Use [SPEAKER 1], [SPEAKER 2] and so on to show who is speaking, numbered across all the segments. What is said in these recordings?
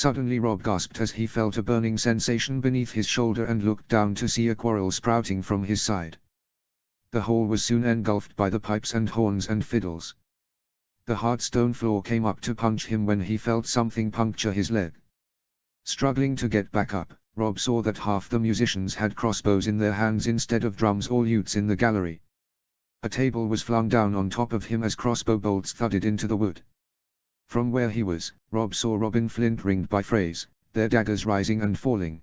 [SPEAKER 1] Suddenly Rob gasped as he felt a burning sensation beneath his shoulder and looked down to see a quarrel sprouting from his side. The hole was soon engulfed by the pipes and horns and fiddles. The hard stone floor came up to punch him when he felt something puncture his leg. Struggling to get back up, Rob saw that half the musicians had crossbows in their hands instead of drums or lutes in the gallery. A table was flung down on top of him as crossbow bolts thudded into the wood. From where he was, Rob saw Robin Flint ringed by frays, their daggers rising and falling.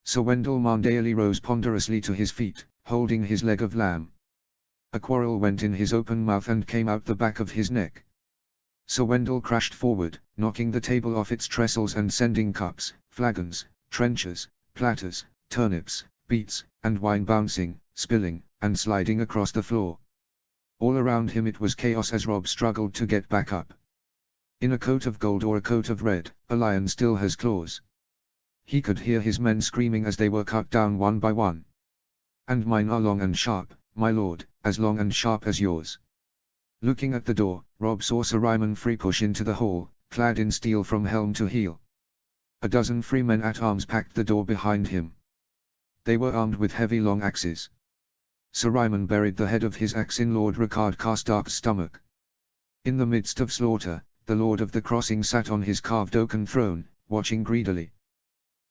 [SPEAKER 1] Sir Wendell Marndaly rose ponderously to his feet, holding his leg of lamb. A quarrel went in his open mouth and came out the back of his neck. Sir Wendell crashed forward, knocking the table off its trestles and sending cups, flagons, trenchers, platters, turnips, beets, and wine bouncing, spilling, and sliding across the floor. All around him it was chaos as Rob struggled to get back up. In a coat of gold or a coat of red, a lion still has claws. He could hear his men screaming as they were cut down one by one. And mine are long and sharp, my lord, as long and sharp as yours. Looking at the door, Rob saw Sir Ryman Free push into the hall, clad in steel from helm to heel. A dozen free men at arms packed the door behind him. They were armed with heavy long axes. Sir Ryman buried the head of his axe in Lord Ricard Carstark's stomach. In the midst of slaughter, the Lord of the Crossing sat on his carved oaken throne, watching greedily.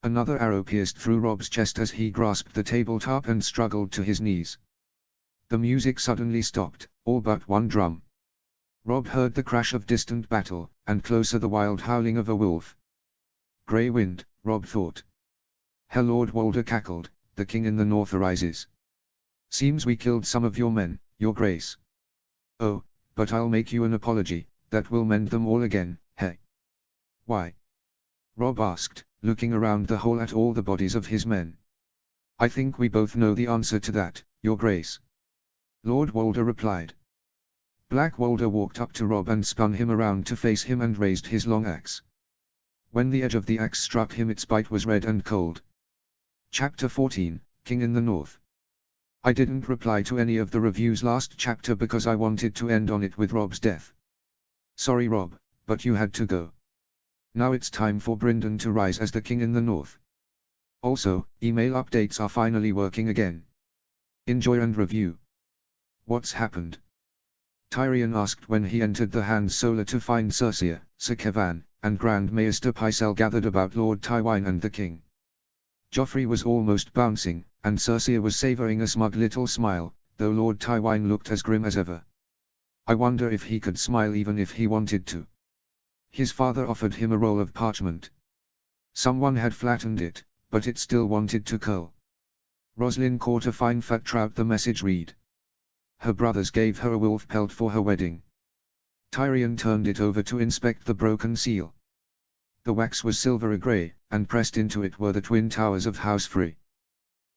[SPEAKER 1] Another arrow pierced through Rob's chest as he grasped the tabletop and struggled to his knees. The music suddenly stopped, all but one drum. Rob heard the crash of distant battle, and closer the wild howling of a wolf. Grey wind, Rob thought. Her Lord Walder cackled, the king in the north arises. Seems we killed some of your men, your grace. Oh, but I'll make you an apology, that will mend them all again, hey? Why? Rob asked, looking around the hall at all the bodies of his men. I think we both know the answer to that, your grace. Lord Walder replied. Black Walder walked up to Rob and spun him around to face him and raised his long axe. When the edge of the axe struck him its bite was red and cold. Chapter 14, King in the North. I didn't reply to any of the reviews last chapter because I wanted to end on it with Rob's death. Sorry Rob, but you had to go. Now it's time for Brynden to rise as the King in the North. Also, email updates are finally working again. Enjoy and review. What's happened? Tyrion asked when he entered the Hand Solar to find Cersei, Sir Kevan, and Grand Maester Pycelle gathered about Lord Tywine and the king. Joffrey was almost bouncing, and Cersei was savouring a smug little smile, though Lord Tywine looked as grim as ever. I wonder if he could smile even if he wanted to. His father offered him a roll of parchment. Someone had flattened it, but it still wanted to curl. Roslyn caught a fine fat trout. The message read. Her brothers gave her a wolf pelt for her wedding. Tyrion turned it over to inspect the broken seal. The wax was silvery grey, and pressed into it were the twin towers of House Free.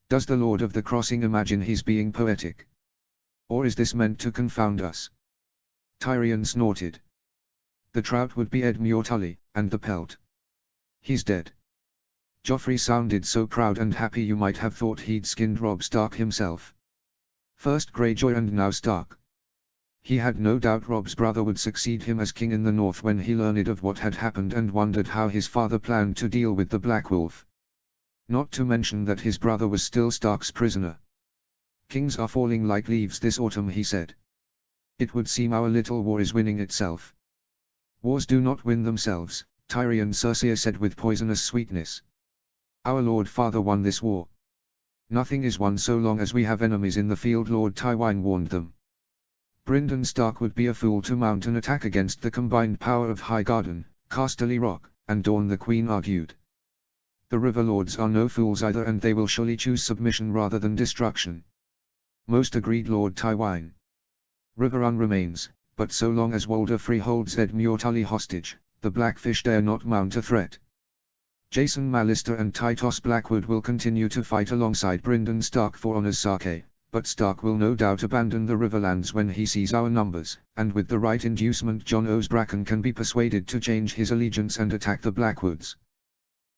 [SPEAKER 1] Does the Lord of the Crossing imagine he's being poetic? Or is this meant to confound us? Tyrion snorted. The trout would be Edmure Tully, and the pelt. He's dead. Joffrey sounded so proud and happy you might have thought he'd skinned Robb Stark himself. First Greyjoy and now Stark. He had no doubt Robb's brother would succeed him as king in the north when he learned of what had happened and wondered how his father planned to deal with the Black Wolf. Not to mention that his brother was still Stark's prisoner. Kings are falling like leaves this autumn, he said. It would seem our little war is winning itself. Wars do not win themselves, Tyrion Cersei said with poisonous sweetness. Our Lord Father won this war. Nothing is won so long as we have enemies in the field, Lord Tywine warned them. Brynden Stark would be a fool to mount an attack against the combined power of Highgarden, Casterly Rock, and Dorne, the Queen argued. The River Lords are no fools either, and they will surely choose submission rather than destruction. Most agreed, Lord Tywine. Riverrun remains, but so long as Walder Free holds Edmure Tully hostage, the Blackfish dare not mount a threat. Jason Mallister and Tytos Blackwood will continue to fight alongside Brynden Stark for honor's sake, but Stark will no doubt abandon the Riverlands when he sees our numbers, and with the right inducement Jon Osbracken can be persuaded to change his allegiance and attack the Blackwoods.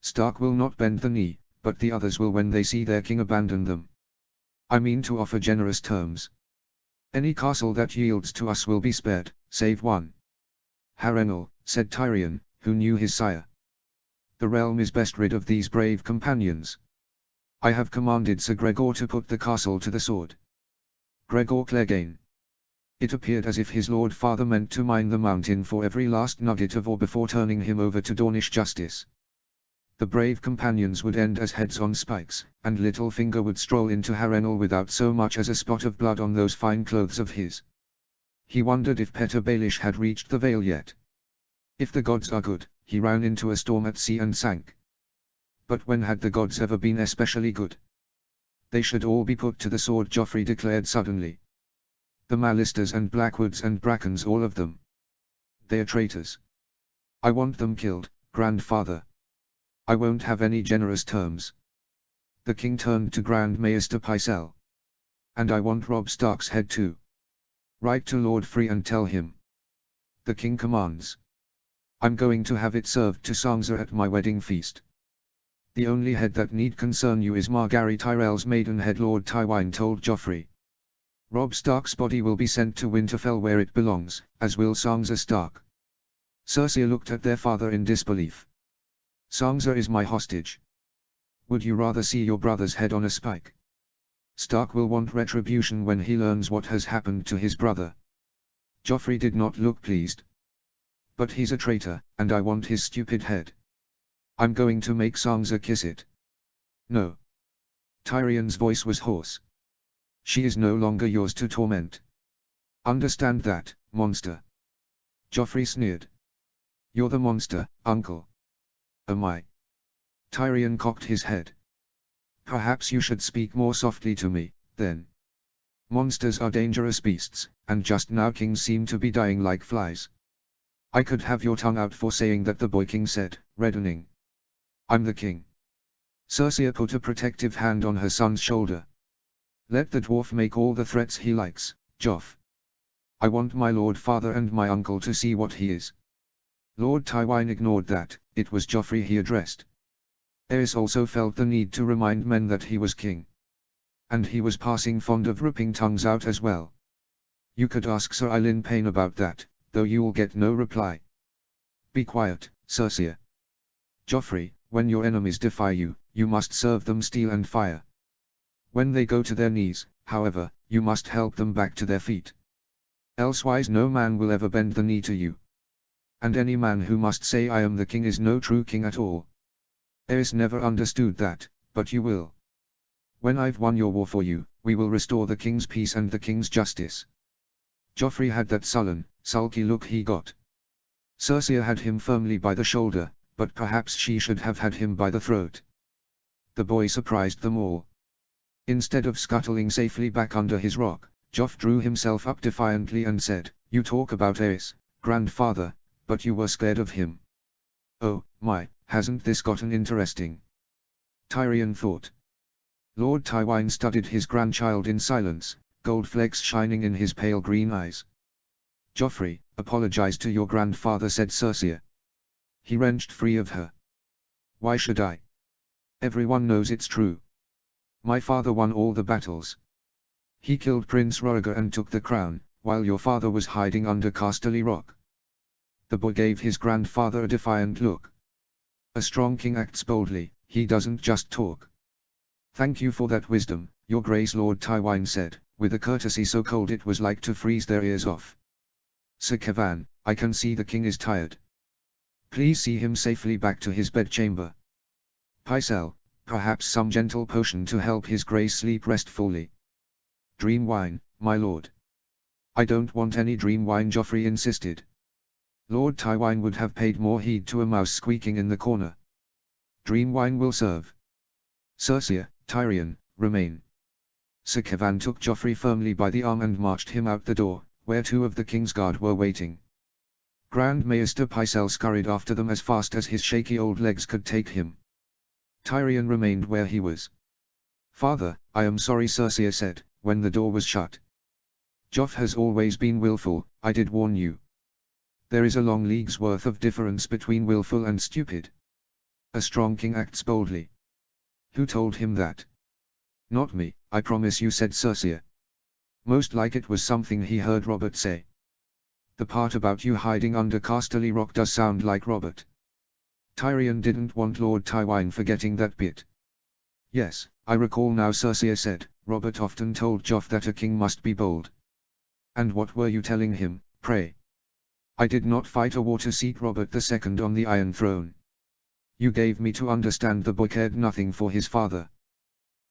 [SPEAKER 1] Stark will not bend the knee, but the others will when they see their king abandon them. I mean to offer generous terms. Any castle that yields to us will be spared, save one. Harrenhal, said Tyrion, who knew his sire. The realm is best rid of these brave companions. I have commanded Sir Gregor to put the castle to the sword. Gregor Clegane. It appeared as if his lord father meant to mine the mountain for every last nugget of ore before turning him over to Dornish justice. The brave companions would end as heads on spikes, and Littlefinger would stroll into Harrenhal without so much as a spot of blood on those fine clothes of his. He wondered if Petyr Baelish had reached the Vale yet. If the gods are good, he ran into a storm at sea and sank. But when had the gods ever been especially good? They should all be put to the sword, Joffrey declared suddenly. The Mallisters and Blackwoods and Brackens, all of them. They are traitors. I want them killed, grandfather. I won't have any generous terms. The king turned to Grand Maester Pycelle. And I want Robb Stark's head too. Write to Lord Free and tell him. The king commands. I'm going to have it served to Sansa at my wedding feast. The only head that need concern you is Margaery Tyrell's maidenhead, Lord Tywine told Joffrey. Robb Stark's body will be sent to Winterfell where it belongs, as will Sansa Stark. Cersei looked at their father in disbelief. Sansa is my hostage. Would you rather see your brother's head on a spike? Stark will want retribution when he learns what has happened to his brother. Joffrey did not look pleased. But he's a traitor, and I want his stupid head. I'm going to make Sansa kiss it. No. Tyrion's voice was hoarse. She is no longer yours to torment. Understand that, monster. Joffrey sneered. You're the monster, uncle. Am I? Tyrion cocked his head. Perhaps you should speak more softly to me, then. Monsters are dangerous beasts, and just now kings seem to be dying like flies. I could have your tongue out for saying that, the boy king said, reddening. I'm the king. Cersei put a protective hand on her son's shoulder. Let the dwarf make all the threats he likes, Joff. I want my lord father and my uncle to see what he is. Lord Tywine ignored that, it was Joffrey he addressed. Aerys also felt the need to remind men that he was king. And he was passing fond of ripping tongues out as well. You could ask Sir Ilyn Payne about that, though you'll get no reply. Be quiet, Cersei. Joffrey, when your enemies defy you, you must serve them steel and fire. When they go to their knees, however, you must help them back to their feet. Elsewise no man will ever bend the knee to you. And any man who must say I am the king is no true king at all. Aerys never understood that, but you will. When I've won your war for you, we will restore the king's peace and the king's justice. Joffrey had that sullen, sulky look he got. Cersei had him firmly by the shoulder, but perhaps she should have had him by the throat. The boy surprised them all. Instead of scuttling safely back under his rock, Joff drew himself up defiantly and said, You talk about Aerys, grandfather, but you were scared of him. Oh, my, hasn't this gotten interesting? Tyrion thought. Lord Tywine studied his grandchild in silence, gold flakes shining in his pale green eyes. Joffrey, apologize to your grandfather, said Cersei. He wrenched free of her. Why should I? Everyone knows it's true. My father won all the battles. He killed Prince Rhaegar and took the crown, while your father was hiding under Casterly Rock. The boy gave his grandfather a defiant look. A strong king acts boldly, he doesn't just talk. Thank you for that wisdom, your grace, Lord Tywine said, with a courtesy so cold it was like to freeze their ears off. Sir Kevan, I can see the king is tired. Please see him safely back to his bedchamber. Pycelle, perhaps some gentle potion to help his grace sleep restfully. Dream wine, my lord. I don't want any dream wine, Joffrey insisted. Lord Tywine would have paid more heed to a mouse squeaking in the corner. Dream wine will serve. Cersei, Tyrion, remain. Sir Kevan took Joffrey firmly by the arm and marched him out the door, where two of the king's guard were waiting. Grand Maester Pycelle scurried after them as fast as his shaky old legs could take him. Tyrion remained where he was. Father, I am sorry, Cersei said, when the door was shut. Joff has always been willful, I did warn you. There is a long league's worth of difference between willful and stupid. A strong king acts boldly. Who told him that? Not me, I promise you, said Cersei. Most like it was something he heard Robert say. The part about you hiding under Casterly Rock does sound like Robert. Tyrion didn't want Lord Tywine forgetting that bit. Yes, I recall now, Cersei said. Robert often told Joff that a king must be bold. And what were you telling him, pray? I did not fight a war to seat Robert II on the Iron Throne. You gave me to understand the boy cared nothing for his father.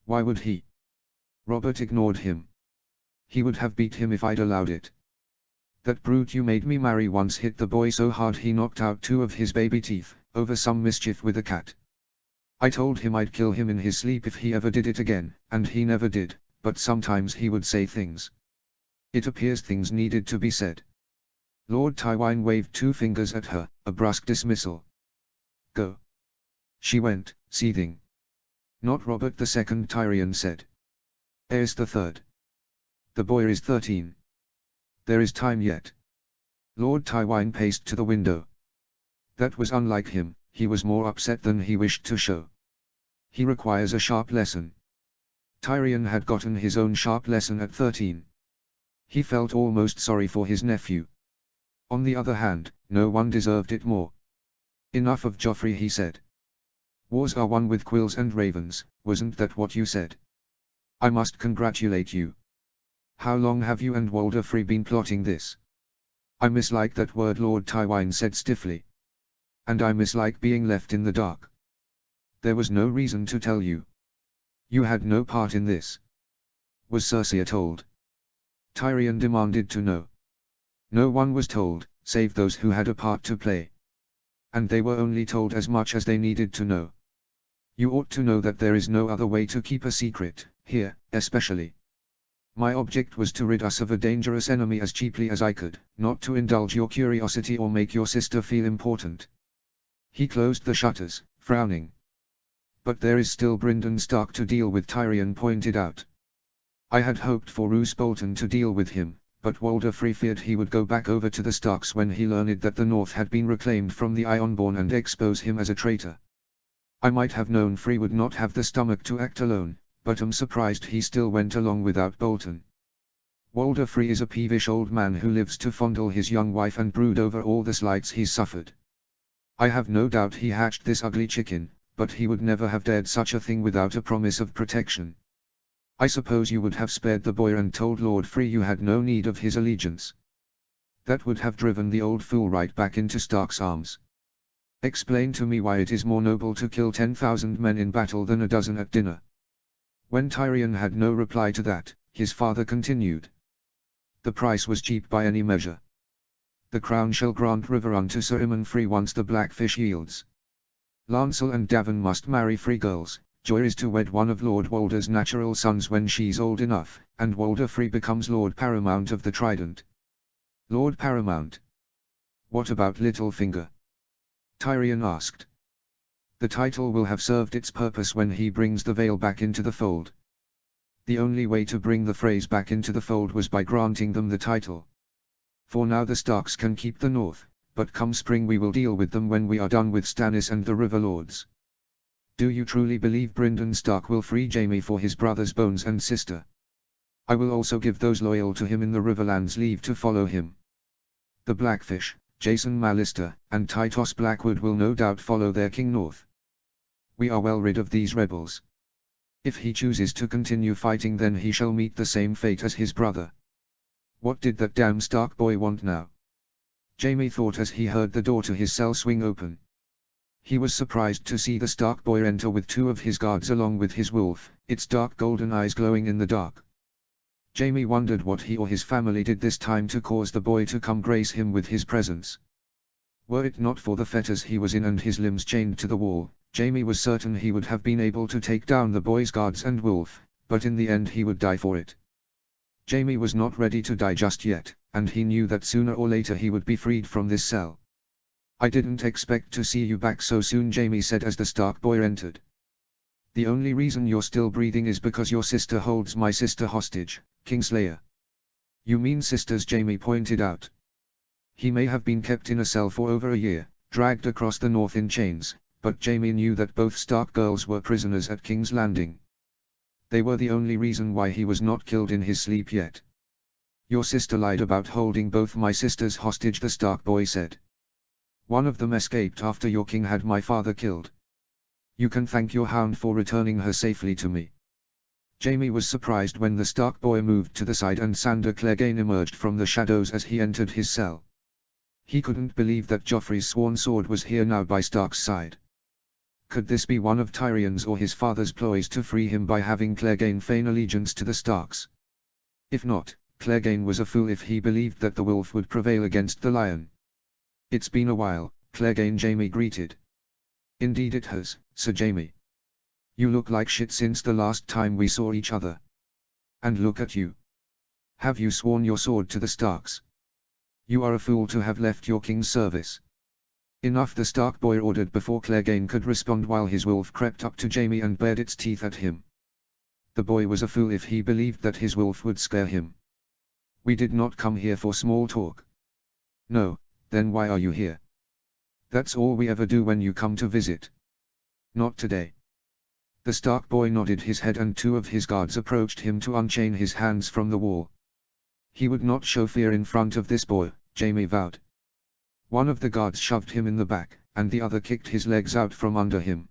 [SPEAKER 1] Why would he? Robert ignored him. He would have beat him if I'd allowed it. That brute you made me marry once hit the boy so hard he knocked out 2 of his baby teeth, over some mischief with a cat. I told him I'd kill him in his sleep if he ever did it again, and he never did, but sometimes he would say things. It appears things needed to be said. Lord Tywine waved 2 fingers at her, a brusque dismissal. Go. She went, seething. Not Robert II, Tyrion said. Aerys III. The boy is 13. There is time yet. Lord Tywine paced to the window. That was unlike him, he was more upset than he wished to show. He requires a sharp lesson. Tyrion had gotten his own sharp lesson at 13. He felt almost sorry for his nephew. On the other hand, no one deserved it more. Enough of Joffrey, he said. Wars are won with quills and ravens, wasn't that what you said? I must congratulate you. How long have you and Walder Free been plotting this? I mislike that word, Lord Tywine said stiffly. And I mislike being left in the dark. There was no reason to tell you. You had no part in this. Was Cersei told? Tyrion demanded to know. No one was told, save those who had a part to play. And they were only told as much as they needed to know. You ought to know that there is no other way to keep a secret, here, especially. My object was to rid us of a dangerous enemy as cheaply as I could, not to indulge your curiosity or make your sister feel important. He closed the shutters, frowning. But there is still Brynden Stark to deal with, Tyrion pointed out. I had hoped for Roose Bolton to deal with him, but Walder Free feared he would go back over to the Starks when he learned that the North had been reclaimed from the Ironborn and expose him as a traitor. I might have known Free would not have the stomach to act alone, but am surprised he still went along without Bolton. Walder Free is a peevish old man who lives to fondle his young wife and brood over all the slights he's suffered. I have no doubt he hatched this ugly chicken, but he would never have dared such a thing without a promise of protection. I suppose you would have spared the boy and told Lord Free you had no need of his allegiance. That would have driven the old fool right back into Stark's arms. Explain to me why it is more noble to kill 10,000 men in battle than a dozen at dinner. When Tyrion had no reply to that, his father continued. The price was cheap by any measure. The crown shall grant Riverrun to Sir Aemon Free once the Blackfish yields. Lancel and Davin must marry free girls. Joy is to wed one of Lord Walder's natural sons when she's old enough, and Walder Free becomes Lord Paramount of the Trident. Lord Paramount? What about Littlefinger? Tyrion asked. The title will have served its purpose when he brings the Vale back into the fold. The only way to bring the Freys back into the fold was by granting them the title. For now the Starks can keep the North, but come spring we will deal with them when we are done with Stannis and the River Lords. Do you truly believe Brynden Stark will free Jaime for his brother's bones and sister? I will also give those loyal to him in the Riverlands leave to follow him. The Blackfish, Jason Mallister, and Tytos Blackwood will no doubt follow their king north. We are well rid of these rebels. If he chooses to continue fighting, then he shall meet the same fate as his brother. What did that damn Stark boy want now? Jaime thought as he heard the door to his cell swing open. He was surprised to see the Stark boy enter with 2 of his guards along with his wolf, its dark golden eyes glowing in the dark. Jaime wondered what he or his family did this time to cause the boy to come grace him with his presence. Were it not for the fetters he was in and his limbs chained to the wall, Jaime was certain he would have been able to take down the boy's guards and wolf, but in the end he would die for it. Jaime was not ready to die just yet, and he knew that sooner or later he would be freed from this cell. I didn't expect to see you back so soon, Jaime said as the Stark boy entered. The only reason you're still breathing is because your sister holds my sister hostage, Kingslayer. You mean sisters, Jaime pointed out. He may have been kept in a cell for over a year, dragged across the north in chains, but Jaime knew that both Stark girls were prisoners at King's Landing. They were the only reason why he was not killed in his sleep yet. Your sister lied about holding both my sisters hostage, the Stark boy said. One of them escaped after your king had my father killed. You can thank your hound for returning her safely to me. Jaime was surprised when the Stark boy moved to the side and Sandor Clegane emerged from the shadows as he entered his cell. He couldn't believe that Joffrey's sworn sword was here now by Stark's side. Could this be one of Tyrion's or his father's ploys to free him by having Clegane feign allegiance to the Starks? If not, Clegane was a fool if he believed that the wolf would prevail against the lion. It's been a while, Clegane Jaime greeted. Indeed it has, Sir Jaime. You look like shit since the last time we saw each other. And look at you. Have you sworn your sword to the Starks? You are a fool to have left your king's service. Enough, the Stark boy ordered before Clegane could respond, while his wolf crept up to Jaime and bared its teeth at him. The boy was a fool if he believed that his wolf would scare him. We did not come here for small talk. No, then why are you here? That's all we ever do when you come to visit. Not today. The Stark boy nodded his head and two of his guards approached him to unchain his hands from the wall. He would not show fear in front of this boy, Jaime vowed. One of the guards shoved him in the back, and the other kicked his legs out from under him.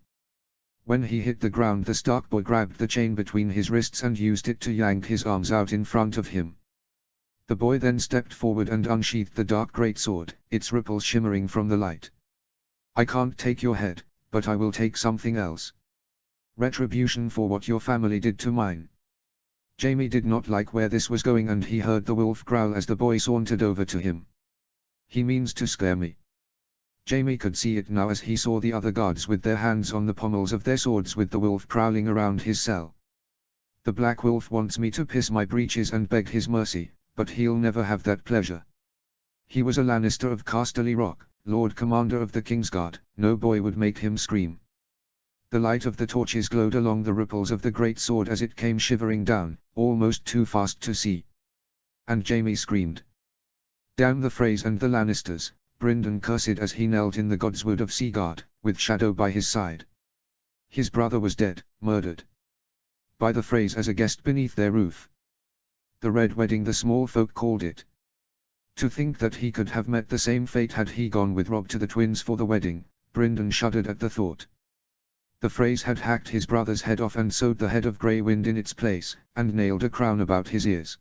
[SPEAKER 1] When he hit the ground, the Stark boy grabbed the chain between his wrists and used it to yank his arms out in front of him. The boy then stepped forward and unsheathed the dark greatsword, its ripples shimmering from the light. I can't take your head, but I will take something else. Retribution for what your family did to mine. Jaime did not like where this was going, and he heard the wolf growl as the boy sauntered over to him. He means to scare me. Jaime could see it now as he saw the other guards with their hands on the pommels of their swords with the wolf prowling around his cell. The Black Wolf wants me to piss my breeches and beg his mercy, but he'll never have that pleasure. He was a Lannister of Casterly Rock, Lord Commander of the Kingsguard. No boy would make him scream. The light of the torches glowed along the ripples of the great sword as it came shivering down, almost too fast to see. And Jaime screamed. Damn the Freys and the Lannisters, Brynden cursed as he knelt in the godswood of Seaguard, with Shadow by his side. His brother was dead, murdered by the Freys as a guest beneath their roof. The Red Wedding, the small folk called it. To think that he could have met the same fate had he gone with Robb to the twins for the wedding. Brynden shuddered at the thought. The Freys had hacked his brother's head off and sewed the head of Grey Wind in its place, and nailed a crown about his ears.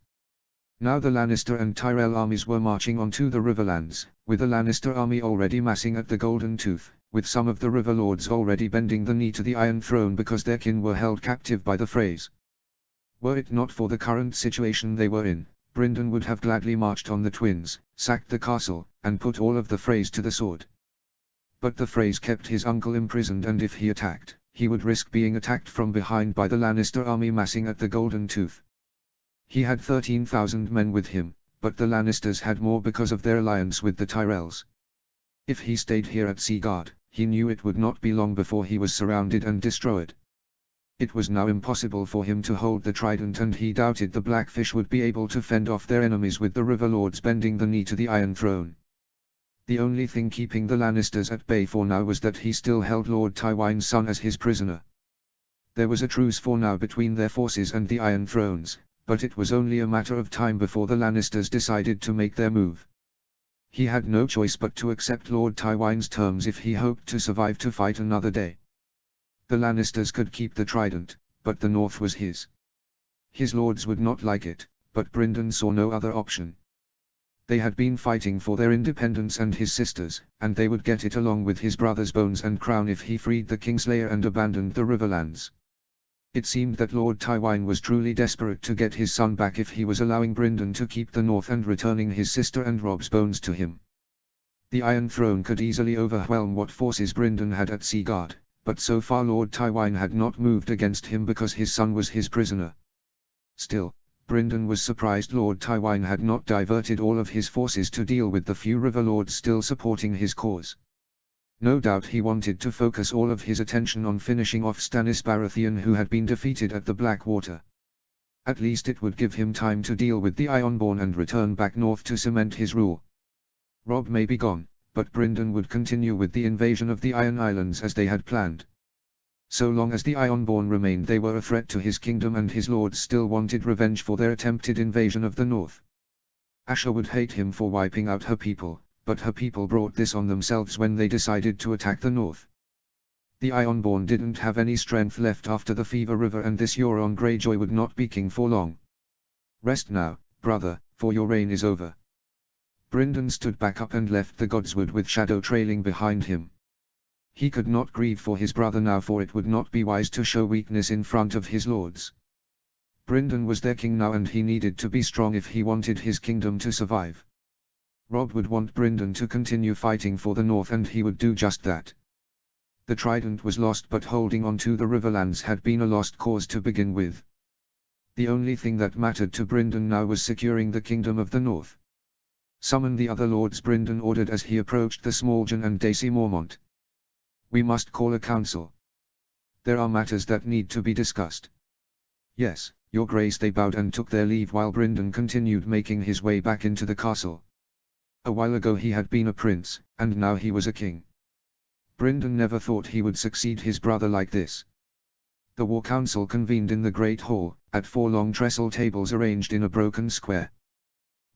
[SPEAKER 1] Now the Lannister and Tyrell armies were marching onto the Riverlands, with the Lannister army already massing at the Golden Tooth, with some of the River Lords already bending the knee to the Iron Throne because their kin were held captive by the Freys. Were it not for the current situation they were in, Brynden would have gladly marched on the twins, sacked the castle, and put all of the Freys to the sword. But the Freys kept his uncle imprisoned, and if he attacked, he would risk being attacked from behind by the Lannister army massing at the Golden Tooth. He had 13,000 men with him, but the Lannisters had more because of their alliance with the Tyrells. If he stayed here at Seaguard, he knew it would not be long before he was surrounded and destroyed. It was now impossible for him to hold the trident, and he doubted the Blackfish would be able to fend off their enemies with the River Lords bending the knee to the Iron Throne. The only thing keeping the Lannisters at bay for now was that he still held Lord Tywin's son as his prisoner. There was a truce for now between their forces and the Iron Thrones, but it was only a matter of time before the Lannisters decided to make their move. He had no choice but to accept Lord Tywin's terms if he hoped to survive to fight another day. The Lannisters could keep the trident, but the north was his. His lords would not like it, but Brynden saw no other option. They had been fighting for their independence and his sisters, and they would get it along with his brother's bones and crown if he freed the Kingslayer and abandoned the Riverlands. It seemed that Lord Tywin was truly desperate to get his son back if he was allowing Brynden to keep the north and returning his sister and Robb's bones to him. The Iron Throne could easily overwhelm what forces Brynden had at Seaguard, but so far Lord Tywin had not moved against him because his son was his prisoner. Still, Brynden was surprised Lord Tywin had not diverted all of his forces to deal with the few River Lords still supporting his cause. No doubt he wanted to focus all of his attention on finishing off Stannis Baratheon, who had been defeated at the Blackwater. At least it would give him time to deal with the Ironborn and return back north to cement his rule. Robb may be gone, but Brynden would continue with the invasion of the Iron Islands as they had planned. So long as the Ironborn remained, they were a threat to his kingdom, and his lords still wanted revenge for their attempted invasion of the north. Asha would hate him for wiping out her people, but her people brought this on themselves when they decided to attack the north. The Ironborn didn't have any strength left after the Fever River, and this Euron Greyjoy would not be king for long. Rest now, brother, for your reign is over. Brynden stood back up and left the Godswood with Shadow trailing behind him. He could not grieve for his brother now, for it would not be wise to show weakness in front of his lords. Brynden was their king now, and he needed to be strong if he wanted his kingdom to survive. Robb would want Brynden to continue fighting for the north, and he would do just that. The trident was lost, but holding on to the Riverlands had been a lost cause to begin with. The only thing that mattered to Brynden now was securing the kingdom of the north. Summon the other lords, Brynden ordered as he approached the Smallgen and Dacey Mormont. We must call a council. There are matters that need to be discussed. Yes, your grace. They bowed and took their leave while Brynden continued making his way back into the castle. A while ago he had been a prince, and now he was a king. Brynden never thought he would succeed his brother like this. The war council convened in the great hall, at 4 long trestle tables arranged in a broken square.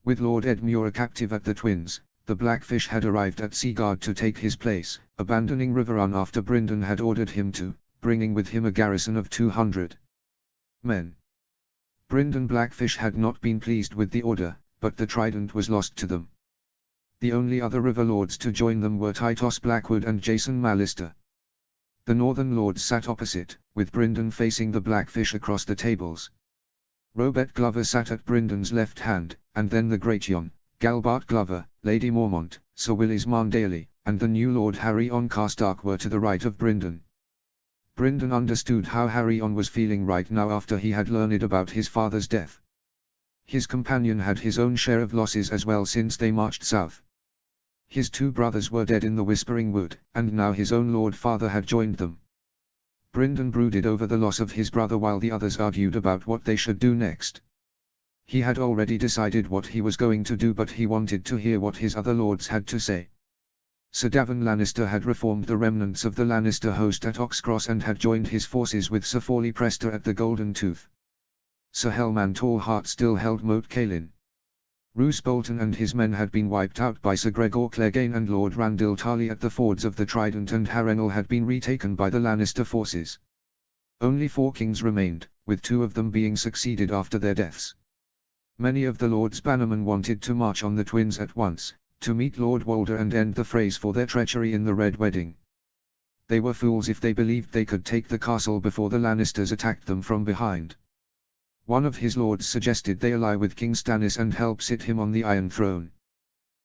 [SPEAKER 1] With Lord Edmure a captive at the Twins, the Blackfish had arrived at Seaguard to take his place, abandoning Riverrun after Brynden had ordered him to, bringing with him a garrison of 200 men. Brynden Blackfish had not been pleased with the order, but the trident was lost to them. The only other river lords to join them were Tytos Blackwood and Jason Mallister. The northern lords sat opposite, with Brynden facing the Blackfish across the tables. Robert Glover sat at Brynden's left hand, and then the Great Jon, Galbart Glover, Lady Mormont, Sir Willis Marndaly, and the new Lord Harryon Karstark were to the right of Brynden. Brynden understood how Harryon was feeling right now after he had learned about his father's death. His companion had his own share of losses as well since they marched south. His 2 brothers were dead in the Whispering Wood, and now his own lord father had joined them. Brynden brooded over the loss of his brother while the others argued about what they should do next. He had already decided what he was going to do, but he wanted to hear what his other lords had to say. Sir Davon Lannister had reformed the remnants of the Lannister host at Oxcross and had joined his forces with Sir Forley Prester at the Golden Tooth. Sir Helman Tallheart still held Moat Cailin. Roose Bolton and his men had been wiped out by Sir Gregor Clegane and Lord Randall Tarley at the fords of the Trident, and Harrenhal had been retaken by the Lannister forces. Only 4 kings remained, with 2 of them being succeeded after their deaths. Many of the Lords Bannerman wanted to march on the Twins at once, to meet Lord Walder and end the frays for their treachery in the Red Wedding. They were fools if they believed they could take the castle before the Lannisters attacked them from behind. One of his lords suggested they ally with King Stannis and help sit him on the Iron Throne.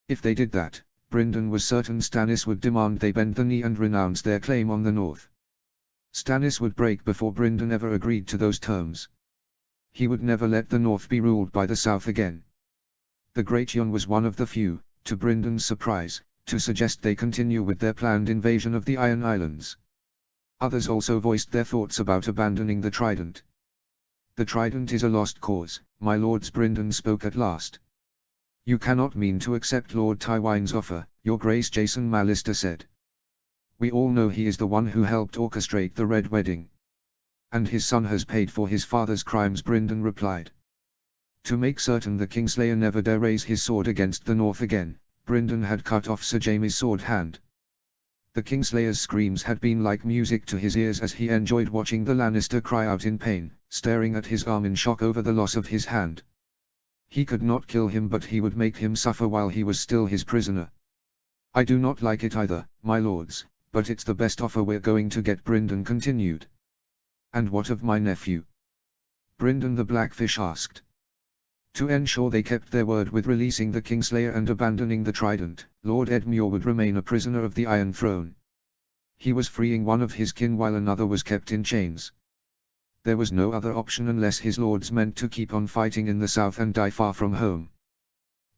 [SPEAKER 1] If they did that, Brynden was certain Stannis would demand they bend the knee and renounce their claim on the north. Stannis would break before Brynden ever agreed to those terms. He would never let the north be ruled by the south again. The Great Jon was one of the few, to Brynden's surprise, to suggest they continue with their planned invasion of the Iron Islands. Others also voiced their thoughts about abandoning the Trident. The Trident is a lost cause, my lords. Brynden spoke at last. You cannot mean to accept Lord Tywin's offer, your grace, Jason Mallister said. We all know he is the one who helped orchestrate the Red Wedding. And his son has paid for his father's crimes, Brynden replied. To make certain the Kingslayer never dare raise his sword against the north again, Brynden had cut off Sir Jaime's sword hand. The Kingslayer's screams had been like music to his ears as he enjoyed watching the Lannister cry out in pain, staring at his arm in shock over the loss of his hand. He could not kill him, but he would make him suffer while he was still his prisoner. I do not like it either, my lords, but it's the best offer we're going to get, Brynden continued. And what of my nephew? Brynden the Blackfish asked. To ensure they kept their word with releasing the Kingslayer and abandoning the Trident, Lord Edmure would remain a prisoner of the Iron Throne. He was freeing one of his kin while another was kept in chains. There was no other option unless his lords meant to keep on fighting in the south and die far from home.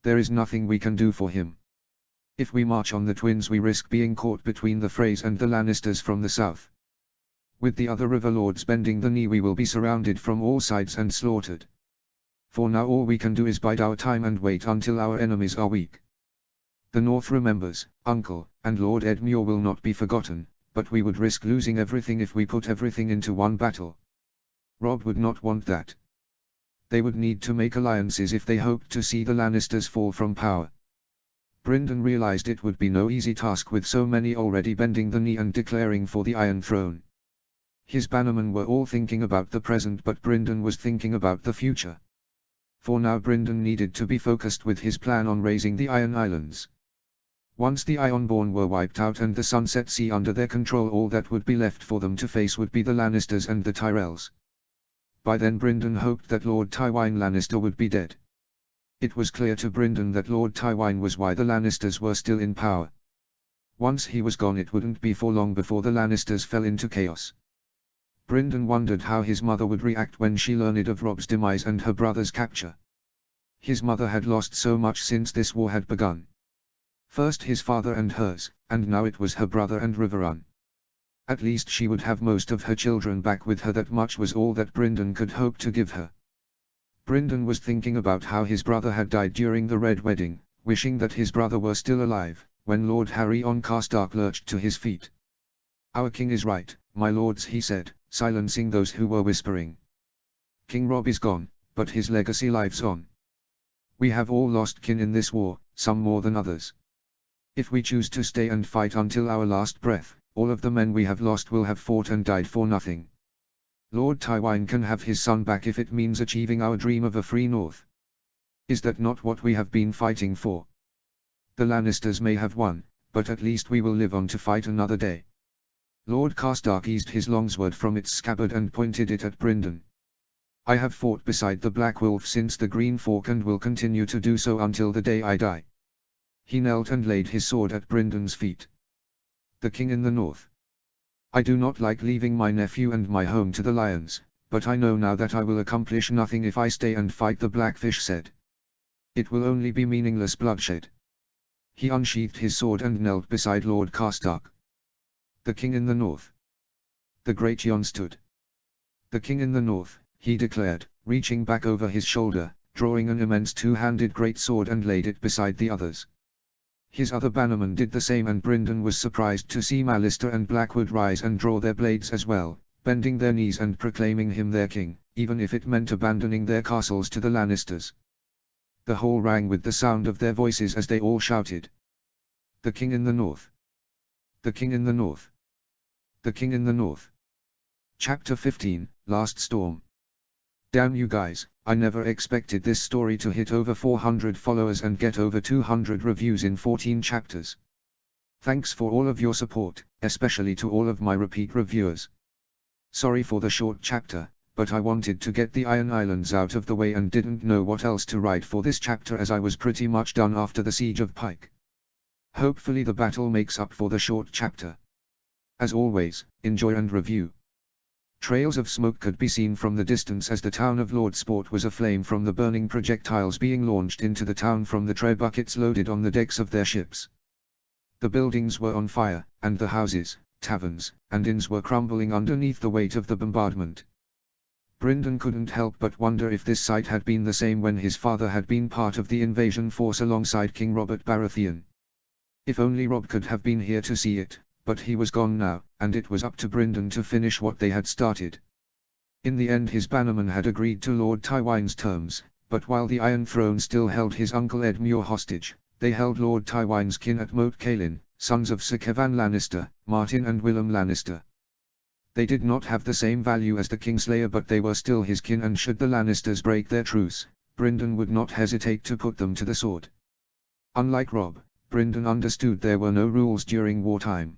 [SPEAKER 1] There is nothing we can do for him. If we march on the Twins, we risk being caught between the Freys and the Lannisters from the south. With the other river lords bending the knee, we will be surrounded from all sides and slaughtered. For now all we can do is bide our time and wait until our enemies are weak. The North remembers, Uncle, and Lord Edmure will not be forgotten, but we would risk losing everything if we put everything into one battle. Robb would not want that. They would need to make alliances if they hoped to see the Lannisters fall from power. Brynden realized it would be no easy task with so many already bending the knee and declaring for the Iron Throne. His bannermen were all thinking about the present, but Brynden was thinking about the future. For now Brynden needed to be focused with his plan on raising the Iron Islands. Once the Ironborn were wiped out and the Sunset Sea under their control, all that would be left for them to face would be the Lannisters and the Tyrells. By then Brynden hoped that Lord Tywine Lannister would be dead. It was clear to Brynden that Lord Tywine was why the Lannisters were still in power. Once he was gone, it wouldn't be for long before the Lannisters fell into chaos. Brynden wondered how his mother would react when she learned of Robb's demise and her brother's capture. His mother had lost so much since this war had begun. First his father and hers, and now it was her brother and Riverrun. At least she would have most of her children back with her. That much was all that Brynden could hope to give her. Brynden was thinking about how his brother had died during the Red Wedding, wishing that his brother were still alive, when Lord Harry on Karstark lurched to his feet. "Our king is right, my lords," he said, silencing those who were whispering. "King Robb is gone, but his legacy lives on. We have all lost kin in this war, some more than others. If we choose to stay and fight until our last breath, all of the men we have lost will have fought and died for nothing. Lord Tywine can have his son back if it means achieving our dream of a free North. Is that not what we have been fighting for? The Lannisters may have won, but at least we will live on to fight another day." Lord Karstark eased his longsword from its scabbard and pointed it at Brynden. "I have fought beside the Black Wolf since the Green Fork and will continue to do so until the day I die." He knelt and laid his sword at Brynden's feet. "The king in the north. I do not like leaving my nephew and my home to the lions, but I know now that I will accomplish nothing if I stay and fight," the Blackfish said. "It will only be meaningless bloodshed." He unsheathed his sword and knelt beside Lord Karstark. "The king in the north." The Great Jon stood. "The king in the north," he declared, reaching back over his shoulder, drawing an immense two-handed great sword and laid it beside the others. His other bannermen did the same, and Brynden was surprised to see Mallister and Blackwood rise and draw their blades as well, bending their knees and proclaiming him their king, even if it meant abandoning their castles to the Lannisters. The hall rang with the sound of their voices as they all shouted, "The king in the north! The king in the north! The king in the north!" Chapter 15, Last Storm. Damn you guys, I never expected this story to hit over 400 followers and get over 200 reviews in 14 chapters. Thanks for all of your support, especially to all of my repeat reviewers. Sorry for the short chapter, but I wanted to get the Iron Islands out of the way and didn't know what else to write for this chapter, as I was pretty much done after the Siege of Pike. Hopefully the battle makes up for the short chapter. As always, enjoy and review. Trails of smoke could be seen from the distance as the town of Lordsport was aflame from the burning projectiles being launched into the town from the tray buckets loaded on the decks of their ships. The buildings were on fire, and the houses, taverns, and inns were crumbling underneath the weight of the bombardment. Brynden couldn't help but wonder if this sight had been the same when his father had been part of the invasion force alongside King Robert Baratheon. If only Robb could have been here to see it. But he was gone now, and it was up to Brynden to finish what they had started. In the end his bannermen had agreed to Lord Tywine's terms, but while the Iron Throne still held his uncle Ed Muir hostage, they held Lord Tywine's kin at Moat Cailin, sons of Sir Kevan Lannister, Martin and Willem Lannister. They did not have the same value as the Kingslayer, but they were still his kin, and should the Lannisters break their truce, Brynden would not hesitate to put them to the sword. Unlike Robb, Brynden understood there were no rules during wartime.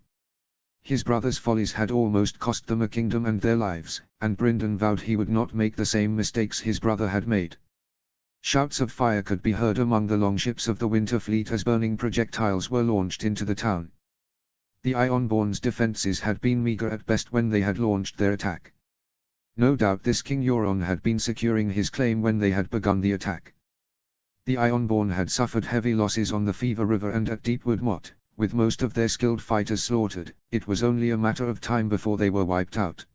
[SPEAKER 1] His brother's follies had almost cost them a kingdom and their lives, and Brynden vowed he would not make the same mistakes his brother had made. Shouts of fire could be heard among the longships of the Winter Fleet as burning projectiles were launched into the town. The Ironborn's defenses had been meager at best when they had launched their attack. No doubt this King Euron had been securing his claim when they had begun the attack. The Ironborn had suffered heavy losses on the Fever River and at Deepwood Motte. With most of their skilled fighters slaughtered, it was only a matter of time before they were wiped out.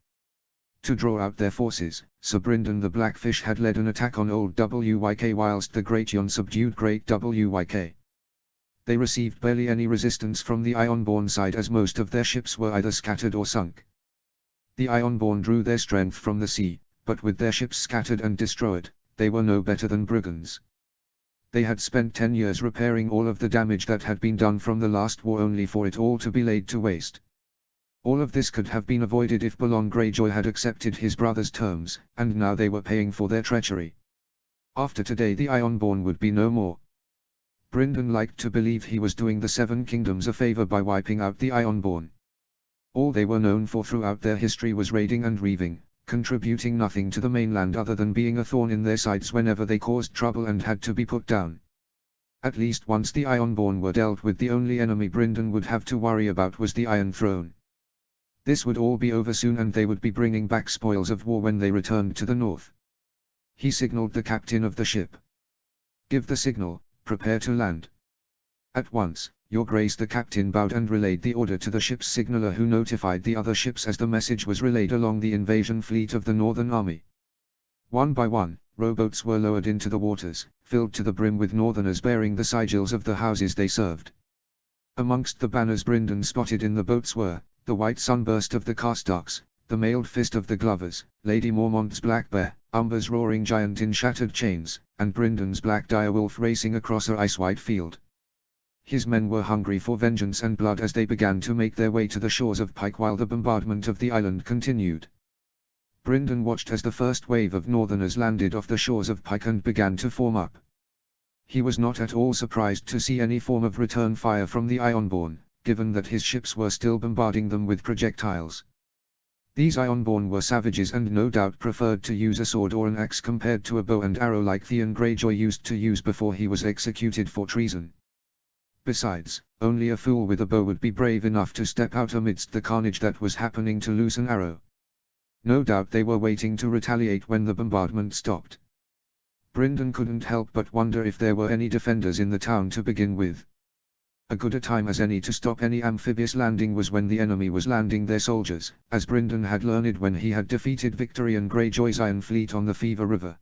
[SPEAKER 1] To draw out their forces, Sir Brynden the Blackfish had led an attack on Old Wyk whilst the Great Jon subdued Great Wyk. They received barely any resistance from the Ironborn side, as most of their ships were either scattered or sunk. The Ironborn drew their strength from the sea, but with their ships scattered and destroyed, they were no better than brigands. They had spent 10 years repairing all of the damage that had been done from the last war only for it all to be laid to waste. All of this could have been avoided if Balon Greyjoy had accepted his brother's terms, and now they were paying for their treachery. After today the Ironborn would be no more. Brynden liked to believe he was doing the Seven Kingdoms a favor by wiping out the Ironborn. All they were known for throughout their history was raiding and reaving, contributing nothing to the mainland other than being a thorn in their sides whenever they caused trouble and had to be put down. At least once the Ironborn were dealt with, the only enemy Brynden would have to worry about was the Iron Throne. This would all be over soon and they would be bringing back spoils of war when they returned to the north. He signaled the captain of the ship. "Give the signal, prepare to land." "At once, Your Grace." The captain bowed and relayed the order to the ship's signaller, who notified the other ships as the message was relayed along the invasion fleet of the Northern Army. One by one, rowboats were lowered into the waters, filled to the brim with Northerners bearing the sigils of the houses they served. Amongst the banners Brynden spotted in the boats were, the white sunburst of the Karstarks, the mailed fist of the Glovers, Lady Mormont's Black Bear, Umber's roaring giant in shattered chains, and Brynden's black direwolf racing across a ice-white field. His men were hungry for vengeance and blood as they began to make their way to the shores of Pike while the bombardment of the island continued. Brynden watched as the first wave of Northerners landed off the shores of Pike and began to form up. He was not at all surprised to see any form of return fire from the Ironborn, given that his ships were still bombarding them with projectiles. These Ironborn were savages and no doubt preferred to use a sword or an axe compared to a bow and arrow like Theon Greyjoy used to use before he was executed for treason. Besides, only a fool with a bow would be brave enough to step out amidst the carnage that was happening to loose an arrow. No doubt they were waiting to retaliate when the bombardment stopped. Brynden couldn't help but wonder if there were any defenders in the town to begin with. A good a time as any to stop any amphibious landing was when the enemy was landing their soldiers, as Brynden had learned when he had defeated Victorian Greyjoy's Iron Fleet on the Fever River.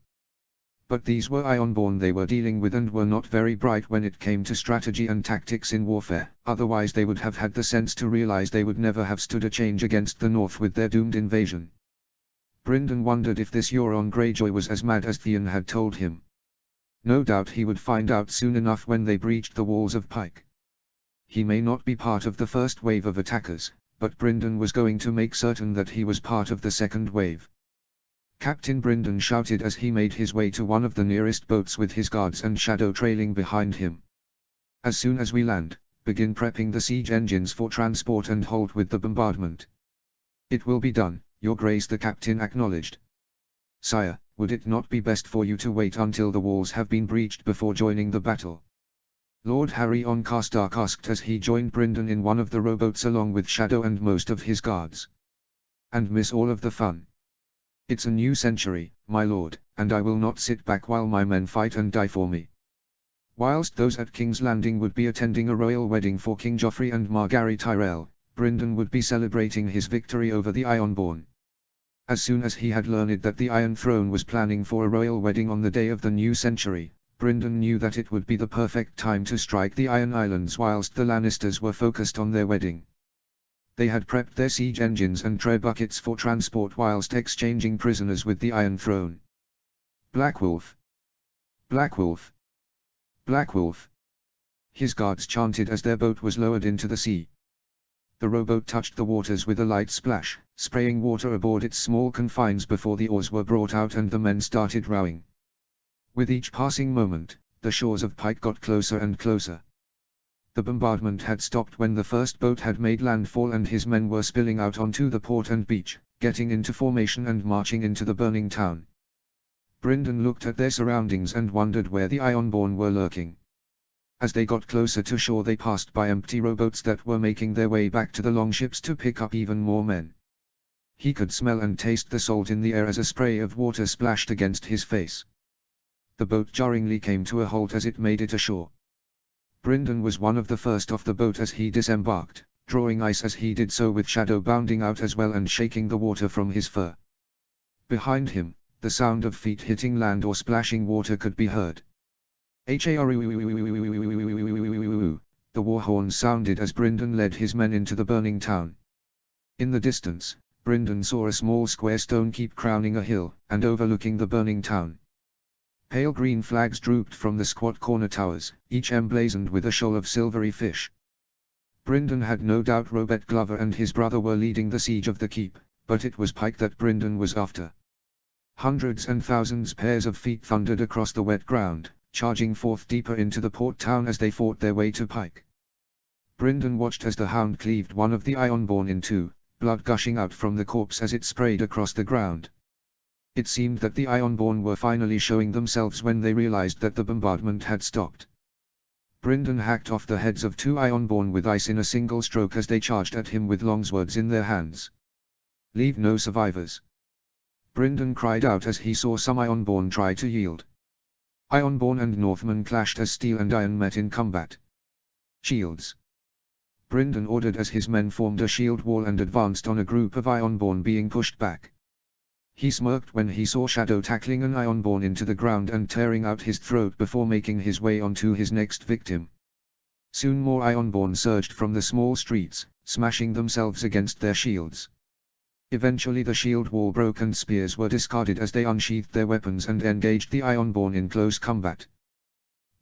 [SPEAKER 1] But these were Ironborn they were dealing with and were not very bright when it came to strategy and tactics in warfare, otherwise they would have had the sense to realize they would never have stood a change against the North with their doomed invasion. Brynden wondered if this Euron Greyjoy was as mad as Theon had told him. No doubt he would find out soon enough when they breached the walls of Pike. He may not be part of the first wave of attackers, but Brynden was going to make certain that he was part of the second wave. Captain Brynden shouted as he made his way to one of the nearest boats with his guards and Shadow trailing behind him. "As soon as we land, begin prepping the siege engines for transport and halt with the bombardment." "It will be done, Your Grace," the captain acknowledged. "Sire, would it not be best for you to wait until the walls have been breached before joining the battle?" Lord Harry on Karstark asked as he joined Brynden in one of the rowboats along with Shadow and most of his guards. "And miss all of the fun? It's a new century, my lord, and I will not sit back while my men fight and die for me." Whilst those at King's Landing would be attending a royal wedding for King Joffrey and Margaery Tyrell, Brynden would be celebrating his victory over the Ironborn. As soon as he had learned that the Iron Throne was planning for a royal wedding on the day of the new century, Brynden knew that it would be the perfect time to strike the Iron Islands whilst the Lannisters were focused on their wedding. They had prepped their siege engines and tray buckets for transport whilst exchanging prisoners with the Iron Throne. "Black Wolf! Black Wolf! Black Wolf!" his guards chanted as their boat was lowered into the sea. The rowboat touched the waters with a light splash, spraying water aboard its small confines before the oars were brought out and the men started rowing. With each passing moment, the shores of Pike got closer and closer. The bombardment had stopped when the first boat had made landfall and his men were spilling out onto the port and beach, getting into formation and marching into the burning town. Brynden looked at their surroundings and wondered where the Ironborn were lurking. As they got closer to shore they passed by empty rowboats that were making their way back to the longships to pick up even more men. He could smell and taste the salt in the air as a spray of water splashed against his face. The boat jarringly came to a halt as it made it ashore. Brynden was one of the first off the boat as he disembarked, drawing ice as he did so with Shadow bounding out as well and shaking the water from his fur. Behind him, the sound of feet hitting land or splashing water could be heard. The war horn sounded as Brynden led his men into the burning town. In the distance, Brynden saw a small square stone keep crowning a hill and overlooking the burning town. Pale green flags drooped from the squat corner towers, each emblazoned with a shoal of silvery fish. Brindon had no doubt Robert Glover and his brother were leading the siege of the keep, but it was Pike that Brindon was after. Hundreds and thousands pairs of feet thundered across the wet ground, charging forth deeper into the port town as they fought their way to Pike. Brindon watched as the hound cleaved one of the Ironborn in two, blood gushing out from the corpse as it sprayed across the ground. It seemed that the Ironborn were finally showing themselves when they realized that the bombardment had stopped. Brindon hacked off the heads of two Ironborn with ice in a single stroke as they charged at him with longswords in their hands. "Leave no survivors!" Brindon cried out as he saw some Ironborn try to yield. Ironborn and Northmen clashed as steel and iron met in combat. "Shields!" Brindon ordered as his men formed a shield wall and advanced on a group of Ironborn being pushed back. He smirked when he saw Shadow tackling an Ironborn into the ground and tearing out his throat before making his way onto his next victim. Soon more Ironborn surged from the small streets, smashing themselves against their shields. Eventually the shield wall broke and spears were discarded as they unsheathed their weapons and engaged the Ironborn in close combat.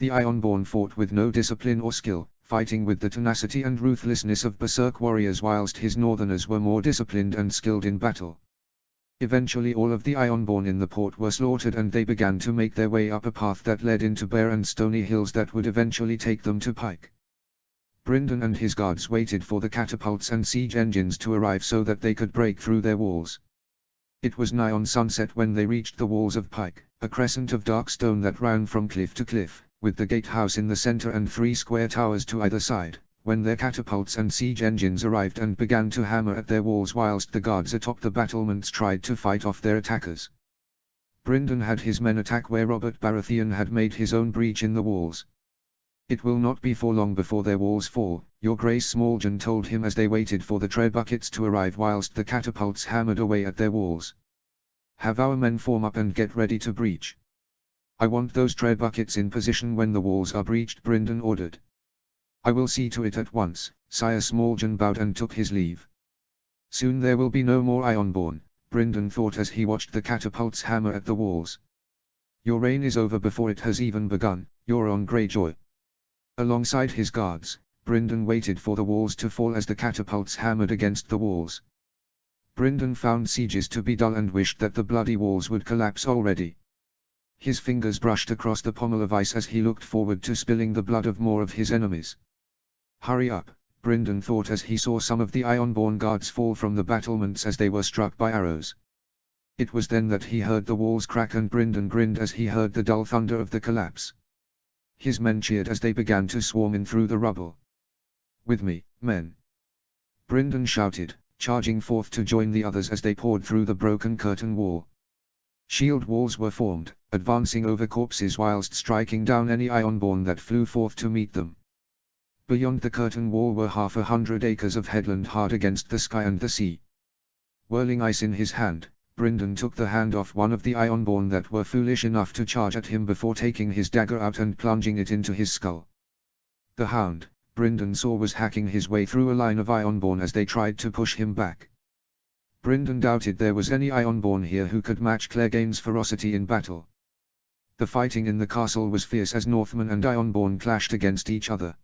[SPEAKER 1] The Ironborn fought with no discipline or skill, fighting with the tenacity and ruthlessness of berserk warriors whilst his Northerners were more disciplined and skilled in battle. Eventually all of the Ironborn in the port were slaughtered and they began to make their way up a path that led into bare and stony hills that would eventually take them to Pike. Brindon and his guards waited for the catapults and siege engines to arrive so that they could break through their walls. It was nigh on sunset when they reached the walls of Pike, a crescent of dark stone that ran from cliff to cliff, with the gatehouse in the center and 3 square towers to either side, when their catapults and siege engines arrived and began to hammer at their walls whilst the guards atop the battlements tried to fight off their attackers. Brindon had his men attack where Robert Baratheon had made his own breach in the walls. "It will not be for long before their walls fall," Your Grace Smallgen told him as they waited for the tread buckets to arrive whilst the catapults hammered away at their walls. "Have our men form up and get ready to breach. I want those tread buckets in position when the walls are breached," Brindon ordered. "I will see to it at once," Sire Smallgen bowed and took his leave. Soon there will be no more Ironborn, Brindon thought as he watched the catapults hammer at the walls. "Your reign is over before it has even begun, Euron Greyjoy." Alongside his guards, Brindon waited for the walls to fall as the catapults hammered against the walls. Brindon found sieges to be dull and wished that the bloody walls would collapse already. His fingers brushed across the pommel of ice as he looked forward to spilling the blood of more of his enemies. "Hurry up," Brindon thought as he saw some of the Ironborn guards fall from the battlements as they were struck by arrows. It was then that he heard the walls crack and Brindon grinned as he heard the dull thunder of the collapse. His men cheered as they began to swarm in through the rubble. "With me, men!" Brindon shouted, charging forth to join the others as they poured through the broken curtain wall. Shield walls were formed, advancing over corpses whilst striking down any Ironborn that flew forth to meet them. Beyond the curtain wall were 100 acres of headland hard against the sky and the sea. Whirling ice in his hand, Brindon took the hand off one of the Ironborn that were foolish enough to charge at him before taking his dagger out and plunging it into his skull. The hound, Brindon saw, was hacking his way through a line of Ironborn as they tried to push him back. Brindon doubted there was any Ironborn here who could match Clegane's ferocity in battle. The fighting in the castle was fierce as Northmen and Ironborn clashed against each other.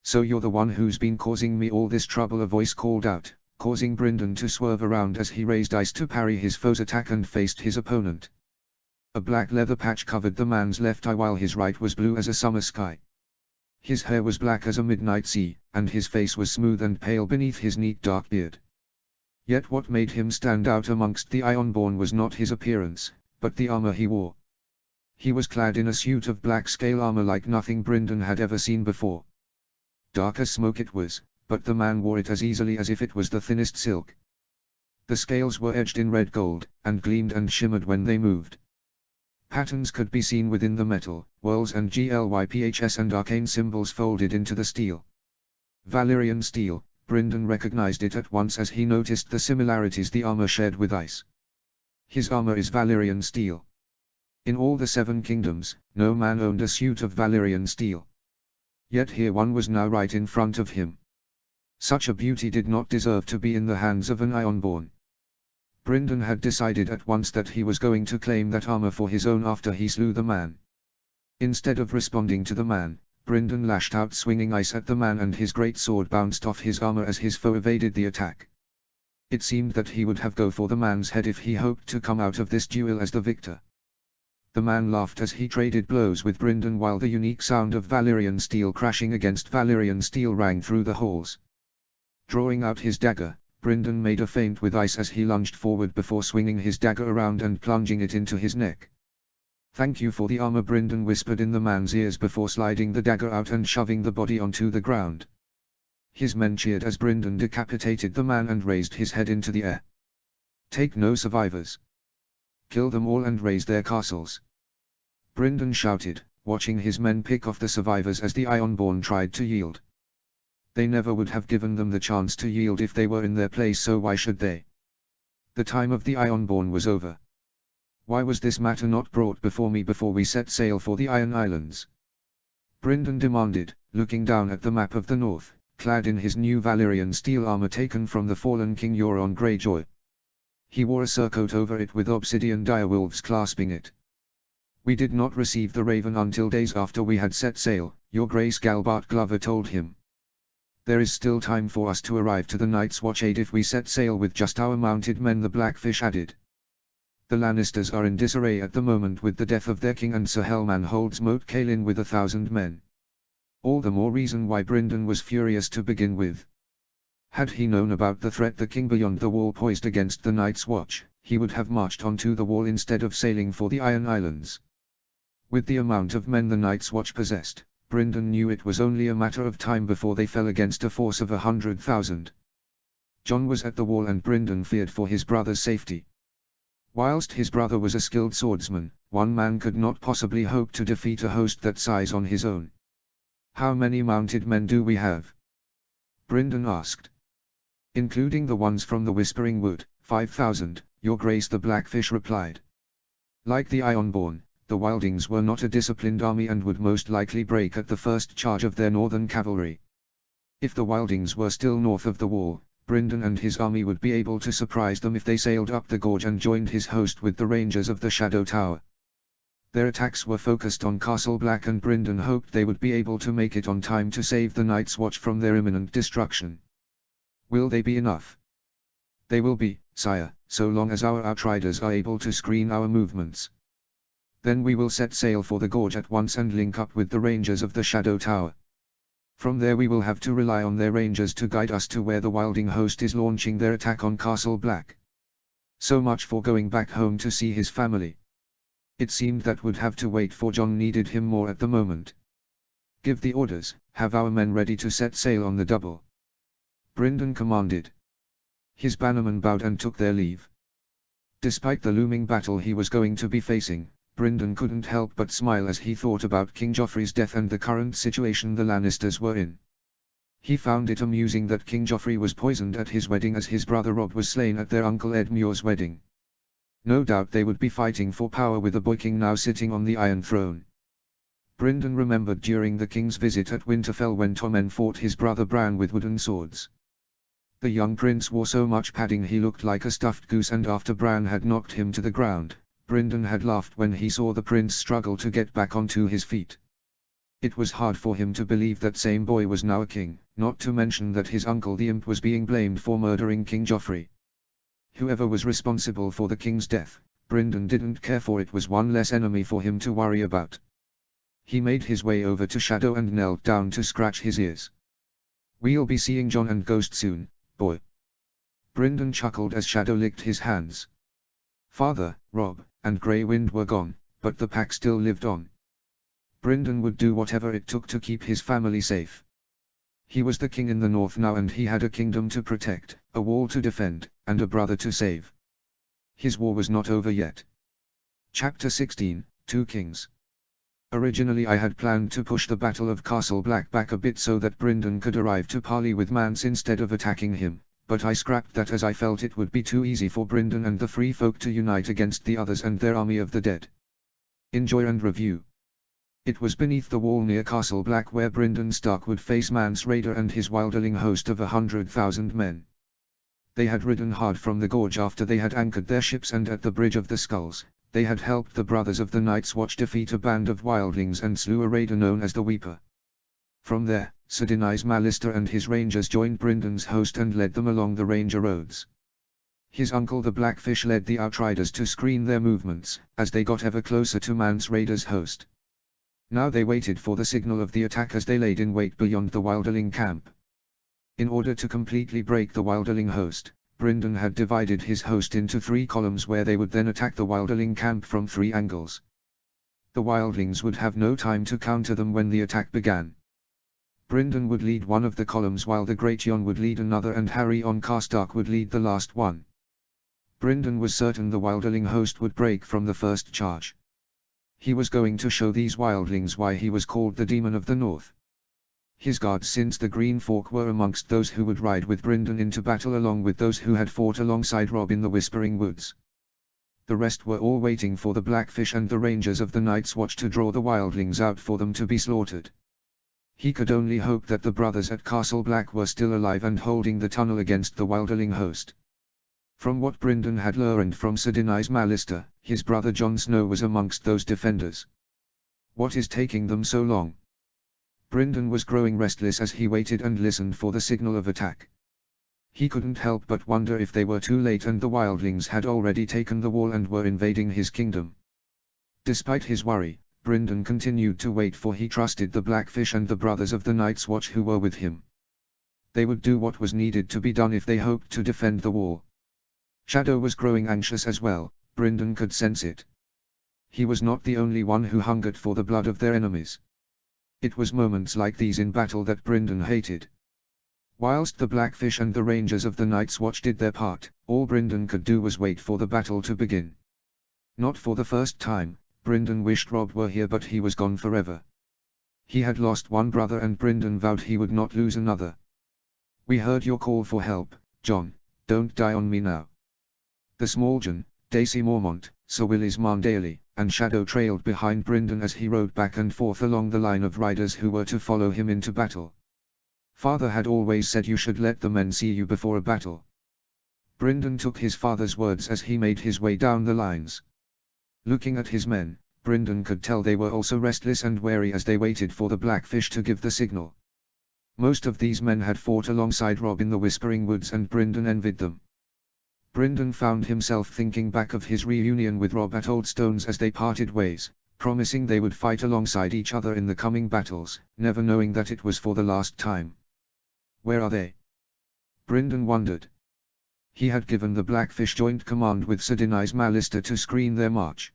[SPEAKER 1] "So you're the one who's been causing me all this trouble," a voice called out, causing Brindon to swerve around as he raised ice to parry his foe's attack and faced his opponent. A black leather patch covered the man's left eye while his right was blue as a summer sky. His hair was black as a midnight sea, and his face was smooth and pale beneath his neat dark beard. Yet what made him stand out amongst the Ironborn was not his appearance, but the armor he wore. He was clad in a suit of black scale armor like nothing Brindon had ever seen before. Dark as smoke it was, but the man wore it as easily as if it was the thinnest silk. The scales were edged in red gold, and gleamed and shimmered when they moved. Patterns could be seen within the metal, whorls and glyphs and arcane symbols folded into the steel. Valyrian steel, Brindon recognized it at once as he noticed the similarities the armor shared with ice. His armor is Valyrian steel. In all the 7 kingdoms, no man owned a suit of Valyrian steel. Yet here one was now right in front of him. Such a beauty did not deserve to be in the hands of an Ironborn. Bryndon had decided at once that he was going to claim that armor for his own after he slew the man. Instead of responding to the man, Bryndon lashed out swinging ice at the man, and his great sword bounced off his armor as his foe evaded the attack. It seemed that he would have go for the man's head if he hoped to come out of this duel as the victor. The man laughed as he traded blows with Bryndon, while the unique sound of Valyrian steel crashing against Valyrian steel rang through the halls. Drawing out his dagger, Bryndon made a feint with ice as he lunged forward before swinging his dagger around and plunging it into his neck. "Thank you for the armor," Bryndon whispered in the man's ears before sliding the dagger out and shoving the body onto the ground. His men cheered as Bryndon decapitated the man and raised his head into the air. "Take no survivors. Kill them all and raze their castles," Bryndon shouted, watching his men pick off the survivors as the Ironborn tried to yield. They never would have given them the chance to yield if they were in their place, so why should they? The time of the Ironborn was over. Why was this matter not brought before me before we set sail for the Iron Islands? Bryndon demanded, looking down at the map of the north, clad in his new Valyrian steel armor taken from the fallen King Euron Greyjoy. He wore a surcoat over it with obsidian direwolves clasping it. "We did not receive the Raven until days after we had set sail," Your Grace Galbart Glover told him. "There is still time for us to arrive to the Night's Watch aid if we set sail with just our mounted men," the Blackfish added. "The Lannisters are in disarray at the moment with the death of their king, and Sir Helman holds Moat Cailin with 1,000 men. All the more reason why Bryndon was furious to begin with. Had he known about the threat the king beyond the wall posed against the Night's Watch, he would have marched onto the wall instead of sailing for the Iron Islands. With the amount of men the Night's Watch possessed, Bryndon knew it was only a matter of time before they fell against a force of 100,000. Jon was at the wall and Bryndon feared for his brother's safety. Whilst his brother was a skilled swordsman, one man could not possibly hope to defeat a host that size on his own. "How many mounted men do we have?" Bryndon asked. "Including the ones from the Whispering Wood, 5,000, Your Grace," the Blackfish replied. Like the Ironborn, the Wildings were not a disciplined army and would most likely break at the first charge of their northern cavalry. If the Wildings were still north of the wall, Bryndon and his army would be able to surprise them if they sailed up the gorge and joined his host with the Rangers of the Shadow Tower. Their attacks were focused on Castle Black, and Bryndon hoped they would be able to make it on time to save the Night's Watch from their imminent destruction. "Will they be enough?" "They will be, sire, so long as our outriders are able to screen our movements. Then we will set sail for the gorge at once and link up with the Rangers of the Shadow Tower. From there we will have to rely on their Rangers to guide us to where the Wilding host is launching their attack on Castle Black." So much for going back home to see his family. It seemed that would have to wait, for Jon needed him more at the moment. "Give the orders, have our men ready to set sail on the double," Bryndon commanded. His bannermen bowed and took their leave. Despite the looming battle he was going to be facing, Bryndon couldn't help but smile as he thought about King Joffrey's death and the current situation the Lannisters were in. He found it amusing that King Joffrey was poisoned at his wedding as his brother Robb was slain at their uncle Edmure's wedding. No doubt they would be fighting for power with the boy king now sitting on the Iron Throne. Bryndon remembered during the king's visit at Winterfell when Tommen fought his brother Bran with wooden swords. The young prince wore so much padding he looked like a stuffed goose, and after Bran had knocked him to the ground, Bryndon had laughed when he saw the prince struggle to get back onto his feet. It was hard for him to believe that same boy was now a king, not to mention that his uncle the imp was being blamed for murdering King Joffrey. Whoever was responsible for the king's death, Bryndon didn't care for. It was one less enemy for him to worry about. He made his way over to Shadow and knelt down to scratch his ears. "We'll be seeing Jon and Ghost soon, boy." Bryndon chuckled as Shadow licked his hands. Father, Robb, and Grey Wind were gone, but the pack still lived on. Bryndon would do whatever it took to keep his family safe. He was the king in the north now, and he had a kingdom to protect, a wall to defend, and a brother to save. His war was not over yet. Chapter 16, Two Kings. Originally I had planned to push the Battle of Castle Black back a bit so that Bryndon could arrive to parley with Mance instead of attacking him, but I scrapped that as I felt it would be too easy for Bryndon and the Free Folk to unite against the others and their army of the dead. Enjoy and review. It was beneath the wall near Castle Black where Bryndon Stark would face Mance Rayder and his wilderling host of 100,000 men. They had ridden hard from the gorge after they had anchored their ships, and at the Bridge of the Skulls, they had helped the brothers of the Night's Watch defeat a band of wildlings and slew a raider known as the Weeper. From there, Sir Denys Mallister and his rangers joined Bryndon's host and led them along the Ranger roads. His uncle the Blackfish led the outriders to screen their movements, as they got ever closer to Mance Rayder's host. Now they waited for the signal of the attack as they laid in wait beyond the Wildling camp. In order to completely break the Wildling host, Bryndon had divided his host into 3 columns where they would then attack the Wildling camp from 3 angles. The wildlings would have no time to counter them when the attack began. Bryndon would lead one of the columns while the Great Yon would lead another, and Harry on Karstark would lead the last one. Bryndon was certain the Wildling host would break from the first charge. He was going to show these wildlings why he was called the Demon of the North. His guards since the Green Fork were amongst those who would ride with Bryndon into battle, along with those who had fought alongside Robb in the Whispering Woods. The rest were all waiting for the Blackfish and the Rangers of the Night's Watch to draw the wildlings out for them to be slaughtered. He could only hope that the brothers at Castle Black were still alive and holding the tunnel against the wildling host. From what Bryndon had learned from Sir Denys Mallister, his brother Jon Snow was amongst those defenders. What is taking them so long? Bryndon was growing restless as he waited and listened for the signal of attack. He couldn't help but wonder if they were too late and the wildlings had already taken the wall and were invading his kingdom. Despite his worry, Bryndon continued to wait, for he trusted the Blackfish and the brothers of the Night's Watch who were with him. They would do what was needed to be done if they hoped to defend the wall. Shadow was growing anxious as well, Bryndon could sense it. He was not the only one who hungered for the blood of their enemies. It was moments like these in battle that Bryndon hated. Whilst the Blackfish and the Rangers of the Night's Watch did their part, all Bryndon could do was wait for the battle to begin. Not for the first time, Bryndon wished Robb were here, but he was gone forever. He had lost one brother and Bryndon vowed he would not lose another. "We heard your call for help, Jon, don't die on me now." The small Jon, Daisy Mormont, Sir Willis Marndaly, and Shadow trailed behind Bryndon as he rode back and forth along the line of riders who were to follow him into battle. "Father had always said you should let the men see you before a battle." Bryndon took his father's words as he made his way down the lines. Looking at his men, Bryndon could tell they were also restless and wary as they waited for the Blackfish to give the signal. Most of these men had fought alongside Robb in the Whispering Woods and Bryndon envied them. Bryndon found himself thinking back of his reunion with Robb at Old Stones as they parted ways, promising they would fight alongside each other in the coming battles, never knowing that it was for the last time. Where are they? Bryndon wondered. He had given the Blackfish joint command with Sir Denys Mallister to screen their march.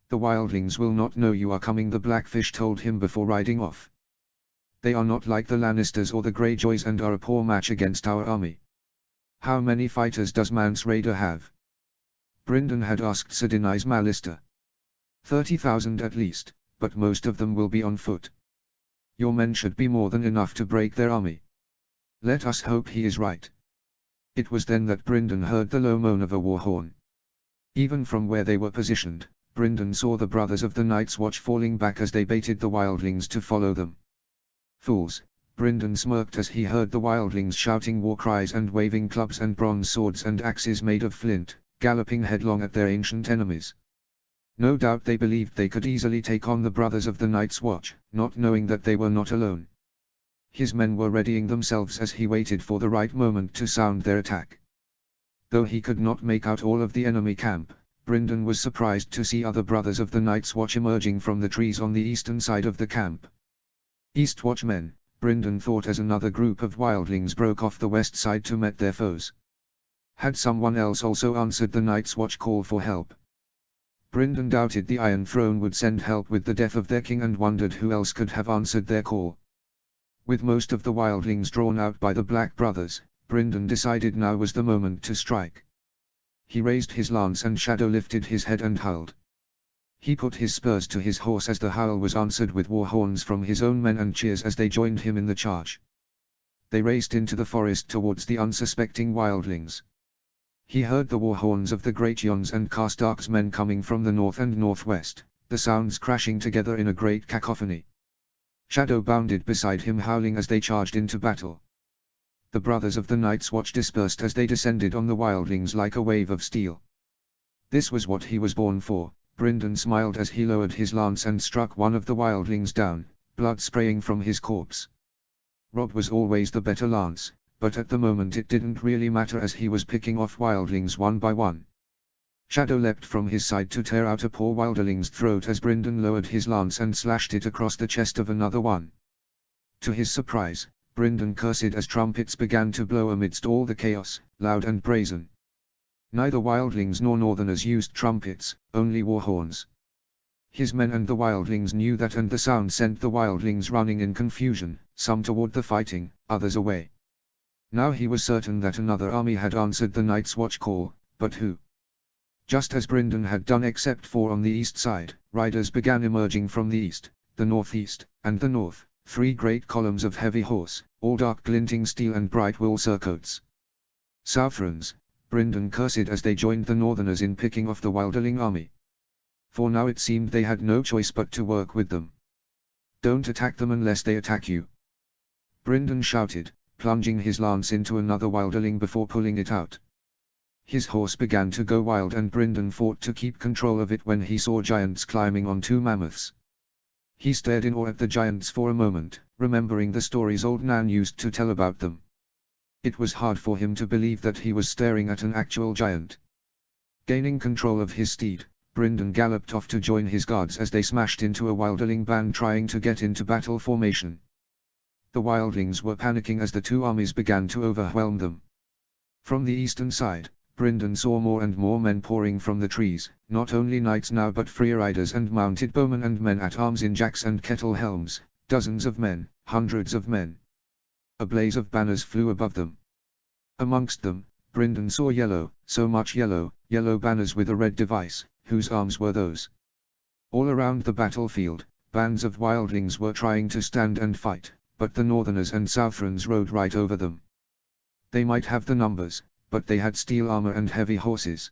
[SPEAKER 1] "The wildlings will not know you are coming," the Blackfish told him before riding off. "They are not like the Lannisters or the Greyjoys and are a poor match against our army." "How many fighters does Mance Rayder have?" Bryndon had asked Sir Denys Mallister. 30,000 at least, but most of them will be on foot. Your men should be more than enough to break their army." "Let us hope he is right." It was then that Bryndon heard the low moan of a war horn. Even from where they were positioned, Bryndon saw the brothers of the Night's Watch falling back as they baited the wildlings to follow them. "Fools," Bryndon smirked as he heard the wildlings shouting war cries and waving clubs and bronze swords and axes made of flint, galloping headlong at their ancient enemies. No doubt they believed they could easily take on the brothers of the Night's Watch, not knowing that they were not alone. His men were readying themselves as he waited for the right moment to sound their attack. Though he could not make out all of the enemy camp, Bryndon was surprised to see other brothers of the Night's Watch emerging from the trees on the eastern side of the camp. Eastwatch men, Bryndon thought as another group of wildlings broke off the west side to meet their foes. Had someone else also answered the Night's Watch call for help? Bryndon doubted the Iron Throne would send help with the death of their king and wondered who else could have answered their call. With most of the wildlings drawn out by the Black Brothers, Bryndon decided now was the moment to strike. He raised his lance and Shadow lifted his head and howled. He put his spurs to his horse as the howl was answered with war horns from his own men and cheers as they joined him in the charge. They raced into the forest towards the unsuspecting wildlings. He heard the war horns of the Great Yons and Karstark's men coming from the north and northwest, the sounds crashing together in a great cacophony. Shadow bounded beside him howling as they charged into battle. The brothers of the Night's Watch dispersed as they descended on the wildlings like a wave of steel. This was what he was born for. Brynden smiled as he lowered his lance and struck one of the wildlings down, blood spraying from his corpse. Robb was always the better lance, but at the moment it didn't really matter as he was picking off wildlings one by one. Shadow leapt from his side to tear out a poor wildling's throat as Brynden lowered his lance and slashed it across the chest of another one. To his surprise, Brynden cursed as trumpets began to blow amidst all the chaos, loud and brazen. Neither wildlings nor northerners used trumpets, only war horns. His men and the wildlings knew that, and the sound sent the wildlings running in confusion, some toward the fighting, others away. Now he was certain that another army had answered the Night's Watch call, but who? Just as Brynden had done except for on the east side, riders began emerging from the east, the northeast, and the north, 3 great columns of heavy horse, all dark glinting steel and bright wool surcoats. Southrons, Brynden cursed as they joined the northerners in picking off the wildling army. For now it seemed they had no choice but to work with them. Don't attack them unless they attack you, Brynden shouted, plunging his lance into another wildling before pulling it out. His horse began to go wild and Brynden fought to keep control of it when he saw giants climbing on 2 mammoths. He stared in awe at the giants for a moment, remembering the stories old Nan used to tell about them. It was hard for him to believe that he was staring at an actual giant. Gaining control of his steed, Brynden galloped off to join his guards as they smashed into a wildling band trying to get into battle formation. The wildlings were panicking as the 2 armies began to overwhelm them. From the eastern side, Brynden saw more and more men pouring from the trees, not only knights now but free riders and mounted bowmen and men at arms in jacks and kettle helms, dozens of men, hundreds of men. A blaze of banners flew above them. Amongst them, Brynden saw yellow, so much yellow, yellow banners with a red device, whose arms were those? All around the battlefield, bands of wildlings were trying to stand and fight, but the northerners and southrons rode right over them. They might have the numbers, but they had steel armor and heavy horses.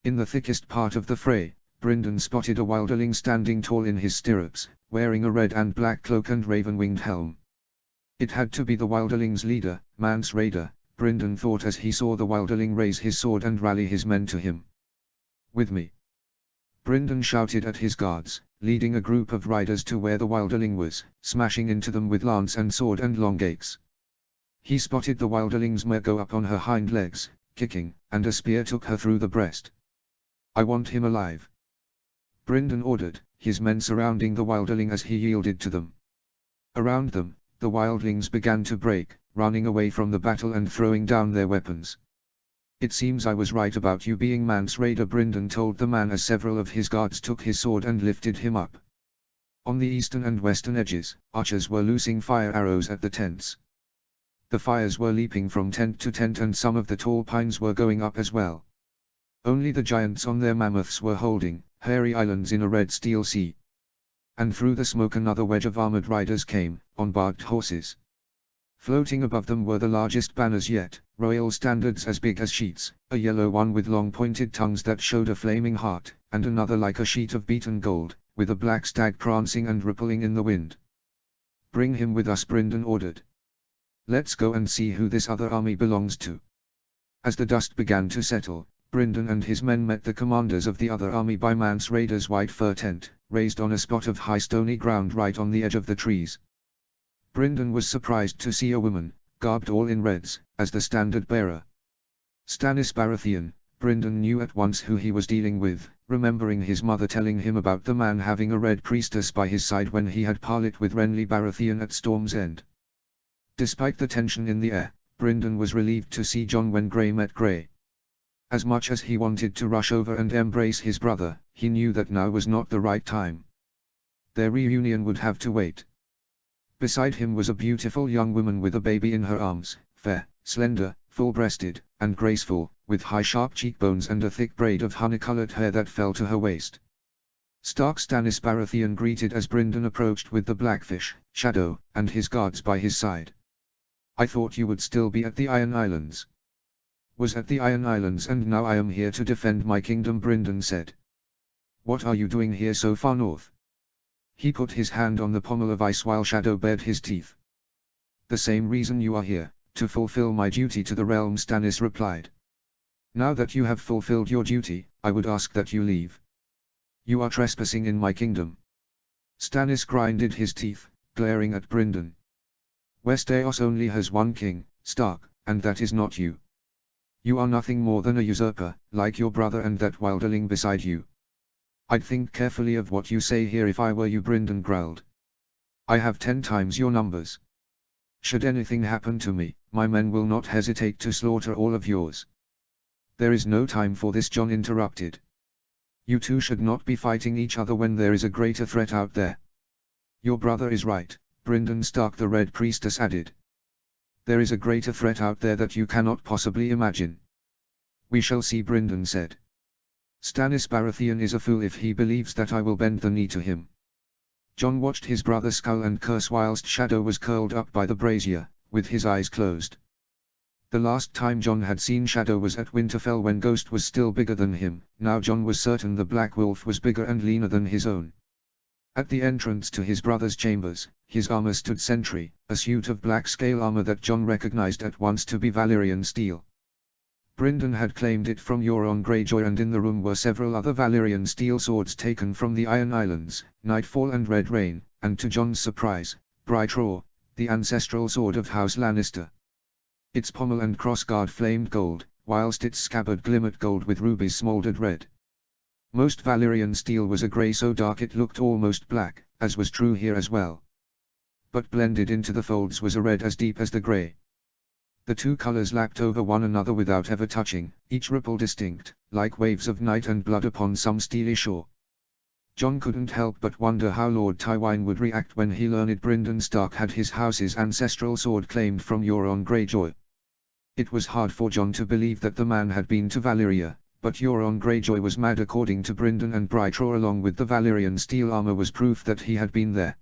[SPEAKER 1] In the thickest part of the fray, Brynden spotted a wildling standing tall in his stirrups, wearing a red and black cloak and raven-winged helm. It had to be the wildling's leader, Mance Rayder, Brynden thought as he saw the wildling raise his sword and rally his men to him. With me, Brynden shouted at his guards, leading a group of riders to where the wildling was, smashing into them with lance and sword and long axe. He spotted the wildling's mare go up on her hind legs, kicking, and a spear took her through the breast. I want him alive, Brynden ordered, his men surrounding the wildling as he yielded to them. Around them, the wildlings began to break, running away from the battle and throwing down their weapons. It seems I was right about you being Mance Rayder, Brynden told the man as several of his guards took his sword and lifted him up. On the eastern and western edges, archers were loosing fire arrows at the tents. The fires were leaping from tent to tent and some of the tall pines were going up as well. Only the giants on their mammoths were holding, hairy islands in a red steel sea. And through the smoke another wedge of armored riders came, on barked horses. Floating above them were the largest banners yet, royal standards as big as sheets, a yellow one with long pointed tongues that showed a flaming heart, and another like a sheet of beaten gold, with a black stag prancing and rippling in the wind. Bring him with us, Brynden ordered. Let's go and see who this other army belongs to. As the dust began to settle, Brynden and his men met the commanders of the other army by Mance Rayder's white fur tent, raised on a spot of high stony ground right on the edge of the trees. Brynden was surprised to see a woman, garbed all in reds, as the standard bearer. Stannis Baratheon, Brynden knew at once who he was dealing with, remembering his mother telling him about the man having a red priestess by his side when he had parleyed with Renly Baratheon at Storm's End. Despite the tension in the air, Brynden was relieved to see Jon when Grey met Grey. As much as he wanted to rush over and embrace his brother, he knew that now was not the right time. Their reunion would have to wait. Beside him was a beautiful young woman with a baby in her arms, fair, slender, full-breasted, and graceful, with high sharp cheekbones and a thick braid of honey-colored hair that fell to her waist. Stark Stannis Baratheon greeted as Brynden approached with the Blackfish, Shadow, and his guards by his side. I thought you would still be at the Iron Islands. Was at the Iron Islands and now I am here to defend my kingdom, Brynden said. What are you doing here so far north? He put his hand on the pommel of ice while Shadow bared his teeth. The same reason you are here, To fulfill my duty to the realm, Stannis replied. Now that you have fulfilled your duty, I would ask that you leave. You are trespassing in my kingdom. Stannis grinded his teeth, glaring at Brynden. Westeros only has one king, Stark, and that is not you. You are nothing more than a usurper, like your brother and that wildling beside you. I'd think carefully of what you say here if I were you, Brynden growled. I have 10 times your numbers. Should anything happen to me, my men will not hesitate to slaughter all of yours. There is no time for this, Jon interrupted. You two should not be fighting each other when there is a greater threat out there. Your brother is right, Brynden Stark the Red Priestess added. There is a greater threat out there that you cannot possibly imagine. We shall see, Brynden said. Stannis Baratheon is a fool if he believes that I will bend the knee to him. Jon watched his brother scowl and curse whilst Shadow was curled up by the brazier, with his eyes closed. The last time Jon had seen Shadow was at Winterfell when Ghost was still bigger than him. Now Jon was certain the Black Wolf was bigger and leaner than his own. At the entrance to his brother's chambers, his armor stood sentry, a suit of black scale armor that Jon recognized at once to be Valyrian steel. Brynden had claimed it from Euron Greyjoy, and in the room were several other Valyrian steel swords taken from the Iron Islands, Nightfall and Red Rain, and to Jon's surprise, Bright Roar, the ancestral sword of House Lannister. Its pommel and crossguard flamed gold, whilst its scabbard glimmered gold with rubies smoldered red. Most Valyrian steel was a grey so dark it looked almost black, as was true here as well. But blended into the folds was a red as deep as the grey. The two colours lapped over one another without ever touching, each ripple distinct, like waves of night and blood upon some steely shore. Jon couldn't help but wonder how Lord Tywine would react when he learned Brynden Stark had his house's ancestral sword claimed from Euron Greyjoy. It was hard for Jon to believe that the man had been to Valyria, but Euron Greyjoy was mad according to Brynden, and Bright Roar along with the Valyrian steel armor was proof that he had been there.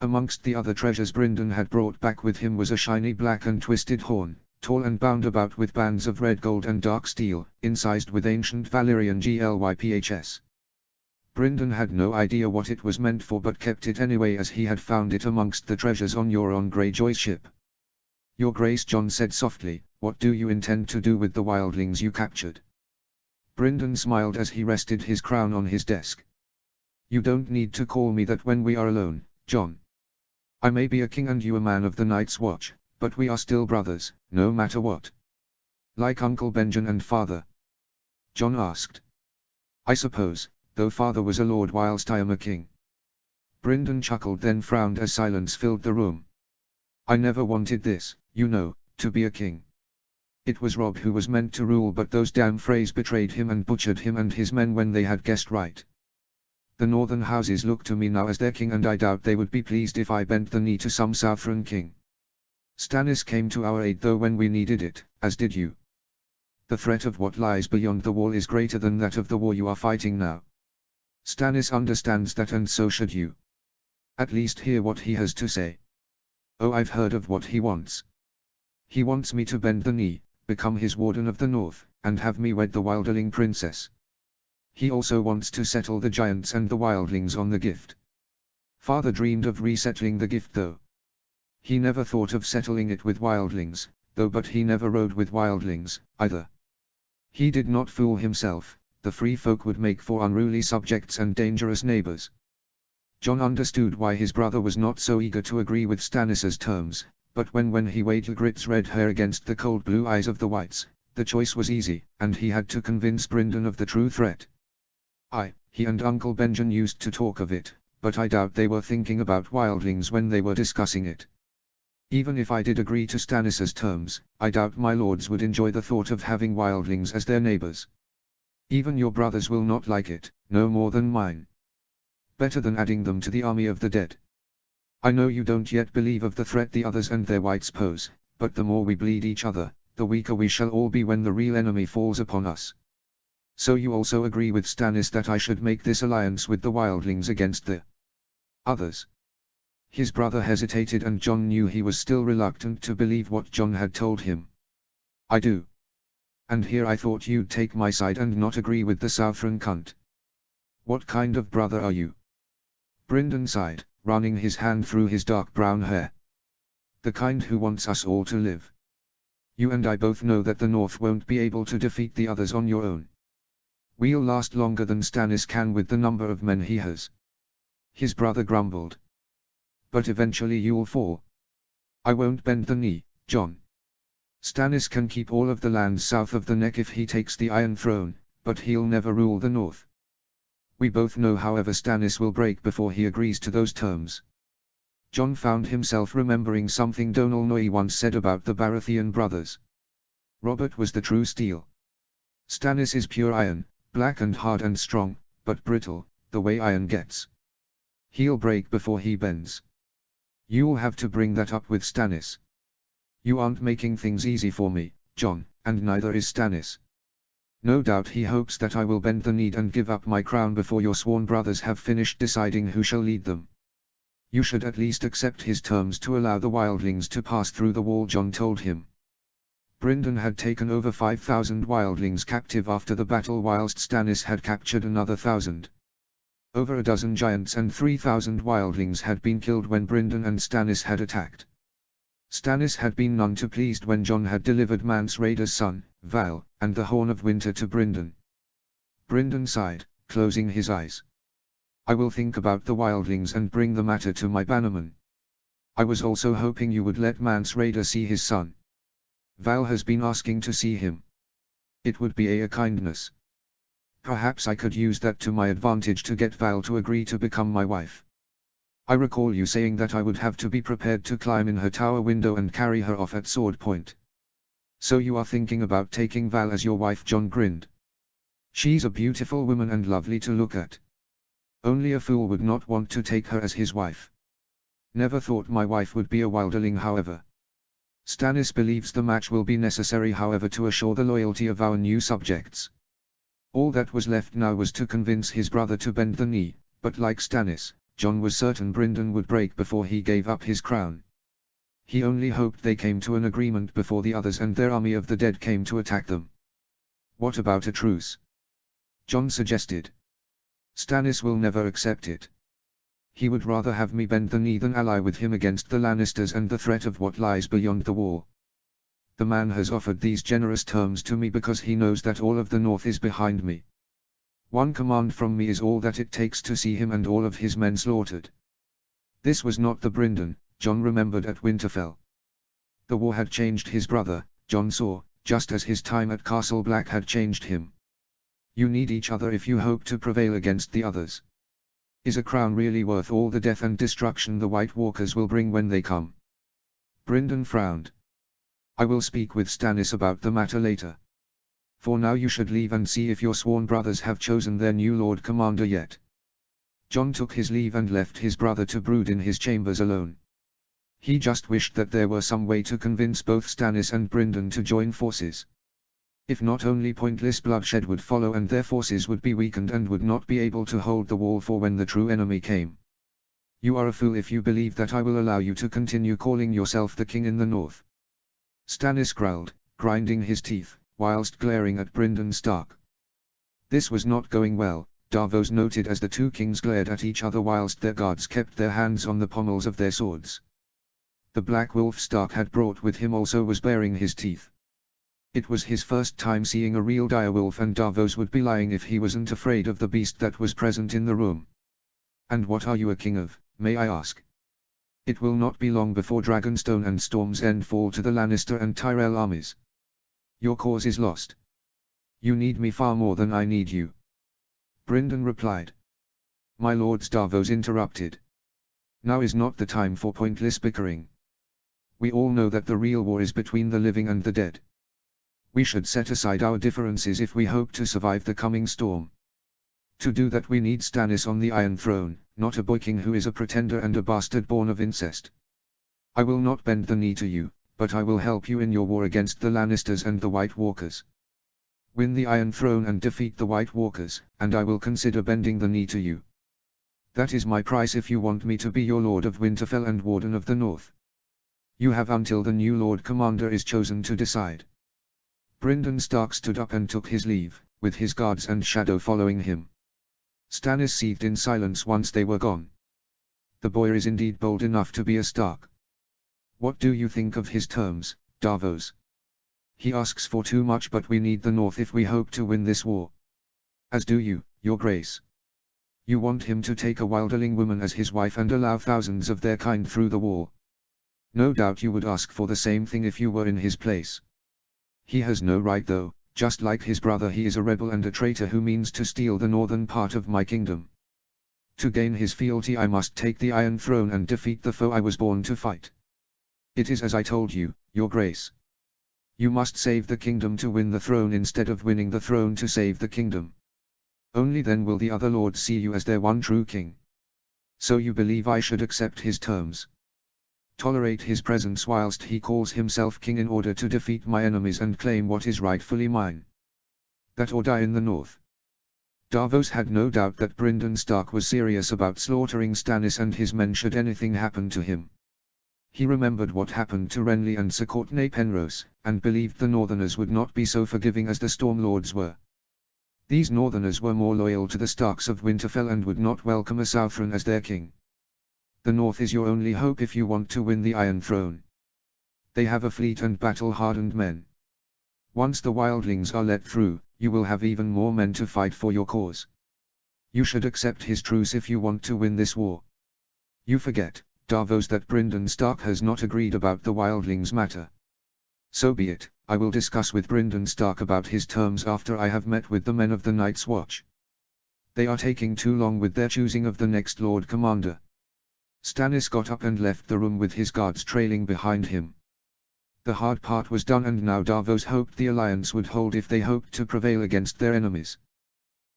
[SPEAKER 1] Amongst the other treasures Brynden had brought back with him was a shiny black and twisted horn, tall and bound about with bands of red gold and dark steel, incised with ancient Valyrian glyphs. Brynden had no idea what it was meant for, but kept it anyway as he had found it amongst the treasures on Euron Greyjoy's ship. Your Grace, Jon said softly, what do you intend to do with the wildlings you captured? Brynden smiled as he rested his crown on his desk. You don't need to call me that when we are alone, Jon. I may be a king and you a man of the Night's Watch, but we are still brothers, no matter what. Like Uncle Benjen and father? Jon asked. I suppose, though father was a lord whilst I am a king. Brynden chuckled, then frowned as silence filled the room. I never wanted this, you know, to be a king. It was Robb who was meant to rule, but those damn Freys betrayed him and butchered him and his men when they had guessed right. The northern houses look to me now as their king, and I doubt they would be pleased if I bent the knee to some southern king. Stannis came to our aid though when we needed it, as did you. The threat of what lies beyond the wall is greater than that of the war you are fighting now. Stannis understands that, and so should you. At least hear what he has to say. Oh, I've heard of what he wants. He wants me to bend the knee, become his Warden of the North, and have me wed the wildling princess. He also wants to settle the giants and the wildlings on the gift. Father dreamed of resettling the gift though. He never thought of settling it with wildlings, though, but he never rode with wildlings, either. He did not fool himself, the free folk would make for unruly subjects and dangerous neighbors. Jon understood why his brother was not so eager to agree with Stannis's terms, but when he weighed Ygritte's red hair against the cold blue eyes of the whites, the choice was easy, and he had to convince Brynden of the true threat. He and Uncle Benjen used to talk of it, but I doubt they were thinking about wildlings when they were discussing it. Even if I did agree to Stannis's terms, I doubt my lords would enjoy the thought of having wildlings as their neighbors. Even your brothers will not like it, no more than mine. Better than adding them to the army of the dead. I know you don't yet believe of the threat the others and their whites pose, but the more we bleed each other, the weaker we shall all be when the real enemy falls upon us. So you also agree with Stannis that I should make this alliance with the wildlings against the others? His brother hesitated, and Jon knew he was still reluctant to believe what Jon had told him. I do. And here I thought you'd take my side and not agree with the Southron cunt. What kind of brother are you? Brynden sighed, running his hand through his dark brown hair. The kind who wants us all to live. You and I both know that the North won't be able to defeat the others on your own. We'll last longer than Stannis can with the number of men he has. His brother grumbled. But eventually you'll fall. I won't bend the knee, Jon. Stannis can keep all of the lands south of the Neck if he takes the Iron Throne, but he'll never rule the North. We both know however Stannis will break before he agrees to those terms. Jon found himself remembering something Donal Noye once said about the Baratheon brothers. Robert was the true steel. Stannis is pure iron, black and hard and strong, but brittle, the way iron gets. He'll break before he bends. You'll have to bring that up with Stannis. You aren't making things easy for me, Jon, and neither is Stannis. No doubt he hopes that I will bend the knee and give up my crown before your sworn brothers have finished deciding who shall lead them. You should at least accept his terms to allow the wildlings to pass through the wall, Jon told him. Brynden had taken over 5,000 wildlings captive after the battle, whilst Stannis had captured another 1,000. Over a dozen giants and 3,000 wildlings had been killed when Brynden and Stannis had attacked. Stannis had been none too pleased when Jon had delivered Mance Rayder's son, Val, and the Horn of Winter to Brynden. Brynden sighed, closing his eyes. I will think about the wildlings and bring the matter to my bannerman. I was also hoping you would let Mance Rayder see his son. Val has been asking to see him. It would be a kindness. Perhaps I could use that to my advantage to get Val to agree to become my wife. I recall you saying that I would have to be prepared to climb in her tower window and carry her off at sword point. So you are thinking about taking Val as your wife? Jon grinned. She's a beautiful woman and lovely to look at. Only a fool would not want to take her as his wife. Never thought my wife would be a wildling, however. Stannis believes the match will be necessary, however, to assure the loyalty of our new subjects. All that was left now was to convince his brother to bend the knee, but like Stannis, Jon was certain Brynden would break before he gave up his crown. He only hoped they came to an agreement before the others and their army of the dead came to attack them. What about a truce? Jon suggested. Stannis will never accept it. He would rather have me bend the knee than ally with him against the Lannisters and the threat of what lies beyond the wall. The man has offered these generous terms to me because he knows that all of the North is behind me. One command from me is all that it takes to see him and all of his men slaughtered. This was not the Brynden Jon remembered at Winterfell. The war had changed his brother, Jon saw, just as his time at Castle Black had changed him. You need each other if you hope to prevail against the others. Is a crown really worth all the death and destruction the White Walkers will bring when they come? Brynden frowned. I will speak with Stannis about the matter later. For now you should leave and see if your sworn brothers have chosen their new Lord Commander yet. Jon took his leave and left his brother to brood in his chambers alone. He just wished that there were some way to convince both Stannis and Brynden to join forces. If not, only pointless bloodshed would follow and their forces would be weakened and would not be able to hold the wall for when the true enemy came. You are a fool if you believe that I will allow you to continue calling yourself the king in the North. Stannis growled, grinding his teeth, whilst glaring at Brynden Stark. This was not going well, Davos noted as the two kings glared at each other whilst their guards kept their hands on the pommels of their swords. The Black Wolf Stark had brought with him also was baring his teeth. It was his first time seeing a real direwolf, and Davos would be lying if he wasn't afraid of the beast that was present in the room. And what are you a king of, may I ask? It will not be long before Dragonstone and Storm's End fall to the Lannister and Tyrell armies. Your cause is lost. You need me far more than I need you. Brynden replied. My lords, Davos interrupted. Now is not the time for pointless bickering. We all know that the real war is between the living and the dead. We should set aside our differences if we hope to survive the coming storm. To do that we need Stannis on the Iron Throne, not a boy king who is a pretender and a bastard born of incest. I will not bend the knee to you, but I will help you in your war against the Lannisters and the White Walkers. Win the Iron Throne and defeat the White Walkers, and I will consider bending the knee to you. That is my price if you want me to be your Lord of Winterfell and Warden of the North. You have until the new Lord Commander is chosen to decide. Brynden Stark stood up and took his leave, with his guards and Shadow following him. Stannis seethed in silence once they were gone. The boy is indeed bold enough to be a Stark. What do you think of his terms, Davos? He asks for too much, but we need the North if we hope to win this war. As do you, Your Grace. You want him to take a wilderling woman as his wife and allow thousands of their kind through the wall. No doubt you would ask for the same thing if you were in his place. He has no right though, just like his brother he is a rebel and a traitor who means to steal the northern part of my kingdom. To gain his fealty I must take the Iron Throne and defeat the foe I was born to fight. It is as I told you, Your Grace. You must save the kingdom to win the throne instead of winning the throne to save the kingdom. Only then will the other lords see you as their one true king. So you believe I should accept his terms? Tolerate his presence whilst he calls himself king in order to defeat my enemies and claim what is rightfully mine? That or die in the north. Davos had no doubt that Brynden Stark was serious about slaughtering Stannis and his men should anything happen to him. He remembered what happened to Renly and Sir Courtenay Penrose, and believed the Northerners would not be so forgiving as the Stormlords were. These Northerners were more loyal to the Starks of Winterfell and would not welcome a Southron as their king. The North is your only hope if you want to win the Iron Throne. They have a fleet and battle-hardened men. Once the wildlings are let through, you will have even more men to fight for your cause. You should accept his truce if you want to win this war. You forget, Davos, that Brynden Stark has not agreed about the wildlings matter. So be it, I will discuss with Brynden Stark about his terms after I have met with the men of the Night's Watch. They are taking too long with their choosing of the next Lord Commander. Stannis got up and left the room with his guards trailing behind him. The hard part was done and now Davos hoped the alliance would hold if they hoped to prevail against their enemies.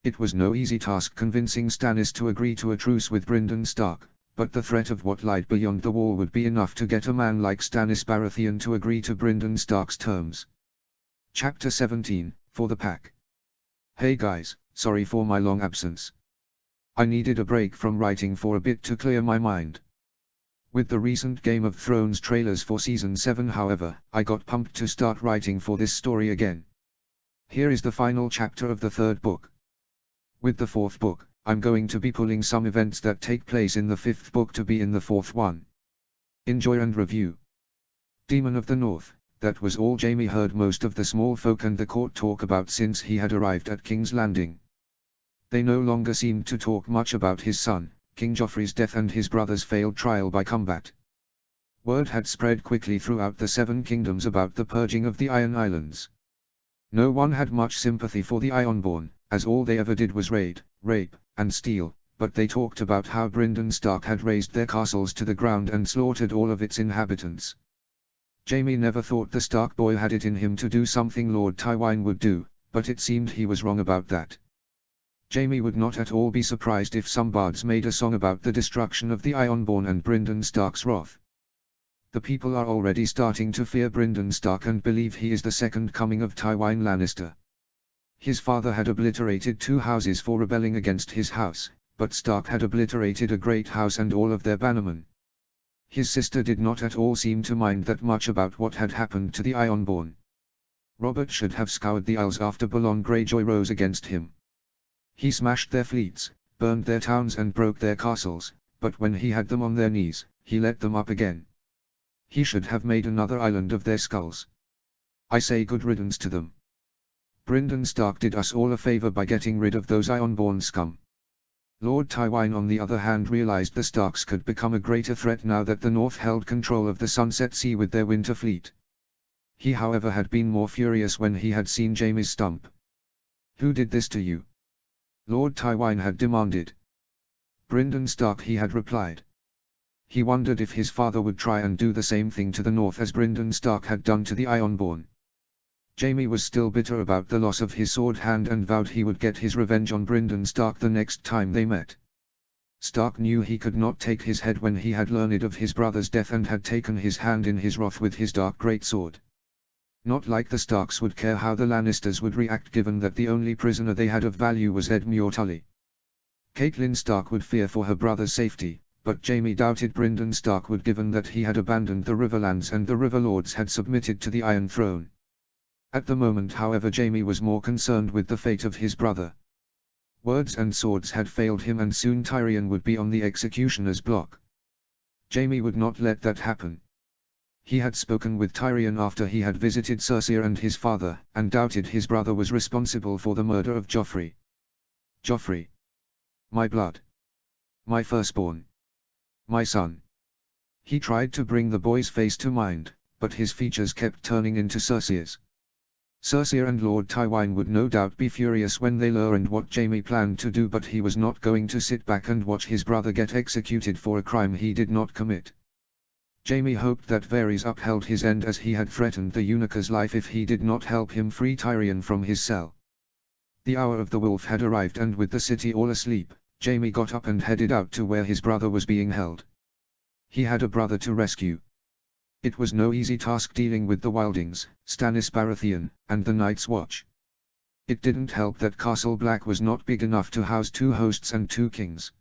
[SPEAKER 1] It was no easy task convincing Stannis to agree to a truce with Brynden Stark, but the threat of what lied beyond the wall would be enough to get a man like Stannis Baratheon to agree to Brynden Stark's terms. Chapter 17, For the Pack. Hey guys, sorry for my long absence. I needed a break from writing for a bit to clear my mind. With the recent Game of Thrones trailers for Season 7 however, I got pumped to start writing for this story again. Here is the final chapter of the third book. With the fourth book, I'm going to be pulling some events that take place in the fifth book to be in the fourth one. Enjoy and review. Demon of the North. That was all Jaime heard most of the small folk and the court talk about since he had arrived at King's Landing. They no longer seemed to talk much about his son, King Joffrey's death and his brother's failed trial by combat. Word had spread quickly throughout the Seven Kingdoms about the purging of the Iron Islands. No one had much sympathy for the Ironborn, as all they ever did was raid, rape, and steal, but they talked about how Brynden Stark had razed their castles to the ground and slaughtered all of its inhabitants. Jaime never thought the Stark boy had it in him to do something Lord Tywine would do, but it seemed he was wrong about that. Jaime would not at all be surprised if some bards made a song about the destruction of the Ironborn and Brynden Stark's wrath. The people are already starting to fear Brynden Stark and believe he is the second coming of Tywine Lannister. His father had obliterated 2 houses for rebelling against his house, but Stark had obliterated a great house and all of their bannermen. His sister did not at all seem to mind that much about what had happened to the Ironborn. Robert should have scoured the Isles after Balon Greyjoy rose against him. He smashed their fleets, burned their towns and broke their castles, but when he had them on their knees, he let them up again. He should have made another island of their skulls. I say good riddance to them. Brynden Stark did us all a favor by getting rid of those Ironborn scum. Lord Tywine on the other hand realized the Starks could become a greater threat now that the North held control of the Sunset Sea with their winter fleet. He however had been more furious when he had seen Jaime's stump. Who did this to you? Lord Tywine had demanded. Brynden Stark, he had replied. He wondered if his father would try and do the same thing to the North as Brynden Stark had done to the Ironborn. Jaime was still bitter about the loss of his sword hand and vowed he would get his revenge on Brynden Stark the next time they met. Stark knew he could not take his head when he had learned of his brother's death and had taken his hand in his wrath with his dark greatsword. Not like the Starks would care how the Lannisters would react given that the only prisoner they had of value was Ed Muir Tully. Catelyn Stark would fear for her brother's safety, but Jaime doubted Brynden Stark would given that he had abandoned the Riverlands and the Riverlords had submitted to the Iron Throne. At the moment however Jaime was more concerned with the fate of his brother. Words and swords had failed him and soon Tyrion would be on the executioner's block. Jaime would not let that happen. He had spoken with Tyrion after he had visited Cersei and his father, and doubted his brother was responsible for the murder of Joffrey. Joffrey. My blood. My firstborn. My son. He tried to bring the boy's face to mind, but his features kept turning into Cersei's. Cersei and Lord Tywine would no doubt be furious when they learned what Jaime planned to do, but he was not going to sit back and watch his brother get executed for a crime he did not commit. Jaime hoped that Varys upheld his end, as he had threatened the eunuch's life if he did not help him free Tyrion from his cell. The hour of the wolf had arrived, and with the city all asleep, Jaime got up and headed out to where his brother was being held. He had a brother to rescue. It was no easy task dealing with the Wildlings, Stannis Baratheon, and the Night's Watch. It didn't help that Castle Black was not big enough to house 2 hosts and 2 kings.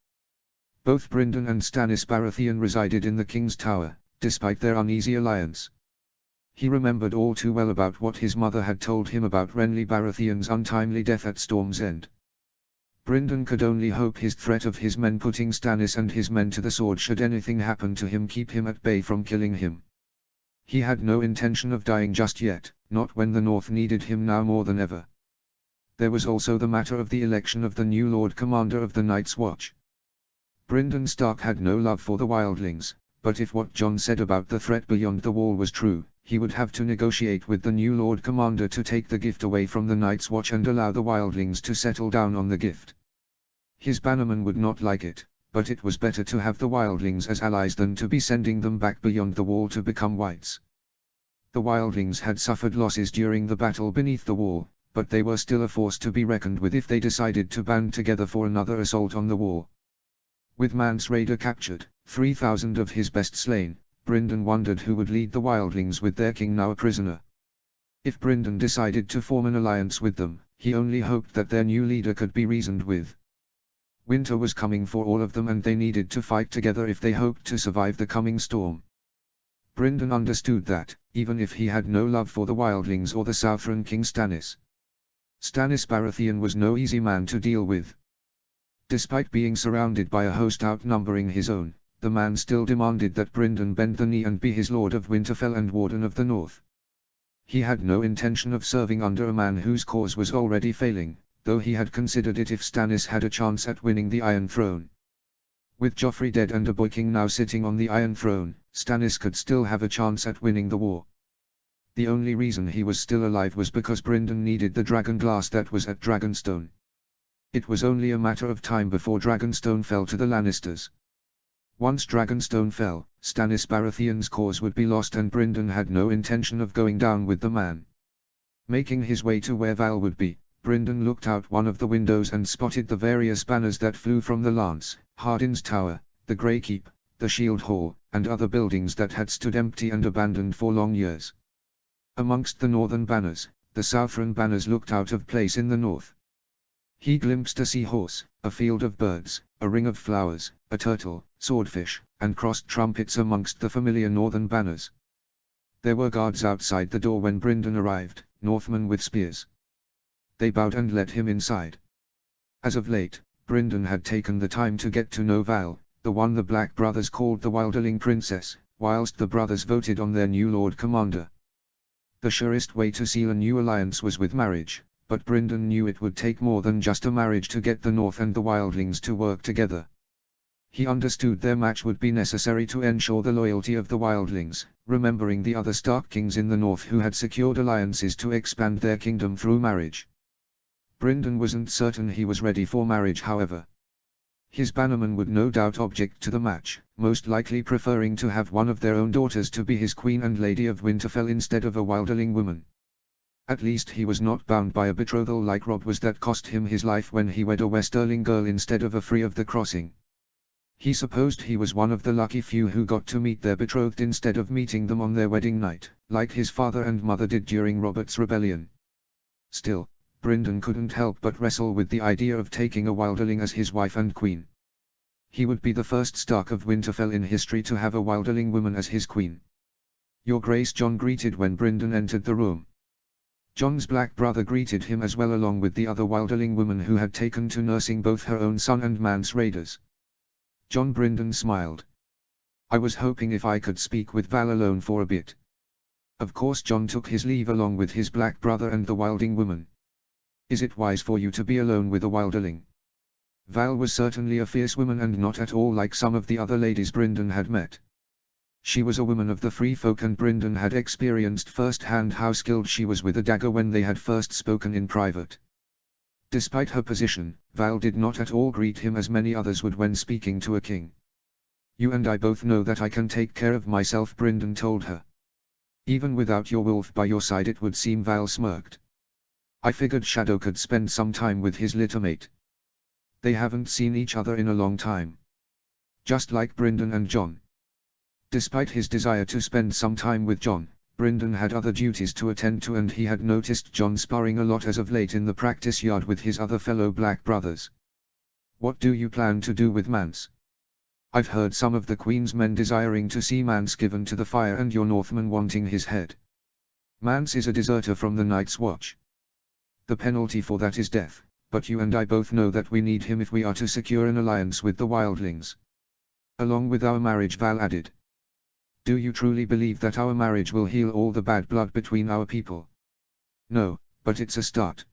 [SPEAKER 1] Both Brynden and Stannis Baratheon resided in the King's Tower, despite their uneasy alliance. He remembered all too well about what his mother had told him about Renly Baratheon's untimely death at Storm's End. Brynden could only hope his threat of his men putting Stannis and his men to the sword should anything happen to him keep him at bay from killing him. He had no intention of dying just yet, not when the North needed him now more than ever. There was also the matter of the election of the new Lord Commander of the Night's Watch. Brynden Stark had no love for the Wildlings, but if what Jon said about the threat beyond the wall was true, he would have to negotiate with the new Lord Commander to take the gift away from the Night's Watch and allow the Wildlings to settle down on the gift. His bannermen would not like it, but it was better to have the Wildlings as allies than to be sending them back beyond the wall to become whites. The Wildlings had suffered losses during the battle beneath the wall, but they were still a force to be reckoned with if they decided to band together for another assault on the wall. With Mance Rayder captured, 3,000 of his best slain, Brynden wondered who would lead the Wildlings with their king now a prisoner. If Brynden decided to form an alliance with them, he only hoped that their new leader could be reasoned with. Winter was coming for all of them, and they needed to fight together if they hoped to survive the coming storm. Brynden understood that, even if he had no love for the Wildlings or the Southron King Stannis. Stannis Baratheon was no easy man to deal with. Despite being surrounded by a host outnumbering his own, the man still demanded that Brynden bend the knee and be his Lord of Winterfell and Warden of the North. He had no intention of serving under a man whose cause was already failing, though he had considered it if Stannis had a chance at winning the Iron Throne. With Joffrey dead and a boy king now sitting on the Iron Throne, Stannis could still have a chance at winning the war. The only reason he was still alive was because Brynden needed the dragon glass that was at Dragonstone. It was only a matter of time before Dragonstone fell to the Lannisters. Once Dragonstone fell, Stannis Baratheon's cause would be lost, and Brynden had no intention of going down with the man. Making his way to where Val would be, Brynden looked out one of the windows and spotted the various banners that flew from the Lance, Hardin's Tower, the Grey Keep, the Shield Hall, and other buildings that had stood empty and abandoned for long years. Amongst the northern banners, the Southron banners looked out of place in the north. He glimpsed a seahorse, a field of birds, a ring of flowers, a turtle, swordfish, and crossed trumpets amongst the familiar northern banners. There were guards outside the door when Brynden arrived, Northmen with spears. They bowed and let him inside. As of late, Brynden had taken the time to get to know Val, the one the Black brothers called the Wilderling Princess, whilst the brothers voted on their new Lord Commander. The surest way to seal a new alliance was with marriage, but Brynden knew it would take more than just a marriage to get the North and the Wildlings to work together. He understood their match would be necessary to ensure the loyalty of the Wildlings, remembering the other Stark kings in the North who had secured alliances to expand their kingdom through marriage. Brynden wasn't certain he was ready for marriage, however. His bannermen would no doubt object to the match, most likely preferring to have one of their own daughters to be his queen and lady of Winterfell instead of a Wilderling woman. At least he was not bound by a betrothal like Robb was that cost him his life when he wed a Westerling girl instead of a Free of the Crossing. He supposed he was one of the lucky few who got to meet their betrothed instead of meeting them on their wedding night, like his father and mother did during Robert's rebellion. Still, Brynden couldn't help but wrestle with the idea of taking a Wilderling as his wife and queen. He would be the first Stark of Winterfell in history to have a Wilderling woman as his queen. "Your Grace," Jon greeted when Brynden entered the room. Jon's black brother greeted him as well, along with the other Wilderling woman who had taken to nursing both her own son and Mance Rayder's. Jon Brynden smiled. I was hoping if I could speak with Val alone for a bit. Of course Jon took his leave along with his black brother and the wilding woman. Is it wise for you to be alone with a wilderling? Val was certainly a fierce woman and not at all like some of the other ladies Brynden had met. She was a woman of the free folk and Brynden had experienced first-hand how skilled she was with a dagger when they had first spoken in private. Despite her position, Val did not at all greet him as many others would when speaking to a king. You and I both know that I can take care of myself, Brynden told her. Even without your wolf by your side, it would seem. Val smirked. I figured Shadow could spend some time with his littermate. They haven't seen each other in a long time. Just like Brynden and Jon. Despite his desire to spend some time with Jon, Brynden had other duties to attend to and he had noticed Jon sparring a lot as of late in the practice yard with his other fellow black brothers. What do you plan to do with Mance? I've heard some of the Queen's men desiring to see Mance given to the fire and your Northmen wanting his head. Mance is a deserter from the Night's Watch. The penalty for that is death, but you and I both know that we need him if we are to secure an alliance with the wildlings. Along with our marriage, Val added. Do you truly believe that our marriage will heal all the bad blood between our people? No, but it's a start.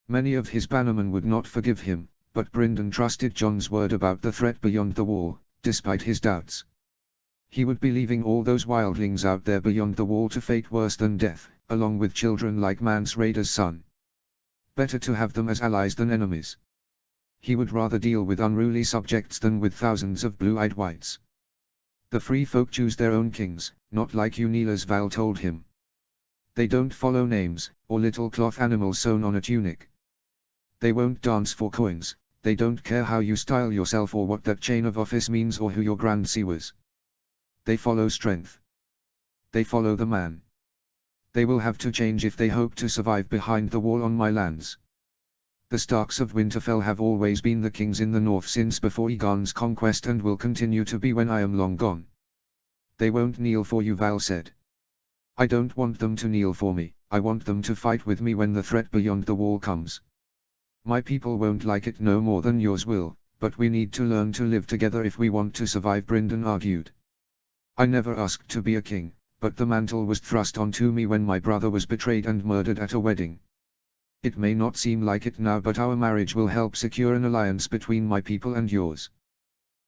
[SPEAKER 1] Many of his bannermen would not forgive him, but Brynden trusted Jon's word about the threat beyond the wall, despite his doubts. He would be leaving all those wildlings out there beyond the wall to fate worse than death, along with children like Mance Rayder's son. Better to have them as allies than enemies. He would rather deal with unruly subjects than with thousands of blue-eyed whites. The free folk choose their own kings, not like you kneelers, Val told him. They don't follow names, or little cloth animals sewn on a tunic. They won't dance for coins, they don't care how you style yourself or what that chain of office means or who your grandsire was. They follow strength. They follow the man. They will have to change if they hope to survive behind the wall on my lands. The Starks of Winterfell have always been the kings in the north since before Aegon's conquest and will continue to be when I am long gone. They won't kneel for you, Val said. I don't want them to kneel for me, I want them to fight with me when the threat beyond the wall comes. My people won't like it no more than yours will, but we need to learn to live together if we want to survive, Brynden argued. I never asked to be a king, but the mantle was thrust onto me when my brother was betrayed and murdered at a wedding. It may not seem like it now, but our marriage will help secure an alliance between my people and yours.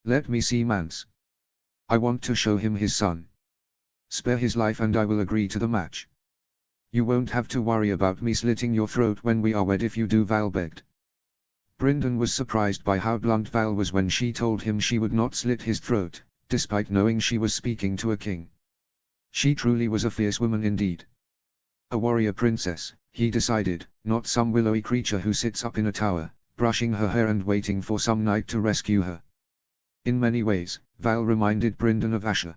[SPEAKER 1] Let me see Mance. I want to show him his son. Spare his life and I will agree to the match. You won't have to worry about me slitting your throat when we are wed if you do, Val begged. Brynden was surprised by how blunt Val was when she told him she would not slit his throat, despite knowing she was speaking to a king. She truly was a fierce woman indeed. A warrior princess, he decided, not some willowy creature who sits up in a tower, brushing her hair and waiting for some knight to rescue her. In many ways, Val reminded Brynden of Asha.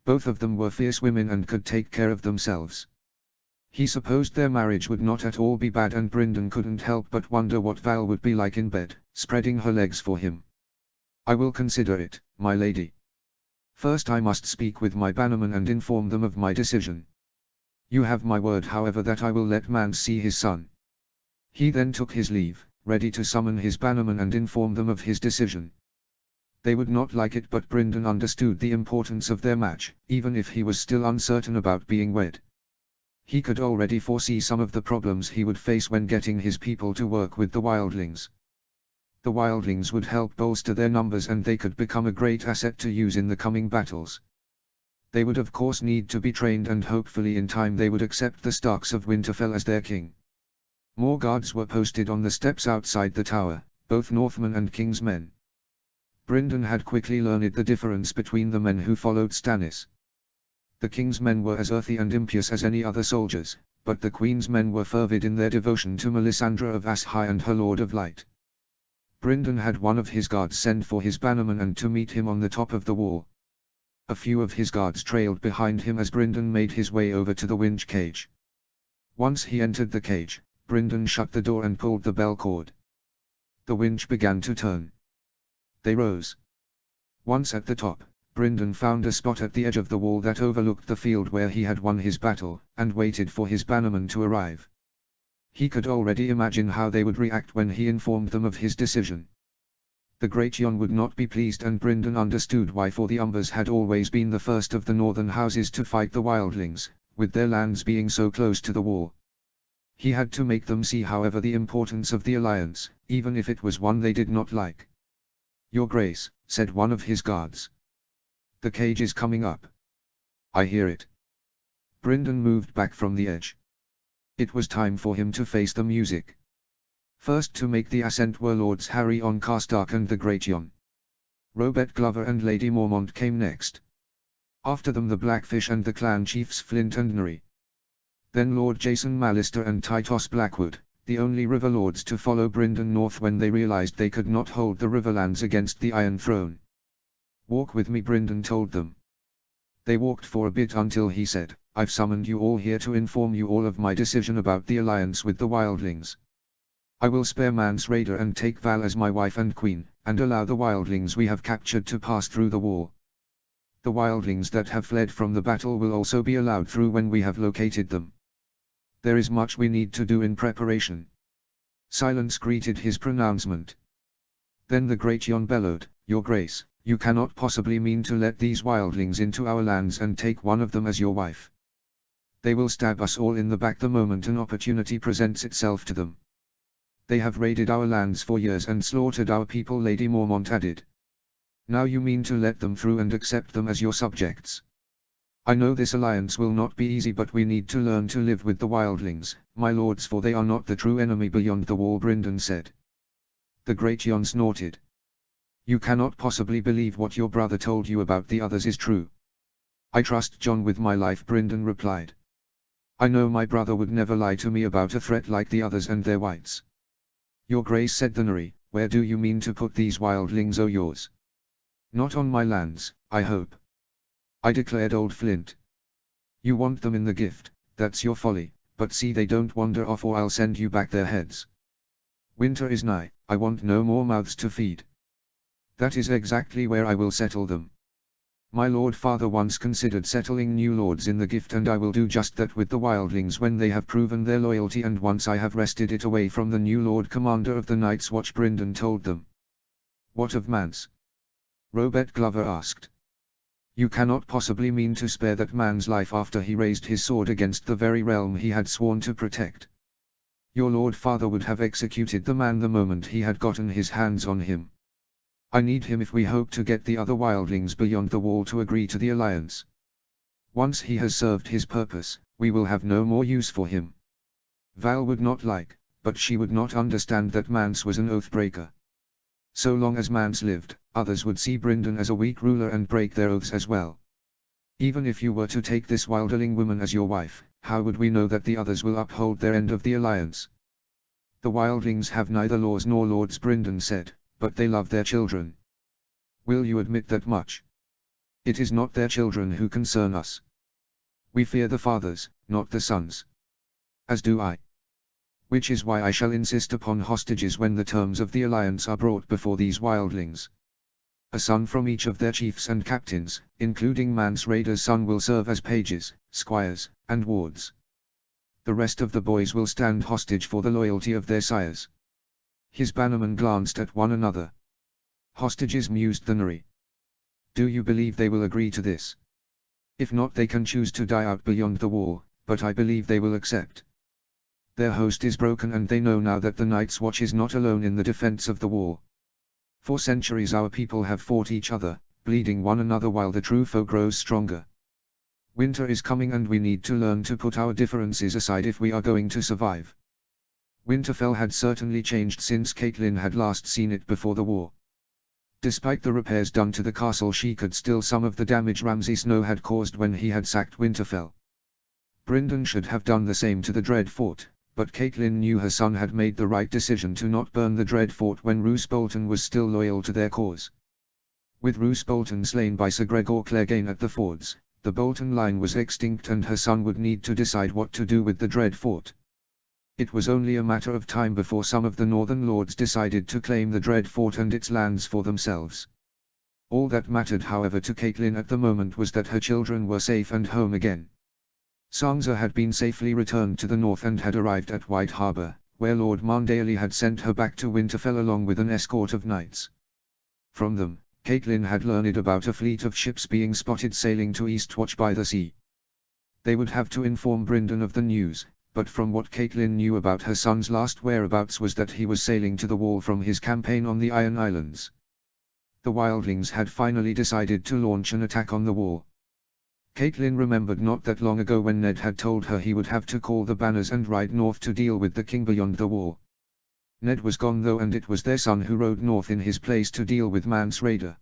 [SPEAKER 1] Both of them were fierce women and could take care of themselves. He supposed their marriage would not at all be bad, and Brynden couldn't help but wonder what Val would be like in bed, spreading her legs for him. I will consider it, my lady. First I must speak with my bannermen and inform them of my decision. You have my word, however, that I will let Mance see his son. He then took his leave, ready to summon his bannermen and inform them of his decision. They would not like it, but Brynden understood the importance of their match, even if he was still uncertain about being wed. He could already foresee some of the problems he would face when getting his people to work with the wildlings. The wildlings would help bolster their numbers and they could become a great asset to use in the coming battles. They would of course need to be trained, and hopefully in time they would accept the Starks of Winterfell as their king. More guards were posted on the steps outside the tower, both Northmen and King's men. Brynden had quickly learned the difference between the men who followed Stannis. The King's men were as earthy and impious as any other soldiers, but the Queen's men were fervid in their devotion to Melisandre of Ashai and her Lord of Light. Brynden had one of his guards send for his bannerman and to meet him on the top of the wall. A few of his guards trailed behind him as Brynden made his way over to the winch cage. Once he entered the cage, Brynden shut the door and pulled the bell cord. The winch began to turn. They rose. Once at the top, Brynden found a spot at the edge of the wall that overlooked the field where he had won his battle, and waited for his bannermen to arrive. He could already imagine how they would react when he informed them of his decision. The Great Yon would not be pleased, and Brynden understood why, for the Umbers had always been the first of the northern houses to fight the wildlings, with their lands being so close to the wall. He had to make them see, however, the importance of the alliance, even if it was one they did not like. "Your Grace," said one of his guards. "The cage is coming up." "I hear it." Brynden moved back from the edge. It was time for him to face the music. First to make the ascent were Lords Harry on Karstark and the Great Yon. Robert Glover and Lady Mormont came next. After them the Blackfish and the clan chiefs Flint and Nori. Then Lord Jason Mallister and Tytos Blackwood, the only river lords to follow Brynden north when they realized they could not hold the Riverlands against the Iron Throne. "Walk with me," Brynden told them. They walked for a bit until he said, "I've summoned you all here to inform you all of my decision about the alliance with the wildlings. I will spare Mance Rayder and take Val as my wife and queen, and allow the wildlings we have captured to pass through the wall. The wildlings that have fled from the battle will also be allowed through when we have located them. There is much we need to do in preparation." Silence greeted his pronouncement. Then the Great Yon bellowed, "Your Grace, you cannot possibly mean to let these wildlings into our lands and take one of them as your wife. They will stab us all in the back the moment an opportunity presents itself to them. They have raided our lands for years and slaughtered our people," Lady Mormont added. "Now you mean to let them through and accept them as your subjects. I know this alliance will not be easy, but we need to learn to live with the wildlings, my lords, for they are not the true enemy beyond the wall," Brynden said. The Great Yon snorted. "You cannot possibly believe what your brother told you about the others is true." "I trust Jon with my life," Brynden replied. "I know my brother would never lie to me about a threat like the others and their whites." "Your Grace," said the Nori, "where do you mean to put these wildlings, yours?" "Not on my lands, I hope," I declared old Flint. "You want them in the gift, that's your folly, but see they don't wander off or I'll send you back their heads. Winter is nigh, I want no more mouths to feed. That is exactly where I will settle them. My Lord Father once considered settling new lords in the gift, and I will do just that with the wildlings when they have proven their loyalty and once I have wrested it away from the new Lord Commander of the Night's Watch," Brynden told them. "What of Mance?" Robert Glover asked. "You cannot possibly mean to spare that man's life after he raised his sword against the very realm he had sworn to protect. Your Lord Father would have executed the man the moment he had gotten his hands on him. I need him if we hope to get the other wildlings beyond the wall to agree to the alliance. Once he has served his purpose, we will have no more use for him." Val would not like, but she would not understand that Mance was an oath-breaker. So long as Mance lived, others would see Brynden as a weak ruler and break their oaths as well. "Even if you were to take this wildling woman as your wife, how would we know that the others will uphold their end of the alliance?" "The wildlings have neither laws nor lords," Brynden said, "but they love their children. Will you admit that much? It is not their children who concern us. We fear the fathers, not the sons. As do I. Which is why I shall insist upon hostages when the terms of the alliance are brought before these wildlings. A son from each of their chiefs and captains, including Mance Rayder's son, will serve as pages, squires, and wards. The rest of the boys will stand hostage for the loyalty of their sires." His bannermen glanced at one another. "Hostages," mused the Nori. "Do you believe they will agree to this? If not, they can choose to die out beyond the wall, but I believe they will accept. Their host is broken and they know now that the Night's Watch is not alone in the defense of the wall. For centuries our people have fought each other, bleeding one another while the true foe grows stronger. Winter is coming and we need to learn to put our differences aside if we are going to survive." Winterfell had certainly changed since Catelyn had last seen it before the war. Despite the repairs done to the castle, she could still some of the damage Ramsay Snow had caused when he had sacked Winterfell. Brynden should have done the same to the Dread Fort, but Catelyn knew her son had made the right decision to not burn the Dread Fort when Roose Bolton was still loyal to their cause. With Roose Bolton slain by Sir Gregor Clegane at the fords, the Bolton line was extinct and her son would need to decide what to do with the Dread Fort. It was only a matter of time before some of the northern lords decided to claim the Dread Fort and its lands for themselves. All that mattered, however, to Catelyn at the moment was that her children were safe and home again. Sansa had been safely returned to the north and had arrived at White Harbour, where Lord Marndale had sent her back to Winterfell along with an escort of knights. From them, Caitlin had learned about a fleet of ships being spotted sailing to Eastwatch by the sea. They would have to inform Brynden of the news, but from what Caitlin knew about her son's last whereabouts was that he was sailing to the Wall from his campaign on the Iron Islands. The wildlings had finally decided to launch an attack on the Wall. Caitlin remembered not that long ago when Ned had told her he would have to call the banners and ride north to deal with the king beyond the Wall. Ned was gone though, and it was their son who rode north in his place to deal with Mance Rayder.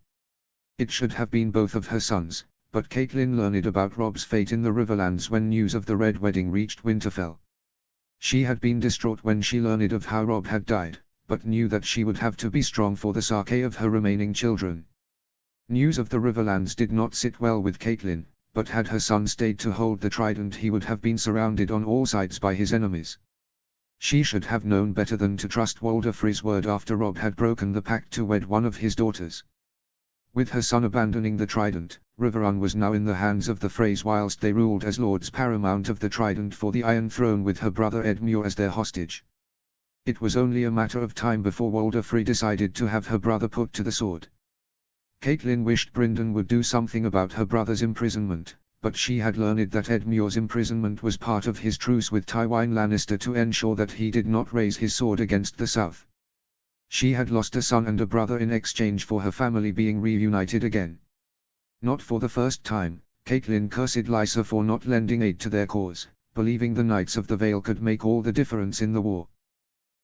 [SPEAKER 1] It should have been both of her sons, but Caitlin learned about Rob's fate in the Riverlands when news of the Red Wedding reached Winterfell. She had been distraught when she learned of how Rob had died, but knew that she would have to be strong for the sake of her remaining children. News of the Riverlands did not sit well with Caitlin, but had her son stayed to hold the trident he would have been surrounded on all sides by his enemies. She should have known better than to trust Walder Frey's word after Rob had broken the pact to wed one of his daughters. With her son abandoning the trident, Riverrun was now in the hands of the Freys whilst they ruled as lords paramount of the trident for the Iron Throne with her brother Edmure as their hostage. It was only a matter of time before Walder Frey decided to have her brother put to the sword. Caitlin wished Brynden would do something about her brother's imprisonment, but she had learned that Edmure's imprisonment was part of his truce with Tywin Lannister to ensure that he did not raise his sword against the South. She had lost a son and a brother in exchange for her family being reunited again. Not for the first time, Caitlin cursed Lysa for not lending aid to their cause, believing the Knights of the Vale could make all the difference in the war.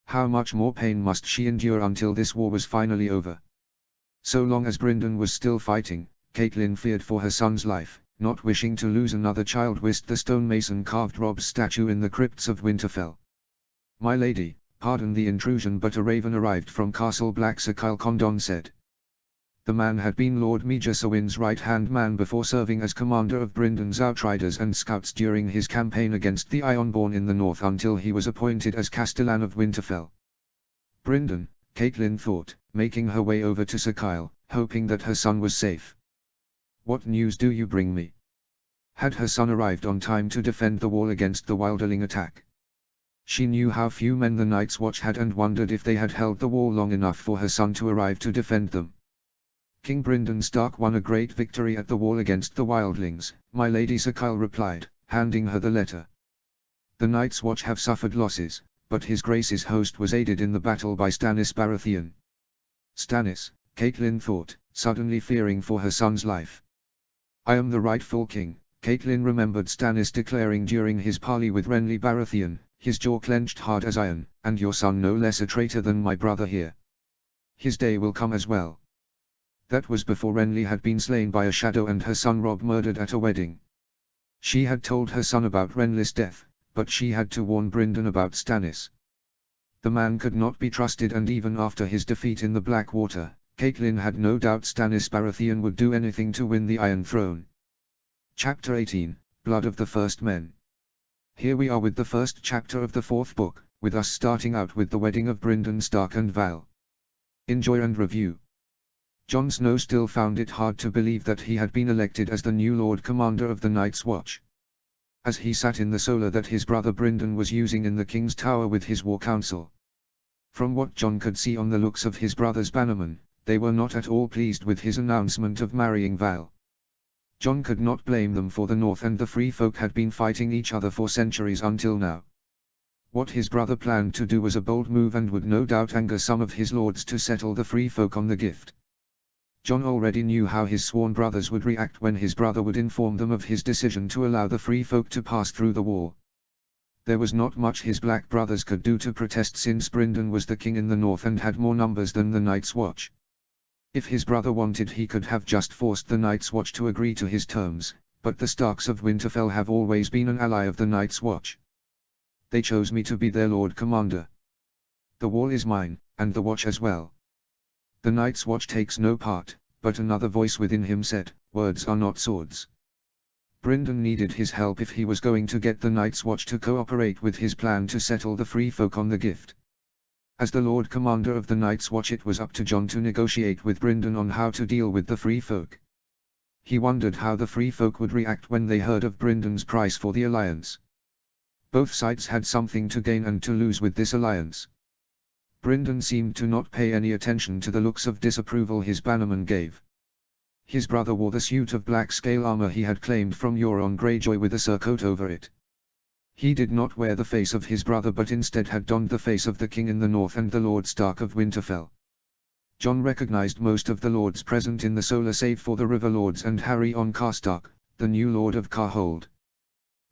[SPEAKER 1] How much more pain must she endure until this war was finally over? So long as Brynden was still fighting, Caitlin feared for her son's life, not wishing to lose another child whilst the stonemason carved Rob's statue in the crypts of Winterfell. "My lady, pardon the intrusion, but a raven arrived from Castle Black," Sir Kyle Condon said. The man had been Lord Meager Sewin's right-hand man before serving as commander of Brynden's Outriders and Scouts during his campaign against the Ironborn in the north until he was appointed as Castellan of Winterfell. Brynden, Caitlin thought, making her way over to Sir Kyle, hoping that her son was safe. "What news do you bring me?" Had her son arrived on time to defend the wall against the Wilderling attack? She knew how few men the Night's Watch had and wondered if they had held the wall long enough for her son to arrive to defend them. "King Brynden Stark won a great victory at the wall against the Wildlings," my lady, Sir Kyle replied, handing her the letter. "The Night's Watch have suffered losses, but His Grace's host was aided in the battle by Stannis Baratheon." Stannis, Caitlin thought, suddenly fearing for her son's life. "I am the rightful king," Caitlin remembered Stannis declaring during his parley with Renly Baratheon, his jaw clenched hard as iron, "and your son no less a traitor than my brother here. His day will come as well." That was before Renly had been slain by a shadow and her son Robb murdered at a wedding. She had told her son about Renly's death, but she had to warn Brynden about Stannis. The man could not be trusted, and even after his defeat in the Blackwater, Caitlin had no doubt Stannis Baratheon would do anything to win the Iron Throne. Chapter 18, Blood of the First Men. Here we are with the first chapter of the fourth book, with us starting out with the wedding of Brynden Stark and Val. Enjoy and review. Jon Snow still found it hard to believe that he had been elected as the new Lord Commander of the Night's Watch. As he sat in the solar that his brother Brynden was using in the King's Tower with his war council. From what Jon could see on the looks of his brother's bannermen, they were not at all pleased with his announcement of marrying Val. Jon could not blame them, for the North and the Free Folk had been fighting each other for centuries until now. What his brother planned to do was a bold move and would no doubt anger some of his lords to settle the Free Folk on the gift. Jon already knew how his sworn brothers would react when his brother would inform them of his decision to allow the Free Folk to pass through the wall. There was not much his black brothers could do to protest, since Brynden was the king in the north and had more numbers than the Night's Watch. If his brother wanted, he could have just forced the Night's Watch to agree to his terms, but the Starks of Winterfell have always been an ally of the Night's Watch. They chose me to be their Lord Commander. The wall is mine, and the watch as well. The Night's Watch takes no part, but another voice within him said, "Words are not swords." Brynden needed his help if he was going to get the Night's Watch to cooperate with his plan to settle the Free Folk on the gift. As the Lord Commander of the Night's Watch, it was up to Jon to negotiate with Brynden on how to deal with the Free Folk. He wondered how the Free Folk would react when they heard of Brynden's price for the alliance. Both sides had something to gain and to lose with this alliance. Brynden seemed to not pay any attention to the looks of disapproval his bannerman gave. His brother wore the suit of black scale armor he had claimed from Euron Greyjoy with a surcoat over it. He did not wear the face of his brother but instead had donned the face of the king in the north and the Lord Stark of Winterfell. Jon recognized most of the lords present in the Solar save for the River Lords and Harry on Karstark, the new Lord of Karhold.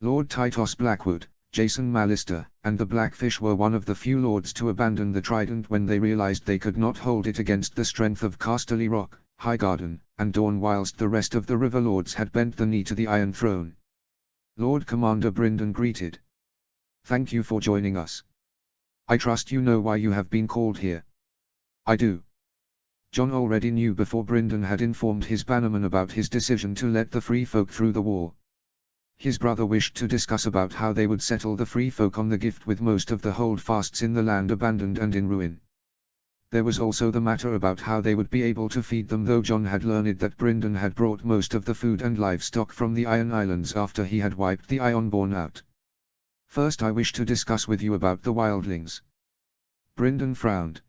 [SPEAKER 1] Lord Tytos Blackwood, Jason Mallister, and the Blackfish were one of the few lords to abandon the trident when they realized they could not hold it against the strength of Casterly Rock, Highgarden, and Dorne, whilst the rest of the River Lords had bent the knee to the Iron Throne. Lord Commander Brynden greeted. "Thank you for joining us. I trust you know why you have been called here." "I do." Jon already knew before Brynden had informed his bannerman about his decision to let the Free Folk through the wall. His brother wished to discuss about how they would settle the Free Folk on the Gift with most of the holdfasts in the land abandoned and in ruin. There was also the matter about how they would be able to feed them, though Jon had learned that Brynden had brought most of the food and livestock from the Iron Islands after he had wiped the Ironborn out. "First I wish to discuss with you about the wildlings." Brynden frowned.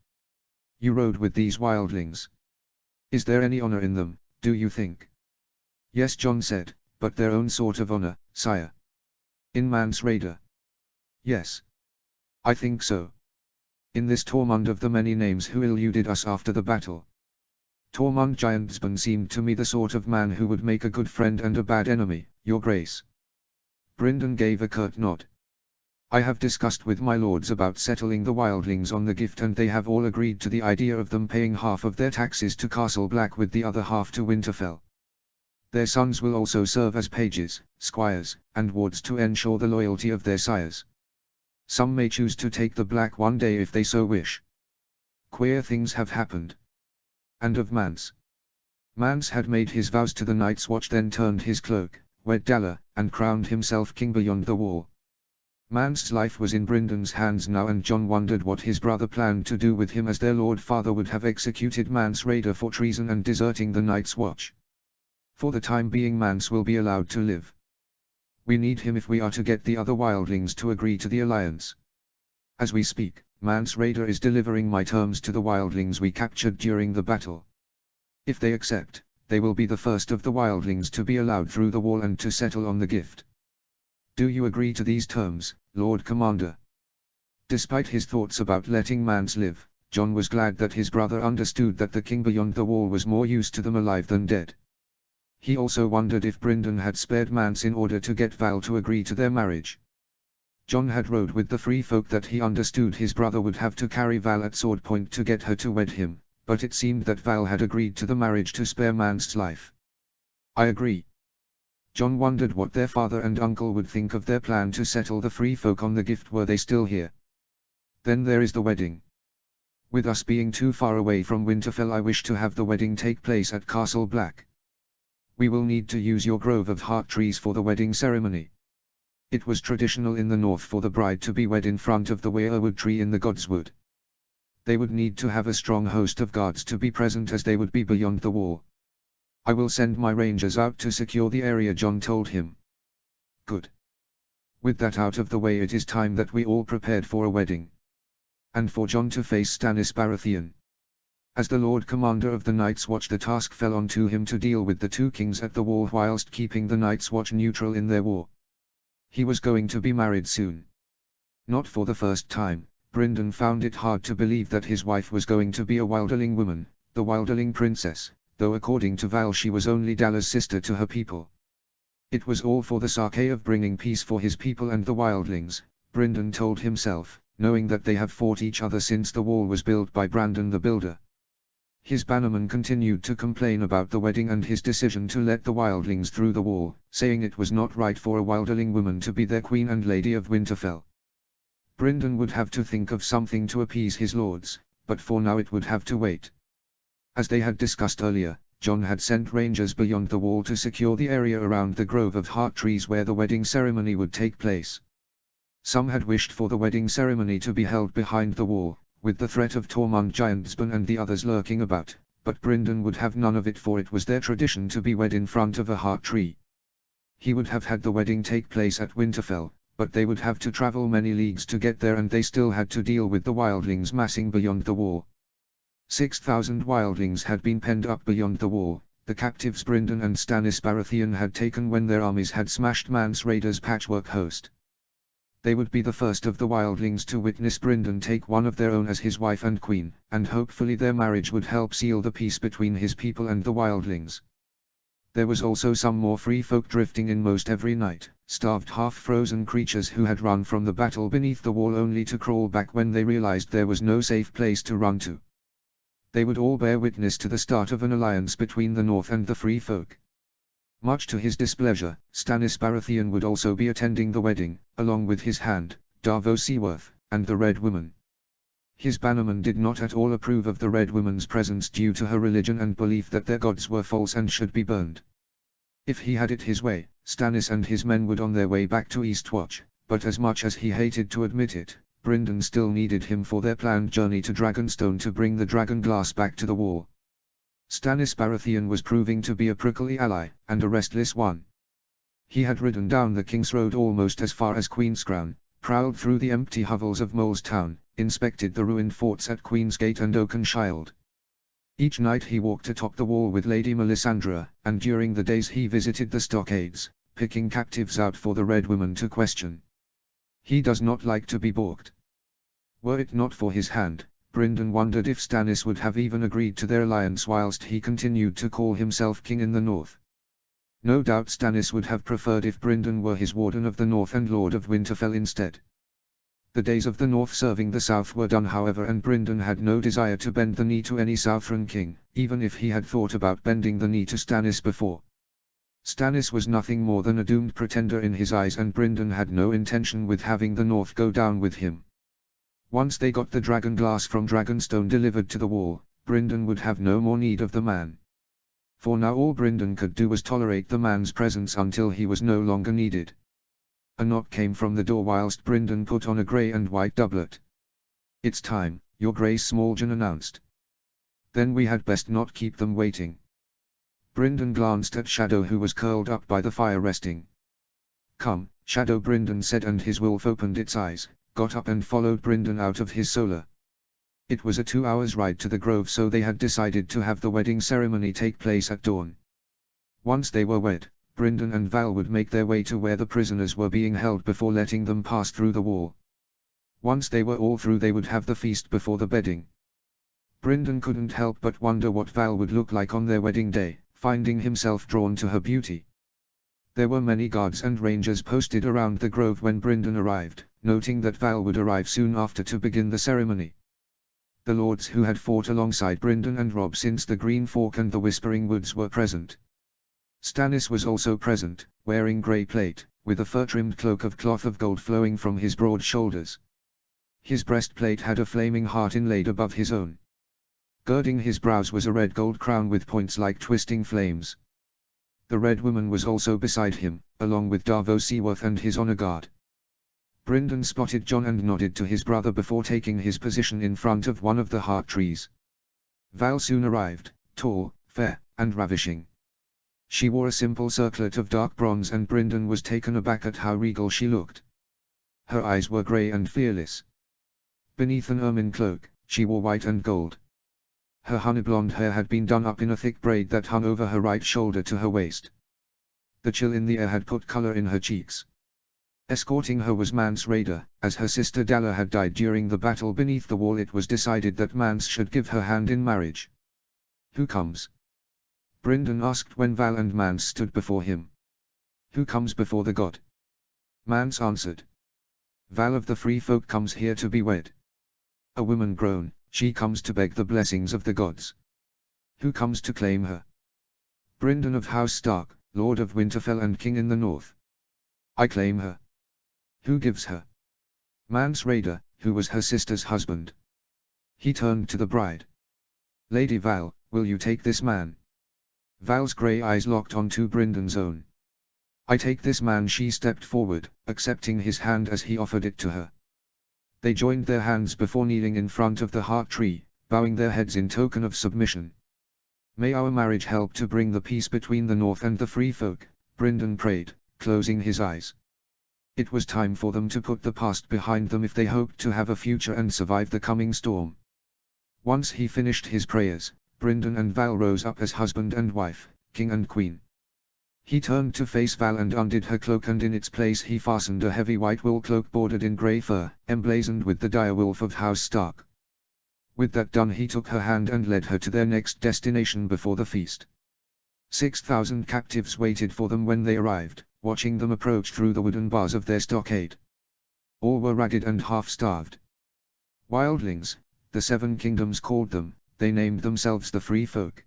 [SPEAKER 1] "You rode with these wildlings. Is there any honor in them, do you think?" "Yes," Jon said, "but their own sort of honor, sire." "In Mance Rayder?" "Yes. I think so. In this Tormund of the many names who eluded us after the battle. Tormund Giantsbane seemed to me the sort of man who would make a good friend and a bad enemy, your grace." Brynden gave a curt nod. "I have discussed with my lords about settling the wildlings on the Gift, and they have all agreed to the idea of them paying half of their taxes to Castle Black with the other half to Winterfell. Their sons will also serve as pages, squires, and wards to ensure the loyalty of their sires. Some may choose to take the Black one day if they so wish. Queer things have happened. And of Mance. Mance had made his vows to the Night's Watch, then turned his cloak, wed Dalla, and crowned himself king beyond the wall. Mance's life was in Brynden's hands now, and Jon wondered what his brother planned to do with him, as their Lord Father would have executed Mance Rayder for treason and deserting the Night's Watch. For the time being Mance will be allowed to live. We need him if we are to get the other wildlings to agree to the alliance. As we speak, Mance Rayder is delivering my terms to the wildlings we captured during the battle. If they accept, they will be the first of the wildlings to be allowed through the wall and to settle on the Gift. Do you agree to these terms, Lord Commander?" Despite his thoughts about letting Mance live, Jon was glad that his brother understood that the king beyond the wall was more used to them alive than dead. He also wondered if Brynden had spared Mance in order to get Val to agree to their marriage. Jon had rode with the Free Folk that he understood his brother would have to carry Val at sword point to get her to wed him, but it seemed that Val had agreed to the marriage to spare Mance's life. "I agree." Jon wondered what their father and uncle would think of their plan to settle the Free Folk on the Gift were they still here. "Then there is the wedding. With us being too far away from Winterfell, I wish to have the wedding take place at Castle Black. We will need to use your grove of heart trees for the wedding ceremony. It was traditional in the north for the bride to be wed in front of the weirwood tree in the Godswood. They would need to have a strong host of guards to be present, as they would be beyond the wall. I will send my rangers out to secure the area," Jon told him. "Good. With that out of the way, it is time that we all prepared for a wedding. And for Jon to face Stannis Baratheon. As the Lord Commander of the Night's Watch, the task fell onto him to deal with the two kings at the wall whilst keeping the Night's Watch neutral in their war. He was going to be married soon. Not for the first time, Brynden found it hard to believe that his wife was going to be a Wilderling woman, the Wilderling princess, though according to Val she was only Dalla's sister to her people. It was all for the sake of bringing peace for his people and the wildlings, Brynden told himself, knowing that they have fought each other since the wall was built by Brandon the Builder. His bannerman continued to complain about the wedding and his decision to let the wildlings through the wall, saying it was not right for a Wilderling woman to be their queen and lady of Winterfell. Brynden would have to think of something to appease his lords, but for now it would have to wait. As they had discussed earlier, Jon had sent rangers beyond the wall to secure the area around the grove of heart trees where the wedding ceremony would take place. Some had wished for the wedding ceremony to be held behind the wall, with the threat of Tormund Giantsbane and the others lurking about, but Brynden would have none of it, for it was their tradition to be wed in front of a heart tree. He would have had the wedding take place at Winterfell, but they would have to travel many leagues to get there, and they still had to deal with the wildlings massing beyond the wall. 6,000 wildlings had been penned up beyond the wall, the captives Brynden and Stannis Baratheon had taken when their armies had smashed Mance Rayder's patchwork host. They would be the first of the wildlings to witness Brynden take one of their own as his wife and queen, and hopefully their marriage would help seal the peace between his people and the wildlings. There was also some more free folk drifting in most every night, starved half-frozen creatures who had run from the battle beneath the wall only to crawl back when they realized there was no safe place to run to. They would all bear witness to the start of an alliance between the North and the Free Folk. Much to his displeasure, Stannis Baratheon would also be attending the wedding, along with his hand, Davos Seaworth, and the Red Woman. His bannermen did not at all approve of the Red Woman's presence due to her religion and belief that their gods were false and should be burned. If he had it his way, Stannis and his men would on their way back to Eastwatch, but as much as he hated to admit it, Brynden still needed him for their planned journey to Dragonstone to bring the Dragonglass back to the wall. Stannis Baratheon was proving to be a prickly ally, and a restless one. He had ridden down the King's Road almost as far as Queenscrown, prowled through the empty hovels of Mole's Town, inspected the ruined forts at Queensgate and Oakenshield. Each night he walked atop the wall with Lady Melisandre, and during the days he visited the stockades, picking captives out for the Red Woman to question. He does not like to be balked. Were it not for his hand, Brynden wondered if Stannis would have even agreed to their alliance whilst he continued to call himself king in the north. No doubt Stannis would have preferred if Brynden were his Warden of the North and Lord of Winterfell instead. The days of the North serving the South were done however, and Brynden had no desire to bend the knee to any Southron king, even if he had thought about bending the knee to Stannis before. Stannis was nothing more than a doomed pretender in his eyes, and Brynden had no intention with having the North go down with him. Once they got the Dragonglass from Dragonstone delivered to the wall, Brynden would have no more need of the man. For now all Brynden could do was tolerate the man's presence until he was no longer needed. A knock came from the door whilst Brynden put on a grey and white doublet. "It's time, Your Grace," Smalljan announced. "Then we had best not keep them waiting." Brynden glanced at Shadow, who was curled up by the fire resting. "Come, Shadow," Brynden said, and his wolf opened its eyes, got up and followed Brynden out of his solar. It was a 2 hours ride to the Grove, so they had decided to have the wedding ceremony take place at dawn. Once they were wed, Brynden and Val would make their way to where the prisoners were being held before letting them pass through the wall. Once they were all through, they would have the feast before the bedding. Brynden couldn't help but wonder what Val would look like on their wedding day, finding himself drawn to her beauty. There were many guards and rangers posted around the Grove when Brynden arrived, noting that Val would arrive soon after to begin the ceremony. The lords who had fought alongside Brynden and Robb since the Green Fork and the Whispering Woods were present. Stannis was also present, wearing grey plate, with a fur-trimmed cloak of cloth of gold flowing from his broad shoulders. His breastplate had a flaming heart inlaid above his own. Girding his brows was a red gold crown with points like twisting flames. The Red Woman was also beside him, along with Davos Seaworth and his honor guard. Brynden spotted Jon and nodded to his brother before taking his position in front of one of the heart trees. Val soon arrived, tall, fair, and ravishing. She wore a simple circlet of dark bronze, and Brynden was taken aback at how regal she looked. Her eyes were grey and fearless. Beneath an ermine cloak, she wore white and gold. Her honey-blonde hair had been done up in a thick braid that hung over her right shoulder to her waist. The chill in the air had put color in her cheeks. Escorting her was Mance Rayder. As her sister Dalla had died during the battle beneath the wall, it was decided that Mance should give her hand in marriage. "Who comes?" Brynden asked when Val and Mance stood before him. "Who comes before the god?" Mance answered. "Val of the Free Folk comes here to be wed." A woman groaned. "She comes to beg the blessings of the gods." "Who comes to claim her?" "Brynden of House Stark, Lord of Winterfell and King in the North." "I claim her." "Who gives her?" "Mance Rayder, who was her sister's husband." He turned to the bride. "Lady Val, will you take this man?" Val's grey eyes locked onto Brynden's own. "I take this man." She stepped forward, accepting his hand as he offered it to her. They joined their hands before kneeling in front of the heart tree, bowing their heads in token of submission. "May our marriage help to bring the peace between the North and the Free Folk," Brynden prayed, closing his eyes. It was time for them to put the past behind them if they hoped to have a future and survive the coming storm. Once he finished his prayers, Brynden and Val rose up as husband and wife, king and queen. He turned to face Val and undid her cloak, and in its place he fastened a heavy white wool cloak bordered in grey fur, emblazoned with the dire wolf of House Stark. With that done he took her hand and led her to their next destination before the feast. 6,000 captives waited for them when they arrived, watching them approach through the wooden bars of their stockade. All were ragged and half-starved. Wildlings, the 7 kingdoms called them, they named themselves the Free Folk.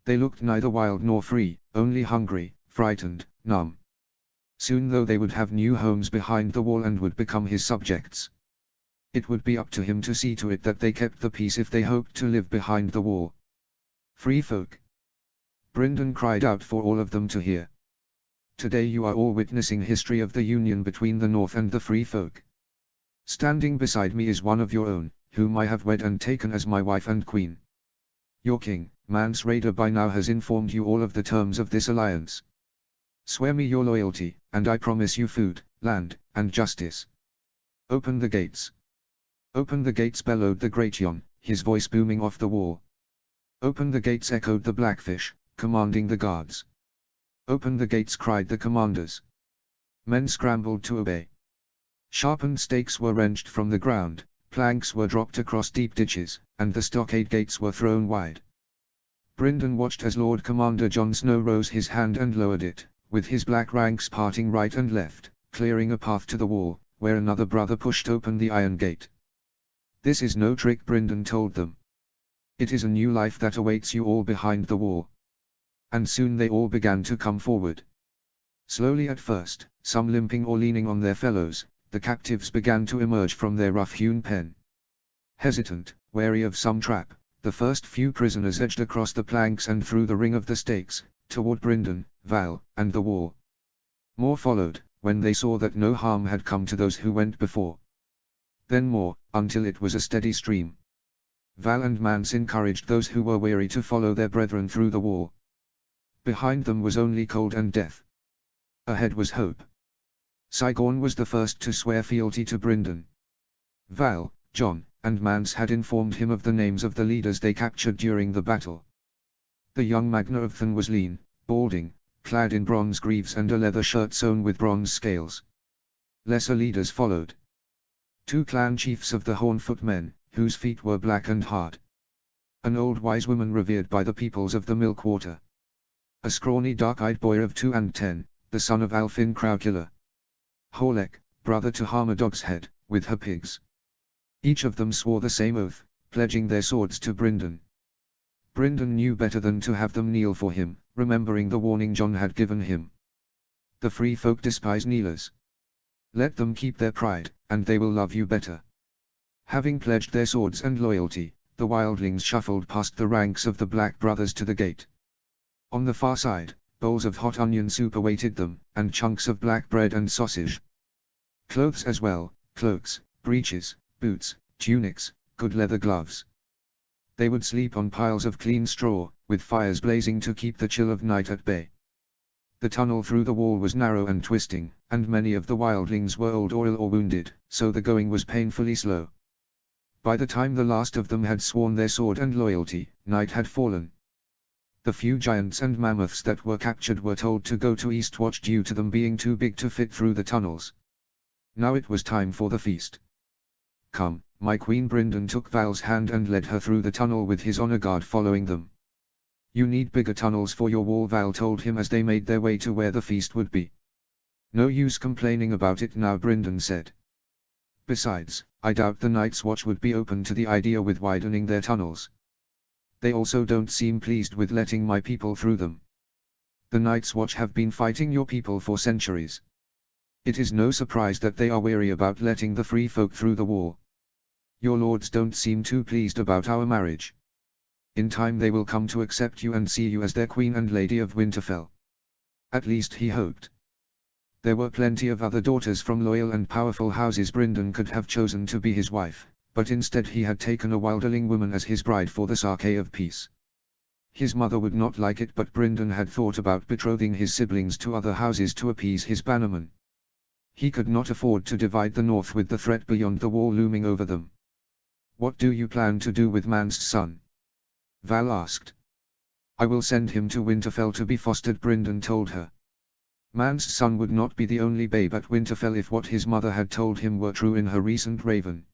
[SPEAKER 1] They looked neither wild nor free, only hungry, frightened, numb. Soon though they would have new homes behind the wall and would become his subjects. It would be up to him to see to it that they kept the peace if they hoped to live behind the wall. Free Folk. Brynden cried out for all of them to hear. Today you are all witnessing history of the union between the North and the Free Folk. Standing beside me is one of your own, whom I have wed and taken as my wife and queen. Your king, Mance Rayder, by now has informed you all of the terms of this alliance. Swear me your loyalty, and I promise you food, land, and justice. Open the gates. Open the gates, bellowed the great Jon, his voice booming off the wall. Open the gates, echoed the Blackfish, commanding the guards. Open the gates, cried the commanders. Men scrambled to obey. Sharpened stakes were wrenched from the ground, planks were dropped across deep ditches, and the stockade gates were thrown wide. Brynden watched as Lord Commander Jon Snow rose his hand and lowered it, with his black ranks parting right and left, clearing a path to the wall, where another brother pushed open the iron gate. This is no trick, Brynden told them. It is a new life that awaits you all behind the wall. And soon they all began to come forward. Slowly at first, some limping or leaning on their fellows, the captives began to emerge from their rough-hewn pen. Hesitant, wary of some trap, the first few prisoners edged across the planks and through the ring of the stakes, toward Brynden, Val, and the wall. More followed, when they saw that no harm had come to those who went before. Then more, until it was a steady stream. Val and Mance encouraged those who were weary to follow their brethren through the wall. Behind them was only cold and death. Ahead was hope. Saigon was the first to swear fealty to Brynden. Val, Jon, and Mance had informed him of the names of the leaders they captured during the battle. The young Magna of Thun was lean, balding, clad in bronze greaves and a leather shirt sewn with bronze scales. Lesser leaders followed. 2 clan chiefs of the Hornfoot men, whose feet were black and hard. An old wise woman revered by the peoples of the Milkwater. A scrawny dark-eyed boy of 2 and 10, the son of Alfin Crowkiller. Horlek, brother to Harmadog's head, with her pigs. Each of them swore the same oath, pledging their swords to Brynden. Brynden knew better than to have them kneel for him, remembering the warning Jon had given him. The Free Folk despise kneelers. Let them keep their pride, and they will love you better. Having pledged their swords and loyalty, the wildlings shuffled past the ranks of the Black Brothers to the gate. On the far side, bowls of hot onion soup awaited them, and chunks of black bread and sausage. Clothes as well, cloaks, breeches, boots, tunics, good leather gloves. They would sleep on piles of clean straw, with fires blazing to keep the chill of night at bay. The tunnel through the wall was narrow and twisting, and many of the wildlings were old or ill or wounded, so the going was painfully slow. By the time the last of them had sworn their sword and loyalty, night had fallen. The few giants and mammoths that were captured were told to go to Eastwatch due to them being too big to fit through the tunnels. Now it was time for the feast. Come, my queen. Brynden took Val's hand and led her through the tunnel with his honor guard following them. You need bigger tunnels for your wall, Val told him as they made their way to where the feast would be. No use complaining about it now, Brynden said. Besides, I doubt the Night's Watch would be open to the idea with widening their tunnels. They also don't seem pleased with letting my people through them. The Night's Watch have been fighting your people for centuries. It is no surprise that they are wary about letting the Free Folk through the wall. Your lords don't seem too pleased about our marriage. In time they will come to accept you and see you as their queen and lady of Winterfell. At least he hoped. There were plenty of other daughters from loyal and powerful houses Brynden could have chosen to be his wife, but instead he had taken a Wilderling woman as his bride for the sake of peace. His mother would not like it, but Brynden had thought about betrothing his siblings to other houses to appease his bannermen. He could not afford to divide the north with the threat beyond the wall looming over them. "What do you plan to do with Man's son?" Val asked. "I will send him to Winterfell to be fostered," Brynden told her. Man's son would not be the only babe at Winterfell if what his mother had told him were true in her recent raven.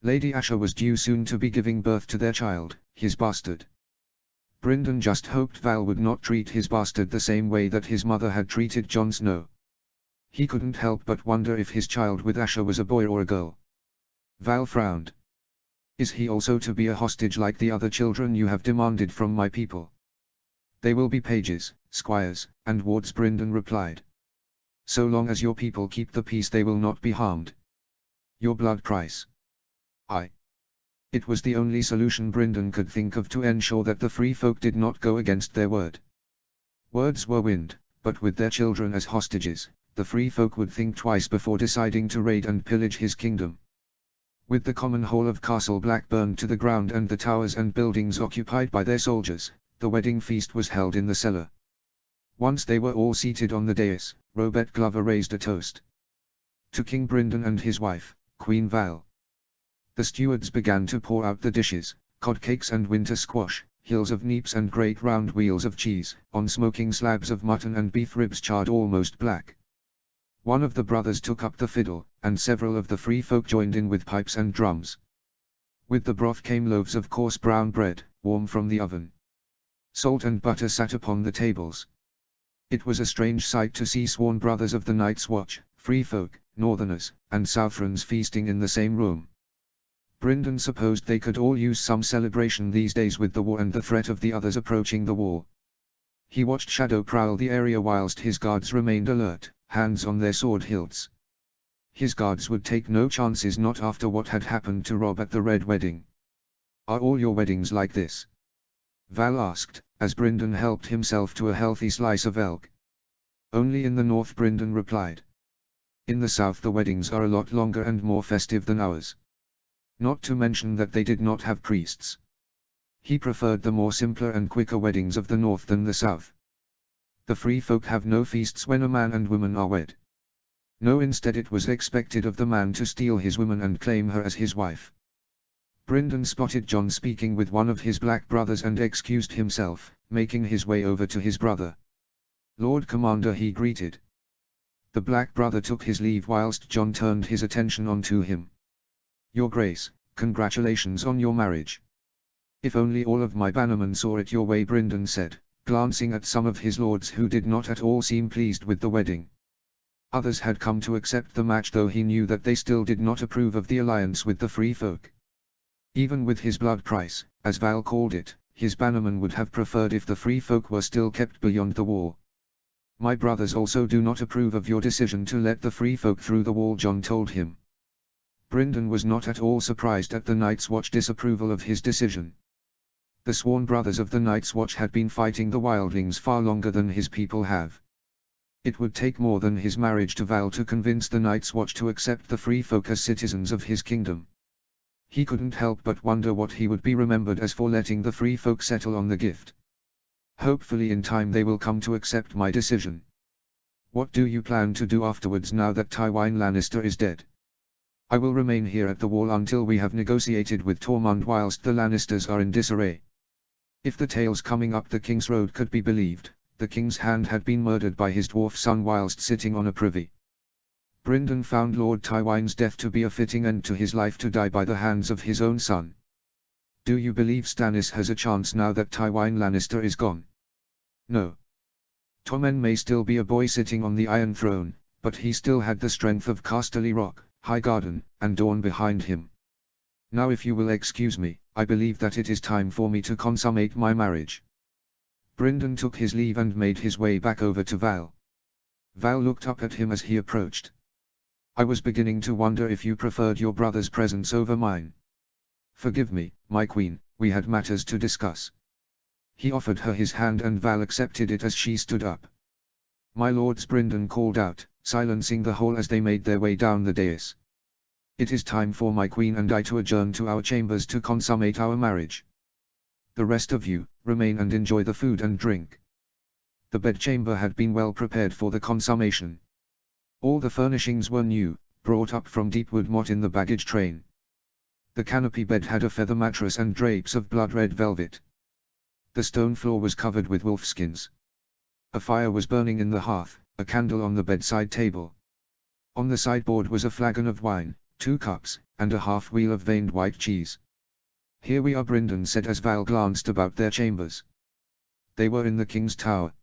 [SPEAKER 1] Lady Asha was due soon to be giving birth to their child, his bastard. Brynden just hoped Val would not treat his bastard the same way that his mother had treated Jon Snow. He couldn't help but wonder if his child with Asha was a boy or a girl. Val frowned. "Is he also to be a hostage like the other children you have demanded from my people?" "They will be pages, squires, and wards," Brynden replied. "So long as your people keep the peace they will not be harmed." "Your blood price." It was the only solution Brynden could think of to ensure that the free folk did not go against their word. Words were wind, but with their children as hostages, the free folk would think twice before deciding to raid and pillage his kingdom. With the common hall of Castle Black burned to the ground and the towers and buildings occupied by their soldiers, the wedding feast was held in the cellar. Once they were all seated on the dais, Robert Glover raised a toast. "To King Brynden and his wife, Queen Val." The stewards began to pour out the dishes, cod cakes and winter squash, hills of neeps and great round wheels of cheese, on smoking slabs of mutton and beef ribs charred almost black. One of the brothers took up the fiddle, and several of the free folk joined in with pipes and drums. With the broth came loaves of coarse brown bread, warm from the oven. Salt and butter sat upon the tables. It was a strange sight to see sworn brothers of the Night's Watch, free folk, northerners, and southrons feasting in the same room. Brynden supposed they could all use some celebration these days with the war and the threat of the others approaching the wall. He watched Shadow prowl the area whilst his guards remained alert, hands on their sword hilts. His guards would take no chances, not after what had happened to Robb at the Red Wedding. "Are all your weddings like this?" Val asked, as Brynden helped himself to a healthy slice of elk. "Only in the north," Brynden replied. "In the south the weddings are a lot longer and more festive than ours. Not to mention that they did not have priests." He preferred the more simpler and quicker weddings of the north than the south. "The free folk have no feasts when a man and woman are wed." No, instead it was expected of the man to steal his woman and claim her as his wife. Brynden spotted Jon speaking with one of his black brothers and excused himself, making his way over to his brother. "Lord Commander," he greeted. The black brother took his leave whilst Jon turned his attention onto him. "Your Grace, congratulations on your marriage." "If only all of my bannermen saw it your way," Brynden said, glancing at some of his lords who did not at all seem pleased with the wedding. Others had come to accept the match, though he knew that they still did not approve of the alliance with the free folk. Even with his blood price, as Val called it, his bannermen would have preferred if the free folk were still kept beyond the wall. "My brothers also do not approve of your decision to let the free folk through the wall," Jon told him. Brynden was not at all surprised at the Night's Watch disapproval of his decision. The sworn brothers of the Night's Watch had been fighting the wildlings far longer than his people have. It would take more than his marriage to Val to convince the Night's Watch to accept the free folk as citizens of his kingdom. He couldn't help but wonder what he would be remembered as for letting the free folk settle on the gift. "Hopefully in time they will come to accept my decision." "What do you plan to do afterwards now that Tywin Lannister is dead?" "I will remain here at the wall until we have negotiated with Tormund whilst the Lannisters are in disarray." If the tales coming up the King's Road could be believed, the King's hand had been murdered by his dwarf son whilst sitting on a privy. Brynden found Lord Tywin's death to be a fitting end to his life, to die by the hands of his own son. "Do you believe Stannis has a chance now that Tywin Lannister is gone?" "No. Tommen may still be a boy sitting on the Iron Throne, but he still had the strength of Casterly Rock, Highgarden, and Dorne behind him. Now if you will excuse me, I believe that it is time for me to consummate my marriage." Brynden took his leave and made his way back over to Val. Val looked up at him as he approached. "I was beginning to wonder if you preferred your brother's presence over mine." "Forgive me, my queen, we had matters to discuss." He offered her his hand and Val accepted it as she stood up. "My lords," Brynden called out, silencing the whole as they made their way down the dais. "It is time for my queen and I to adjourn to our chambers to consummate our marriage. The rest of you, remain and enjoy the food and drink." The bedchamber had been well prepared for the consummation. All the furnishings were new, brought up from Deepwood Mott in the baggage train. The canopy bed had a feather mattress and drapes of blood-red velvet. The stone floor was covered with wolfskins. A fire was burning in the hearth, a candle on the bedside table. On the sideboard was a flagon of wine, 2 cups, and a half-wheel of veined white cheese. "Here we are," Brindon said as Val glanced about their chambers. They were in the King's Tower.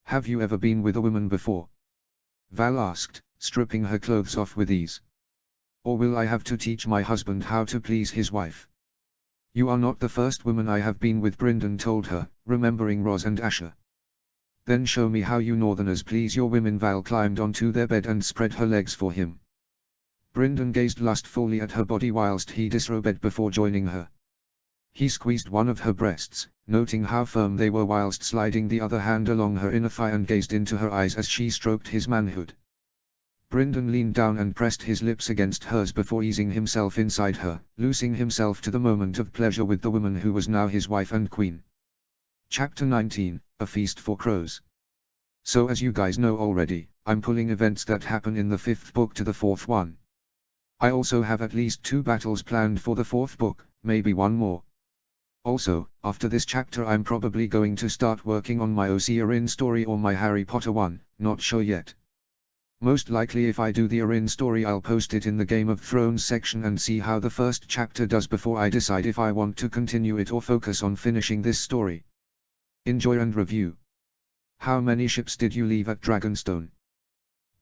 [SPEAKER 1] "Have you ever been with a woman before?" Val asked, stripping her clothes off with ease. "Or will I have to teach my husband how to please his wife?" "You are not the first woman I have been with," Brindon told her, remembering Ros and Asher. "Then show me how you Northerners please your women." Val climbed onto their bed and spread her legs for him. Brindon gazed lustfully at her body whilst he disrobed before joining her. He squeezed one of her breasts, noting how firm they were whilst sliding the other hand along her inner thigh, and gazed into her eyes as she stroked his manhood. Brindon leaned down and pressed his lips against hers before easing himself inside her, losing himself to the moment of pleasure with the woman who was now his wife and queen. Chapter 19, A Feast for Crows. So as you guys know already, I'm pulling events that happen in the 5th book to the 4th one. I also have at least 2 battles planned for the 4th book, maybe 1 more. Also, after this chapter I'm probably going to start working on my O.C. Arryn story or my Harry Potter one, not sure yet. Most likely if I do the Arryn story I'll post it in the Game of Thrones section and see how the first chapter does before I decide if I want to continue it or focus on finishing this story. Enjoy and review. How many ships did you leave at Dragonstone?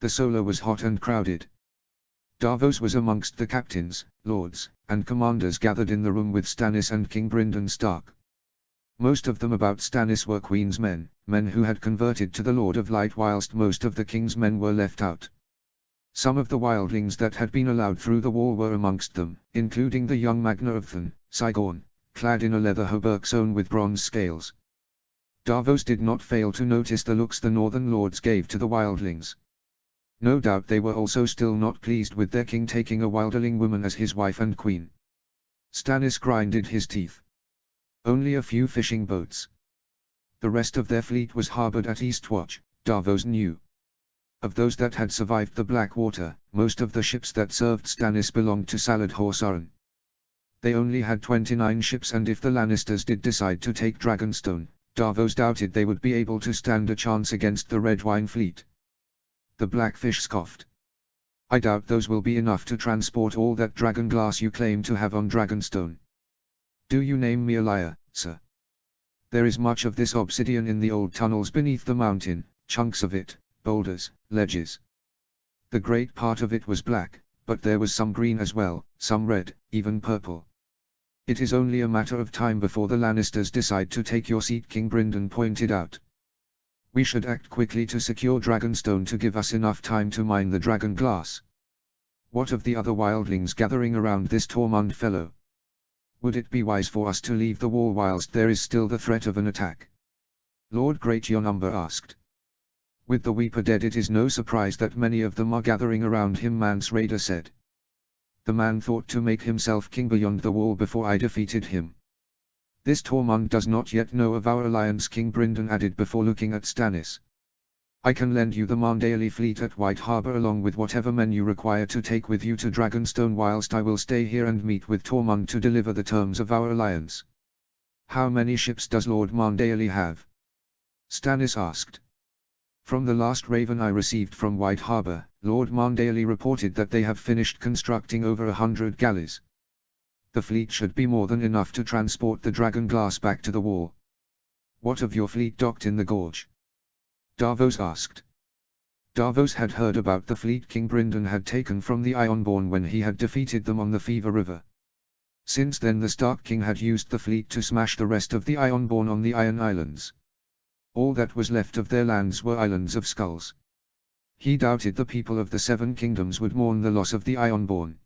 [SPEAKER 1] The Solar was hot and crowded. Davos was amongst the captains, lords, and commanders gathered in the room with Stannis and King Brynden Stark. Most of them about Stannis were Queen's men, men who had converted to the Lord of Light, whilst most of the King's men were left out. Some of the wildlings that had been allowed through the wall were amongst them, including the young Magna of Then, Sygorn, clad in a leather hauberk sewn with bronze scales. Davos did not fail to notice the looks the Northern lords gave to the wildlings. No doubt they were also still not pleased with their king taking a wildling woman as his wife and queen. Stannis grinded his teeth. Only a few fishing boats. The rest of their fleet was harbored at Eastwatch, Davos knew. Of those that had survived the Blackwater, most of the ships that served Stannis belonged to Saladhor Surren. They only had 29 ships, and if the Lannisters did decide to take Dragonstone, Davos doubted they would be able to stand a chance against the Redwyne fleet. The Blackfish scoffed. "I doubt those will be enough to transport all that dragonglass you claim to have on Dragonstone." "Do you name me a liar, sir? There is much of this obsidian in the old tunnels beneath the mountain, chunks of it, boulders, ledges. The great part of it was black, but there was some green as well, some red, even purple. It is only a matter of time before the Lannisters decide to take your seat," King Brynden pointed out. "We should act quickly to secure Dragonstone to give us enough time to mine the dragon glass. What of the other wildlings gathering around this Tormund fellow? Would it be wise for us to leave the wall whilst there is still the threat of an attack?" Lord Greatyonumber asked. "With the Weeper dead, it is no surprise that many of them are gathering around him," Mance Rayder said. "The man thought to make himself king beyond the wall before I defeated him. This Tormund does not yet know of our alliance," King Brynden added before looking at Stannis. "I can lend you the Mandaeally fleet at White Harbour along with whatever men you require to take with you to Dragonstone, whilst I will stay here and meet with Tormund to deliver the terms of our alliance." "How many ships does Lord Mandaeally have?" Stannis asked. "From the last raven I received from White Harbour, Lord Mandaeally reported that they have finished constructing over 100 galleys. The fleet should be more than enough to transport the dragonglass back to the wall." "What of your fleet docked in the gorge?" Davos asked. Davos had heard about the fleet King Brynden had taken from the Ironborn when he had defeated them on the Fever River. Since then the Stark King had used the fleet to smash the rest of the Ironborn on the Iron Islands. All that was left of their lands were islands of skulls. He doubted the people of the Seven Kingdoms would mourn the loss of the Ironborn.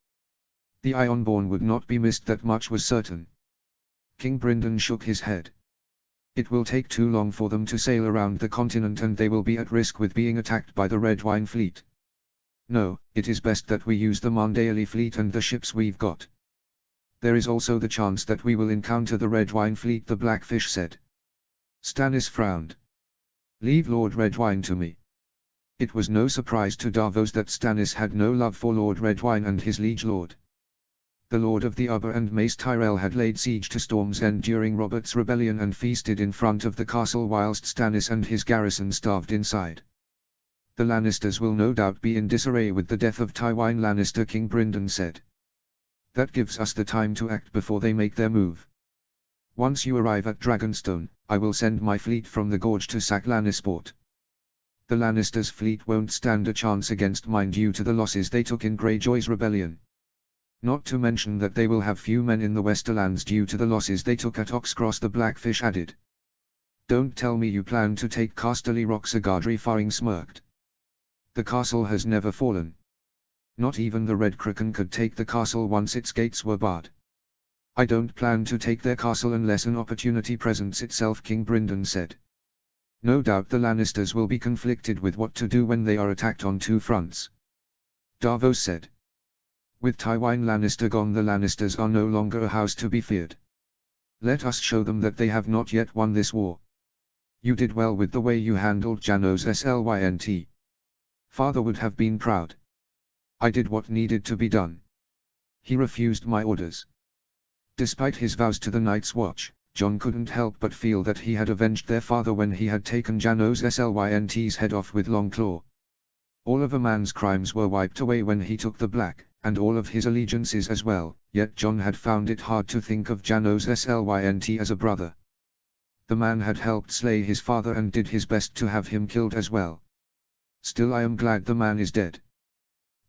[SPEAKER 1] The Ironborn would not be missed, that much was certain. King Brynden shook his head. "It will take too long for them to sail around the continent, and they will be at risk with being attacked by the Redwyne fleet. No, it is best that we use the Mandaeally fleet and the ships we've got." "There is also the chance that we will encounter the Redwyne fleet," the Blackfish said. Stannis frowned. "Leave Lord Redwyne to me. It was no surprise to Davos that Stannis had no love for Lord Redwyne and his liege lord. The Lord of the Ubber and Mace Tyrell had laid siege to Storm's End during Robert's rebellion and feasted in front of the castle whilst Stannis and his garrison starved inside. The Lannisters will no doubt be in disarray with the death of Tywin Lannister, King Brynden said. That gives us the time to act before they make their move. Once you arrive at Dragonstone, I will send my fleet from the gorge to sack Lannisport. The Lannisters' fleet won't stand a chance against mine due to the losses they took in Greyjoy's rebellion. Not to mention that they will have few men in the Westerlands due to the losses they took at Oxcross, the Blackfish added. Don't tell me you plan to take Casterly Rock, Sir Gendry Faring smirked. The castle has never fallen. Not even the Red Kraken could take the castle once its gates were barred. I don't plan to take their castle unless an opportunity presents itself, King Brynden said. No doubt the Lannisters will be conflicted with what to do when they are attacked on two fronts. Davos said. With Tywin Lannister gone, the Lannisters are no longer a house to be feared. Let us show them that they have not yet won this war. You did well with the way you handled Janos Slynt. Father would have been proud. I did what needed to be done. He refused my orders. Despite his vows to the Night's Watch, Jon couldn't help but feel that he had avenged their father when he had taken Janos Slynt's head off with Longclaw. All of a man's crimes were wiped away when he took the Black, and all of his allegiances as well, yet Jon had found it hard to think of Janos Slynt as a brother. The man had helped slay his father and did his best to have him killed as well. Still, I am glad the man is dead.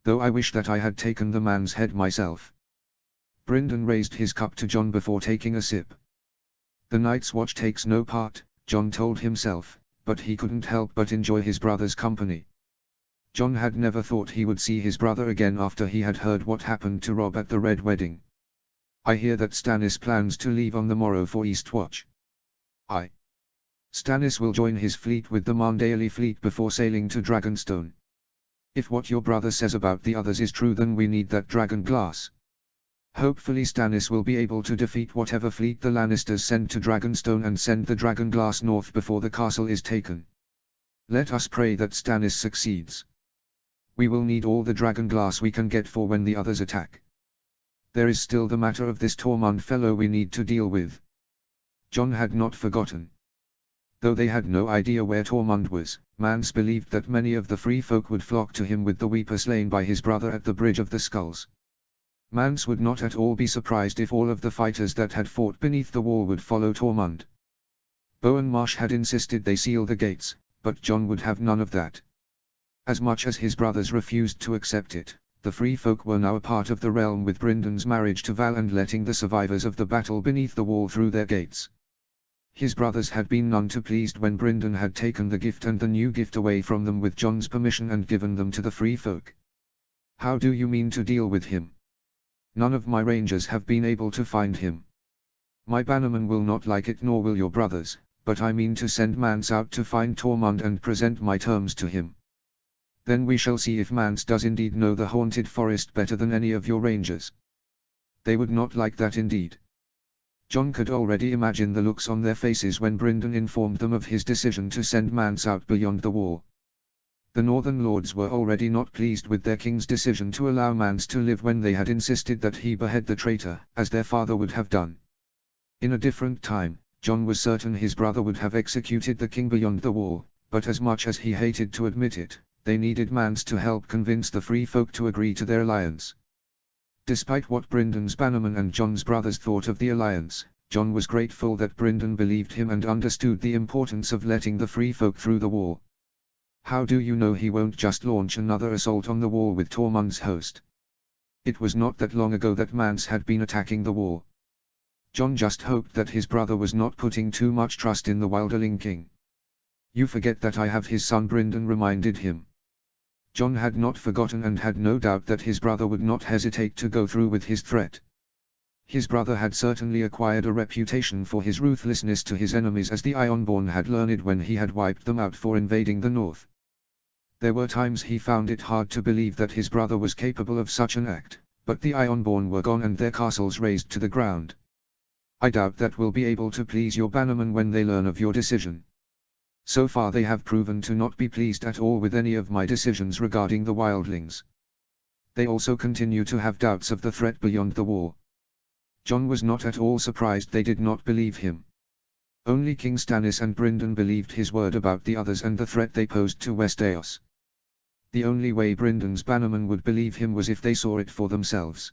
[SPEAKER 1] Though I wish that I had taken the man's head myself. Brynden raised his cup to Jon before taking a sip. The Night's Watch takes no part, Jon told himself, but he couldn't help but enjoy his brother's company. Jon had never thought he would see his brother again after he had heard what happened to Robb at the Red Wedding. I hear that Stannis plans to leave on the morrow for Eastwatch. Stannis will join his fleet with the Mandaeally fleet before sailing to Dragonstone. If what your brother says about the others is true, then we need that dragon glass. Hopefully Stannis will be able to defeat whatever fleet the Lannisters send to Dragonstone and send the dragon glass north before the castle is taken. Let us pray that Stannis succeeds. We will need all the dragon glass we can get for when the others attack. There is still the matter of this Tormund fellow we need to deal with. Jon had not forgotten. Though they had no idea where Tormund was, Mance believed that many of the free folk would flock to him with the Weeper slain by his brother at the Bridge of the Skulls. Mance would not at all be surprised if all of the fighters that had fought beneath the wall would follow Tormund. Bowen Marsh had insisted they seal the gates, but Jon would have none of that. As much as his brothers refused to accept it, the free folk were now a part of the realm with Brynden's marriage to Val and letting the survivors of the battle beneath the wall through their gates. His brothers had been none too pleased when Brynden had taken the gift and the new gift away from them with Jon's permission and given them to the free folk. How do you mean to deal with him? None of my rangers have been able to find him. My bannermen will not like it, nor will your brothers, but I mean to send Mance out to find Tormund and present my terms to him. Then we shall see if Mance does indeed know the haunted forest better than any of your rangers. They would not like that indeed. Jon could already imagine the looks on their faces when Brynden informed them of his decision to send Mance out beyond the wall. The Northern Lords were already not pleased with their king's decision to allow Mance to live when they had insisted that he behead the traitor, as their father would have done. In a different time, Jon was certain his brother would have executed the king beyond the wall, but as much as he hated to admit it, they needed Mance to help convince the free folk to agree to their alliance. Despite what Brynden's bannermen and Jon's brothers thought of the alliance, Jon was grateful that Brynden believed him and understood the importance of letting the free folk through the wall. How do you know he won't just launch another assault on the wall with Tormund's host? It was not that long ago that Mance had been attacking the wall. Jon just hoped that his brother was not putting too much trust in the Wilderling king. You forget that I have his son, Brynden reminded him. Jon had not forgotten and had no doubt that his brother would not hesitate to go through with his threat. His brother had certainly acquired a reputation for his ruthlessness to his enemies, as the Ironborn had learned when he had wiped them out for invading the north. There were times he found it hard to believe that his brother was capable of such an act, but the Ironborn were gone and their castles razed to the ground. I doubt that we'll be able to please your bannermen when they learn of your decision. So far they have proven to not be pleased at all with any of my decisions regarding the wildlings. They also continue to have doubts of the threat beyond the wall. Jon was not at all surprised they did not believe him. Only King Stannis and Brynden believed his word about the others and the threat they posed to Westeros. The only way Brynden's bannermen would believe him was if they saw it for themselves.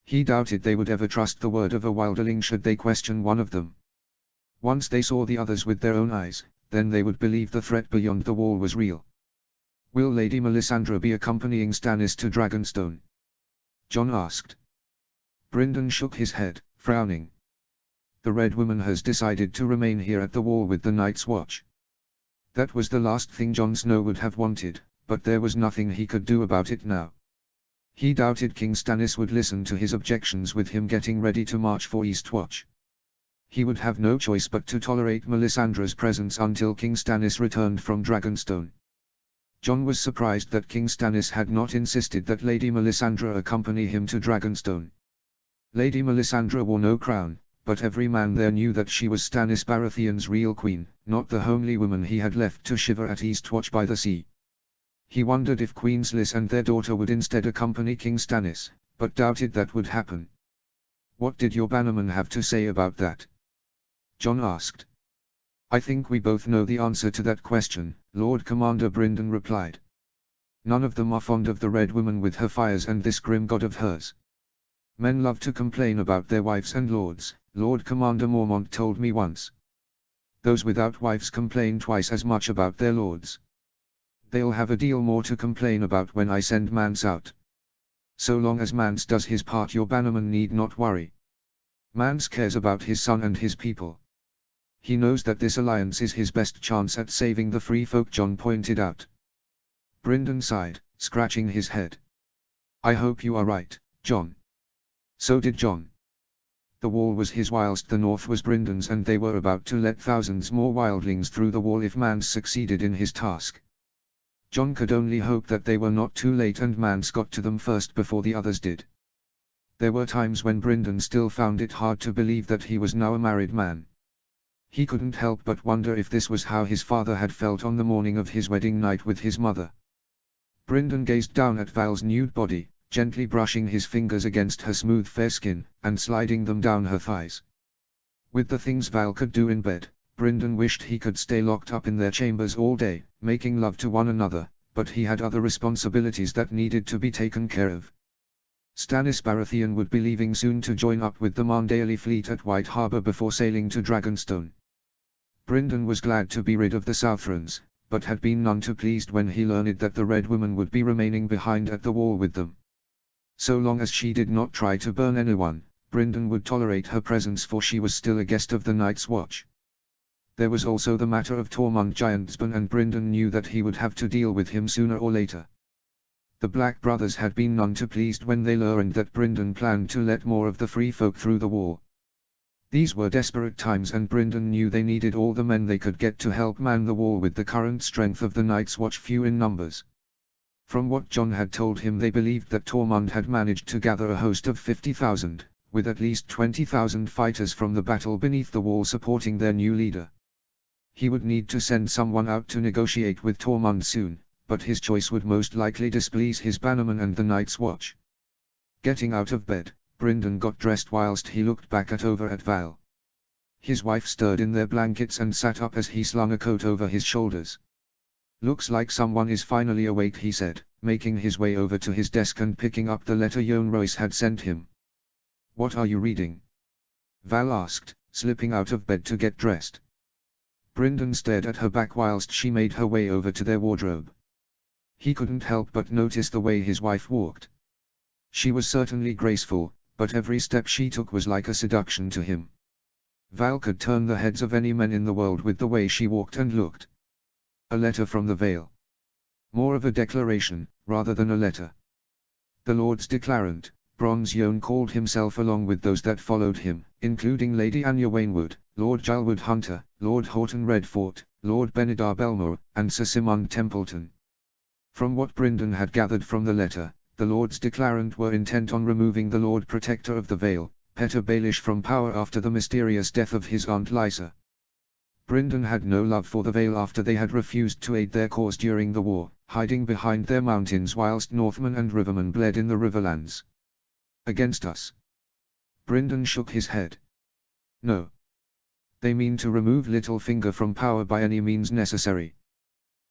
[SPEAKER 1] He doubted they would ever trust the word of a wildling should they question one of them. Once they saw the others with their own eyes, then they would believe the threat beyond the wall was real. Will Lady Melisandre be accompanying Stannis to Dragonstone? Jon asked. Brynden shook his head, frowning. The Red Woman has decided to remain here at the wall with the Night's Watch. That was the last thing Jon Snow would have wanted, but there was nothing he could do about it now. He doubted King Stannis would listen to his objections with him getting ready to march for Eastwatch. He would have no choice but to tolerate Melisandre's presence until King Stannis returned from Dragonstone. Jon was surprised that King Stannis had not insisted that Lady Melisandre accompany him to Dragonstone. Lady Melisandre wore no crown, but every man there knew that she was Stannis Baratheon's real queen, not the homely woman he had left to shiver at Eastwatch by the sea. He wondered if Queens Lys and their daughter would instead accompany King Stannis, but doubted that would happen. What did your bannermen have to say about that? Jon asked. I think we both know the answer to that question, Lord Commander Brynden replied. None of them are fond of the Red Woman with her fires and this grim god of hers. Men love to complain about their wives and lords, Lord Commander Mormont told me once. Those without wives complain twice as much about their lords. They'll have a deal more to complain about when I send Mance out. So long as Mance does his part, your bannerman need not worry. Mance cares about his son and his people. He knows that this alliance is his best chance at saving the free folk, Jon pointed out. Brynden sighed, scratching his head. I hope you are right, Jon. So did Jon. The wall was his whilst the north was Brynden's, and they were about to let thousands more wildlings through the wall if Mance succeeded in his task. Jon could only hope that they were not too late and Mance got to them first before the others did. There were times when Brynden still found it hard to believe that he was now a married man. He couldn't help but wonder if this was how his father had felt on the morning of his wedding night with his mother. Brynden gazed down at Val's nude body, gently brushing his fingers against her smooth fair skin, and sliding them down her thighs. With the things Val could do in bed, Brynden wished he could stay locked up in their chambers all day, making love to one another, but he had other responsibilities that needed to be taken care of. Stannis Baratheon would be leaving soon to join up with the Mandaeally fleet at White Harbour before sailing to Dragonstone. Brynden was glad to be rid of the Southrons, but had been none too pleased when he learned that the Red Woman would be remaining behind at the wall with them. So long as she did not try to burn anyone, Brynden would tolerate her presence, for she was still a guest of the Night's Watch. There was also the matter of Tormund Giantsbane, and Brynden knew that he would have to deal with him sooner or later. The Black Brothers had been none too pleased when they learned that Brynden planned to let more of the free folk through the wall. These were desperate times, and Brynden knew they needed all the men they could get to help man the wall with the current strength of the Night's Watch few in numbers. From what Jon had told him, they believed that Tormund had managed to gather a host of 50,000, with at least 20,000 fighters from the battle beneath the wall supporting their new leader. He would need to send someone out to negotiate with Tormund soon, but his choice would most likely displease his bannermen and the Night's Watch. Getting out of bed, Brynden got dressed whilst he looked back over at Val. His wife stirred in their blankets and sat up as he slung a coat over his shoulders. Looks like someone is finally awake, he said, making his way over to his desk and picking up the letter Yohn Royce had sent him. What are you reading? Val asked, slipping out of bed to get dressed. Brynden stared at her back whilst she made her way over to their wardrobe. He couldn't help but notice the way his wife walked. She was certainly graceful, but every step she took was like a seduction to him. Val could turn the heads of any men in the world with the way she walked and looked. A letter from the Vale. More of a declaration, rather than a letter. The Lord's Declarant, Bronze Yohn called himself, along with those that followed him, including Lady Anya Waynwood, Lord Gilewood Hunter, Lord Horton Redfort, Lord Benedar Belmore, and Sir Simon Templeton. From what Brynden had gathered from the letter, the Lords Declarant were intent on removing the Lord Protector of the Vale, Petyr Baelish, from power after the mysterious death of his aunt Lysa. Brynden had no love for the Vale after they had refused to aid their cause during the war, hiding behind their mountains whilst Northmen and Rivermen bled in the Riverlands. Against us? Brynden shook his head. No. They mean to remove Littlefinger from power by any means necessary.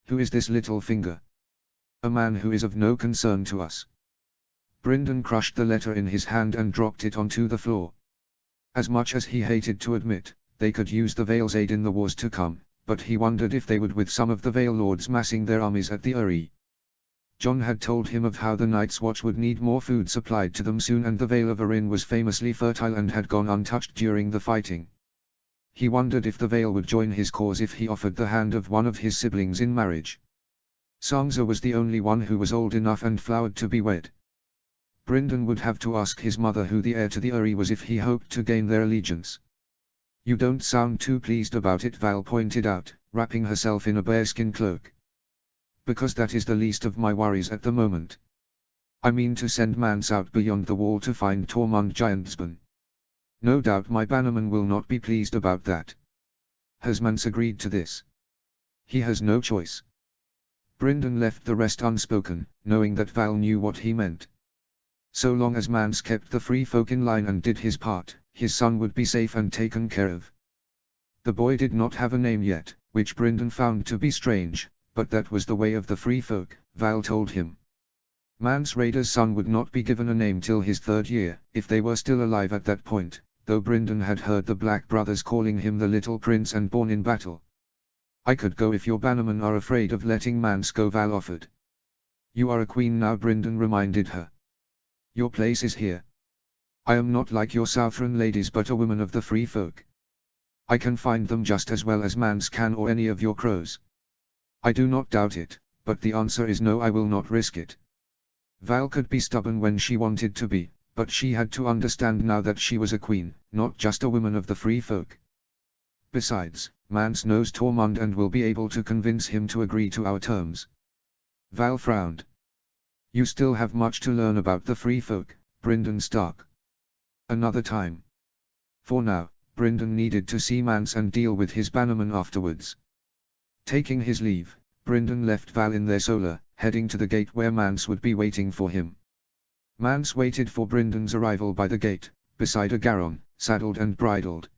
[SPEAKER 1] Who is this Littlefinger? A man who is of no concern to us. Brynden crushed the letter in his hand and dropped it onto the floor. As much as he hated to admit, they could use the Vale's aid in the wars to come, but he wondered if they would with some of the Vale Lords massing their armies at the Eyrie. Jon had told him of how the Night's Watch would need more food supplied to them soon, and the Vale of Arryn was famously fertile and had gone untouched during the fighting. He wondered if the Vale would join his cause if he offered the hand of one of his siblings in marriage. Sansa was the only one who was old enough and flowered to be wed. Brynden would have to ask his mother who the heir to the Eyrie was if he hoped to gain their allegiance. You don't sound too pleased about it, Val pointed out, wrapping herself in a bearskin cloak. Because that is the least of my worries at the moment. I mean to send Mance out beyond the wall to find Tormund Giantsbane. No doubt my bannerman will not be pleased about that. Has Mance agreed to this? He has no choice. Brynden left the rest unspoken, knowing that Val knew what he meant. So long as Mance kept the free folk in line and did his part, his son would be safe and taken care of. The boy did not have a name yet, which Brynden found to be strange, but that was the way of the free folk, Val told him. Mance Rayder's son would not be given a name till his 3rd year, if they were still alive at that point, though Brynden had heard the Black Brothers calling him the Little Prince and born in battle. I could go if your bannermen are afraid of letting Mance go, Val offered. You are a queen now, Brynden reminded her. Your place is here. I am not like your Southron ladies but a woman of the free folk. I can find them just as well as Mance can or any of your crows. I do not doubt it, but the answer is no, I will not risk it. Val could be stubborn when she wanted to be, but she had to understand now that she was a queen, not just a woman of the free folk. Besides, Mance knows Tormund and will be able to convince him to agree to our terms. Val frowned. You still have much to learn about the free folk, Brynden Stark. Another time. For now, Brynden needed to see Mance and deal with his bannerman afterwards. Taking his leave, Brynden left Val in their solar, heading to the gate where Mance would be waiting for him. Mance waited for Brynden's arrival by the gate, beside a Garon, saddled and bridled.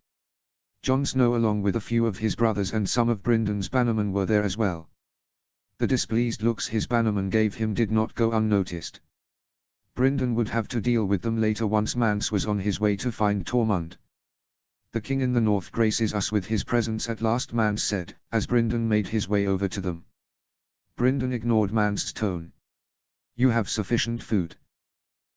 [SPEAKER 1] Jon Snow along with a few of his brothers and some of Brynden's bannermen were there as well. The displeased looks his bannerman gave him did not go unnoticed. Brynden would have to deal with them later once Mance was on his way to find Tormund. The king in the north graces us with his presence at last, Mance said, as Brynden made his way over to them. Brynden ignored Mance's tone. You have sufficient food.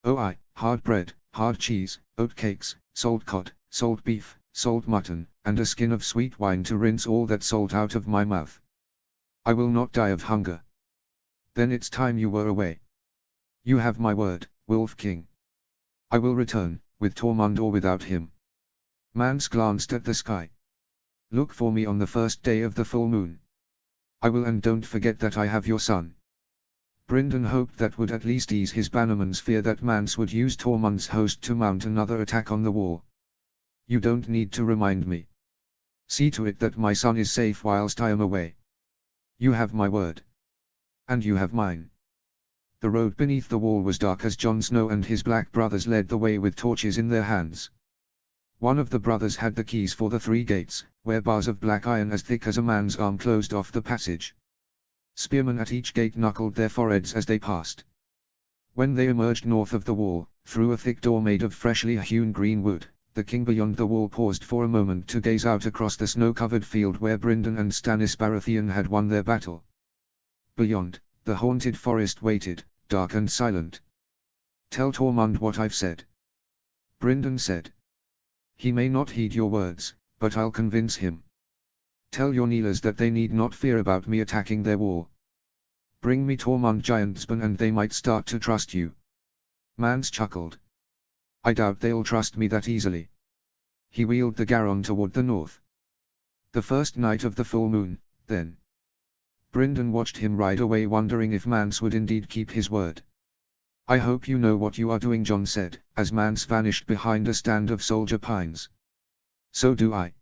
[SPEAKER 1] Oh aye, hard bread, hard cheese, oat cakes, salt cod, salt beef, salt mutton, and a skin of sweet wine to rinse all that salt out of my mouth. I will not die of hunger. Then it's time you were away. You have my word, Wolf King. I will return, with Tormund or without him. Mance glanced at the sky. Look for me on the first day of the full moon. I will, and don't forget that I have your son. Brynden hoped that would at least ease his bannerman's fear that Mance would use Tormund's host to mount another attack on the wall. You don't need to remind me. See to it that my son is safe whilst I am away. You have my word. And you have mine. The road beneath the wall was dark as Jon Snow and his black brothers led the way with torches in their hands. One of the brothers had the keys for the 3 gates, where bars of black iron as thick as a man's arm closed off the passage. Spearmen at each gate knuckled their foreheads as they passed. When they emerged north of the wall, through a thick door made of freshly hewn green wood, the king beyond the wall paused for a moment to gaze out across the snow-covered field where Brynden and Stannis Baratheon had won their battle. Beyond, the haunted forest waited, dark and silent. Tell Tormund what I've said. Brynden said. He may not heed your words, but I'll convince him. Tell your kneelers that they need not fear about me attacking their wall. Bring me Tormund Giantsbane and they might start to trust you. Mance chuckled. I doubt they'll trust me that easily. He wheeled the Garon toward the north. The first night of the full moon, then. Brynden watched him ride away, wondering if Mance would indeed keep his word. I hope you know what you are doing, Jon said, as Mance vanished behind a stand of soldier pines. So do I.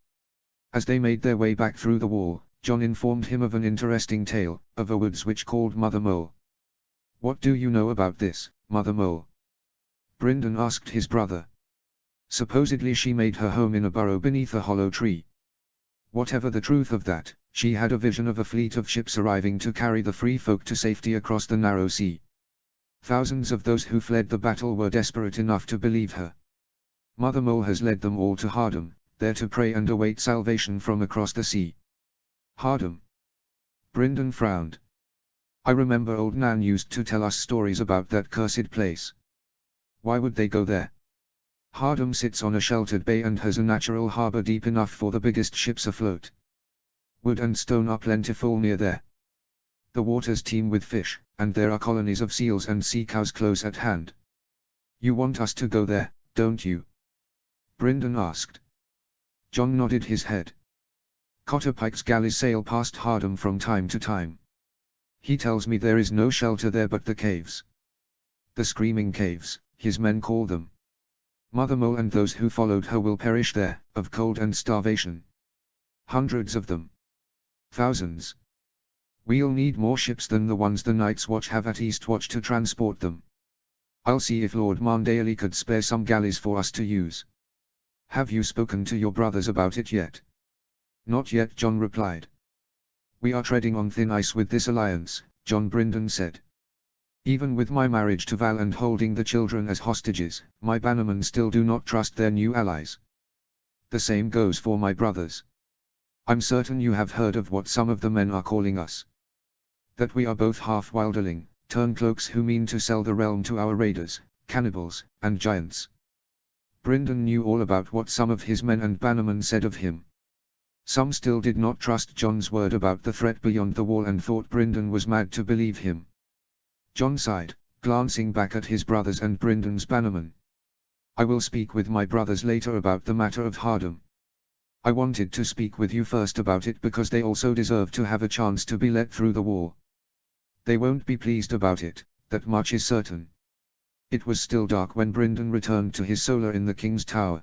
[SPEAKER 1] As they made their way back through the wall, Jon informed him of an interesting tale, of a woods witch called Mother Mole. "What do you know about this, Mother Mole?" Brynden asked his brother. "Supposedly she made her home in a burrow beneath a hollow tree. Whatever the truth of that, she had a vision of a fleet of ships arriving to carry the free folk to safety across the narrow sea. Thousands of those who fled the battle were desperate enough to believe her. Mother Mole has led them all to Hardham, there to pray and await salvation from across the sea." "Hardham?" Brynden frowned. "I remember old Nan used to tell us stories about that cursed place. Why would they go there?" "Hardham sits on a sheltered bay and has a natural harbour deep enough for the biggest ships afloat. Wood and stone are plentiful near there. The waters teem with fish, and there are colonies of seals and sea cows close at hand." "You want us to go there, don't you?" Brynden asked. Jon nodded his head. "Cotter Pike's galleys sail past Hardham from time to time. He tells me there is no shelter there but the caves. The Screaming Caves, his men call them. Mother Mole and those who followed her will perish there, of cold and starvation. Hundreds of them. Thousands. We'll need more ships than the ones the Night's Watch have at Eastwatch to transport them. I'll see if Lord Marndaly could spare some galleys for us to use." "Have you spoken to your brothers about it yet?" "Not yet," Jon replied. "We are treading on thin ice with this alliance," Jon Brynden said. "Even with my marriage to Val and holding the children as hostages, my bannermen still do not trust their new allies. The same goes for my brothers. I'm certain you have heard of what some of the men are calling us. That we are both half-wilderling, turncloaks who mean to sell the realm to our raiders, cannibals, and giants." Brynden knew all about what some of his men and bannermen said of him. Some still did not trust Jon's word about the threat beyond the wall and thought Brynden was mad to believe him. Jon sighed, glancing back at his brothers and Brynden's bannermen. "I will speak with my brothers later about the matter of Hardham. I wanted to speak with you first about it because they also deserve to have a chance to be let through the wall. They won't be pleased about it, that much is certain." It was still dark when Brynden returned to his solar in the King's Tower.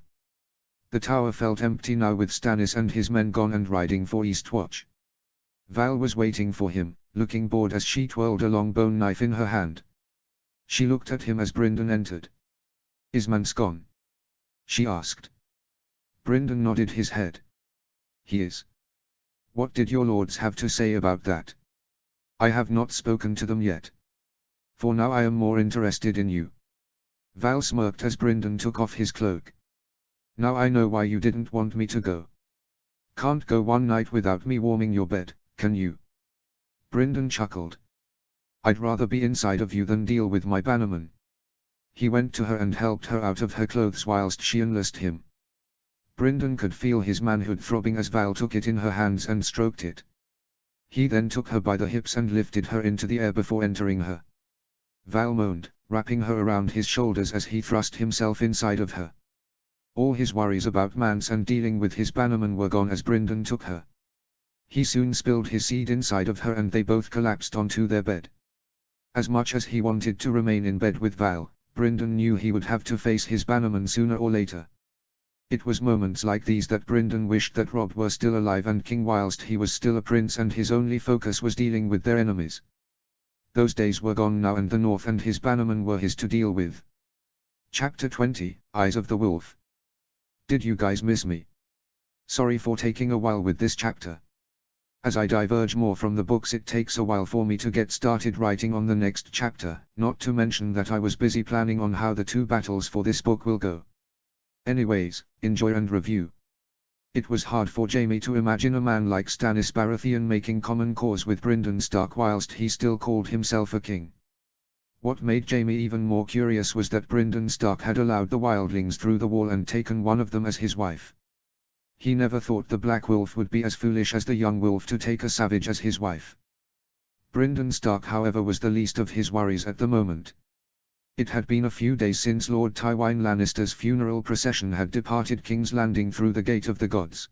[SPEAKER 1] The tower felt empty now with Stannis and his men gone and riding for Eastwatch. Val was waiting for him, looking bored as she twirled a long bone knife in her hand. She looked at him as Brynden entered. "Is Mance gone?" she asked. Brynden nodded his head. "He is. What did your lords have to say about that?" "I have not spoken to them yet. For now I am more interested in you." Val smirked as Brynden took off his cloak. "Now I know why you didn't want me to go. Can't go one night without me warming your bed, can you?" Brynden chuckled. "I'd rather be inside of you than deal with my bannerman." He went to her and helped her out of her clothes whilst she unlaced him. Brynden could feel his manhood throbbing as Val took it in her hands and stroked it. He then took her by the hips and lifted her into the air before entering her. Val moaned, wrapping her around his shoulders as he thrust himself inside of her. All his worries about Mance and dealing with his bannerman were gone as Brynden took her. He soon spilled his seed inside of her and they both collapsed onto their bed. As much as he wanted to remain in bed with Val, Brynden knew he would have to face his bannerman sooner or later. It was moments like these that Brynden wished that Robb were still alive and king whilst he was still a prince and his only focus was dealing with their enemies. Those days were gone now and the North and his bannermen were his to deal with. Chapter 20, Eyes of the Wolf. Did you guys miss me? Sorry for taking a while with this chapter. As I diverge more from the books it takes a while for me to get started writing on the next chapter, not to mention that I was busy planning on how the two battles for this book will go. Anyways, enjoy and review. It was hard for Jaime to imagine a man like Stannis Baratheon making common cause with Brynden Stark whilst he still called himself a king. What made Jaime even more curious was that Brynden Stark had allowed the wildlings through the wall and taken one of them as his wife. He never thought the Black Wolf would be as foolish as the young wolf to take a savage as his wife. Brynden Stark however was the least of his worries at the moment. It had been a few days since Lord Tywin Lannister's funeral procession had departed King's Landing through the Gate of the Gods.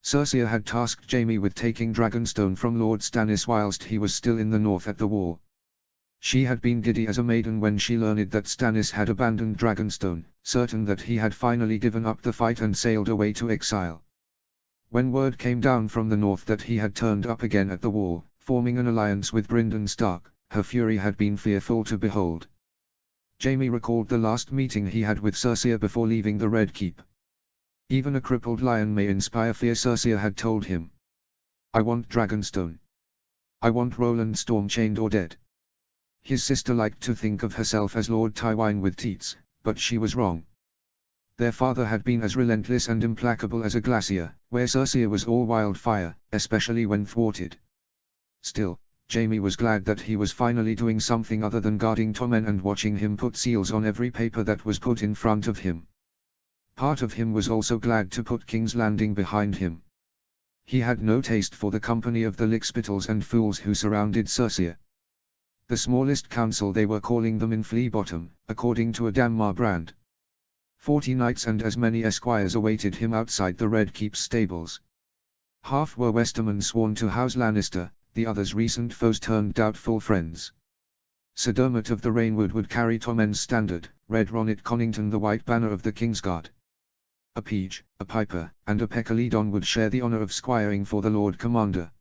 [SPEAKER 1] Cersei had tasked Jaime with taking Dragonstone from Lord Stannis whilst he was still in the north at the wall. She had been giddy as a maiden when she learned that Stannis had abandoned Dragonstone, certain that he had finally given up the fight and sailed away to exile. When word came down from the north that he had turned up again at the wall, forming an alliance with Brynden Stark, her fury had been fearful to behold. Jaime recalled the last meeting he had with Cersei before leaving the Red Keep. Even a crippled lion may inspire fear, Cersei had told him. I want Dragonstone. I want Roland Storm chained or dead. His sister liked to think of herself as Lord Tywin with teats, but she was wrong. Their father had been as relentless and implacable as a glacier, where Cersei was all wildfire, especially when thwarted. Still, Jaime was glad that he was finally doing something other than guarding Tommen and watching him put seals on every paper that was put in front of him. Part of him was also glad to put King's Landing behind him. He had no taste for the company of the lickspittles and fools who surrounded Cersei. The smallest council, they were calling them in Flea Bottom, according to Adamar Brand. 40 knights and as many esquires awaited him outside the Red Keep's stables. Half were Westermen sworn to House Lannister, the others recent foes turned doubtful friends. Sir Dermot of the Rainwood would carry Tommen's standard, Red Ronnet Connington the white banner of the Kingsguard. A page, a piper, and a Peccalidon would share the honor of squiring for the Lord Commander.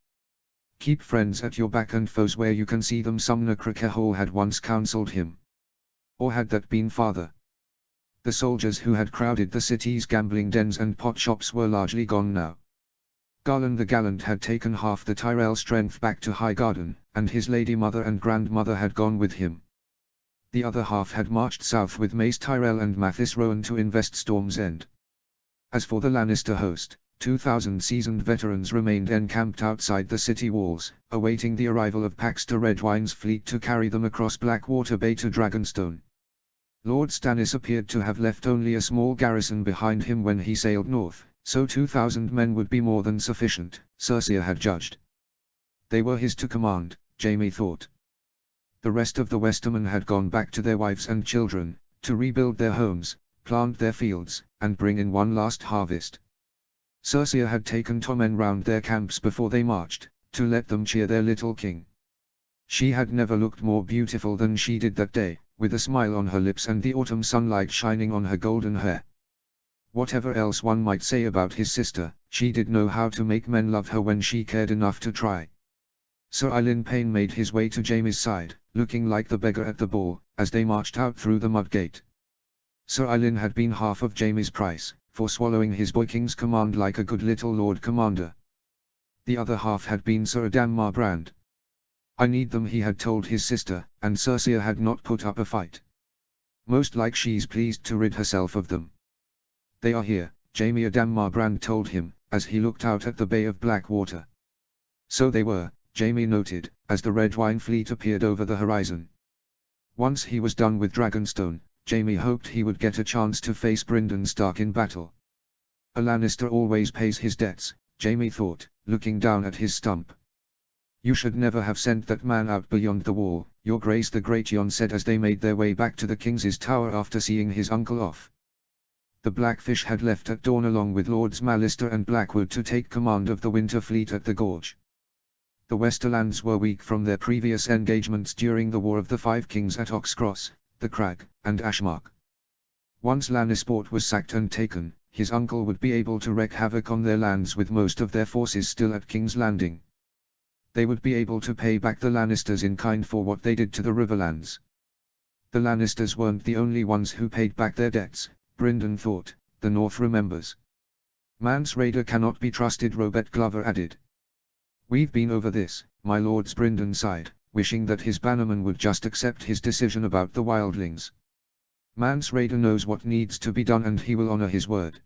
[SPEAKER 1] Keep friends at your back and foes where you can see them, Sumner Crickehall had once counseled him. Or had that been father? The soldiers who had crowded the city's gambling dens and pot shops were largely gone now. Garland the Gallant had taken half the Tyrell strength back to Highgarden, and his lady mother and grandmother had gone with him. The other half had marched south with Mace Tyrell and Mathis Rowan to invest Storm's End. As for the Lannister host, 2,000 seasoned veterans remained encamped outside the city walls, awaiting the arrival of Paxter Redwyne's fleet to carry them across Blackwater Bay to Dragonstone. Lord Stannis appeared to have left only a small garrison behind him when he sailed north, so 2,000 men would be more than sufficient, Cersei had judged. They were his to command, Jaime thought. The rest of the Westermen had gone back to their wives and children, to rebuild their homes, plant their fields, and bring in one last harvest. Cersei had taken Tommen round their camps before they marched, to let them cheer their little king. She had never looked more beautiful than she did that day, with a smile on her lips and the autumn sunlight shining on her golden hair. Whatever else one might say about his sister, she did know how to make men love her when she cared enough to try. Sir Ilyn Payne made his way to Jaime's side, looking like the beggar at the ball, as they marched out through the mud gate. Sir Ilyn had been half of Jaime's price, for swallowing his boy king's command like a good little lord commander. The other half had been Sir Adamar Brand. I need them, he had told his sister, and Cersei had not put up a fight. Most like she's pleased to rid herself of them. They are here, Jaime Adamar Brand told him, as he looked out at the Bay of Blackwater. So they were, Jaime noted, as the Redwyne fleet appeared over the horizon. Once he was done with Dragonstone, Jaime hoped he would get a chance to face Brynden Stark in battle. A Lannister always pays his debts, Jaime thought, looking down at his stump. You should never have sent that man out beyond the wall, Your Grace, the Gratian said as they made their way back to the King's Tower after seeing his uncle off. The Blackfish had left at dawn along with Lords Mallister and Blackwood to take command of the Winter Fleet at the Gorge. The Westerlands were weak from their previous engagements during the War of the Five Kings at Oxcross, the Crag, and Ashmark. Once Lannisport was sacked and taken, his uncle would be able to wreak havoc on their lands with most of their forces still at King's Landing. They would be able to pay back the Lannisters in kind for what they did to the Riverlands. The Lannisters weren't the only ones who paid back their debts, Brynden thought, the North remembers. Mance Rayder cannot be trusted, Robert Glover added. We've been over this, my lords, Brynden sighed, wishing that his bannermen would just accept his decision about the wildlings. Mance Rayder knows what needs to be done and he will honor his word.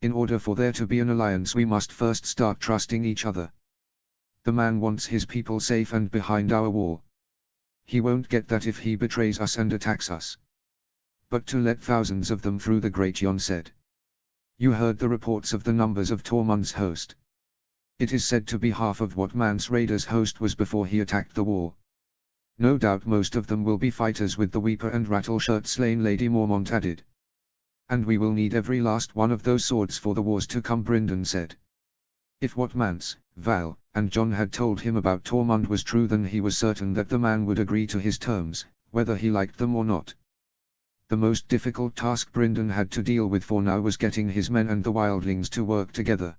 [SPEAKER 1] In order for there to be an alliance we must first start trusting each other. The man wants his people safe and behind our wall. He won't get that if he betrays us and attacks us. But to let thousands of them through, the Gratian said. You heard the reports of the numbers of Tormund's host. It is said to be half of what Mance Rayder's host was before he attacked the wall. No doubt most of them will be fighters with the Weeper and Rattleshirt slain, Lady Mormont added. And we will need every last one of those swords for the wars to come, Brynden said. If what Mance, Val, and Jon had told him about Tormund was true, then he was certain that the man would agree to his terms, whether he liked them or not. The most difficult task Brynden had to deal with for now was getting his men and the wildlings to work together.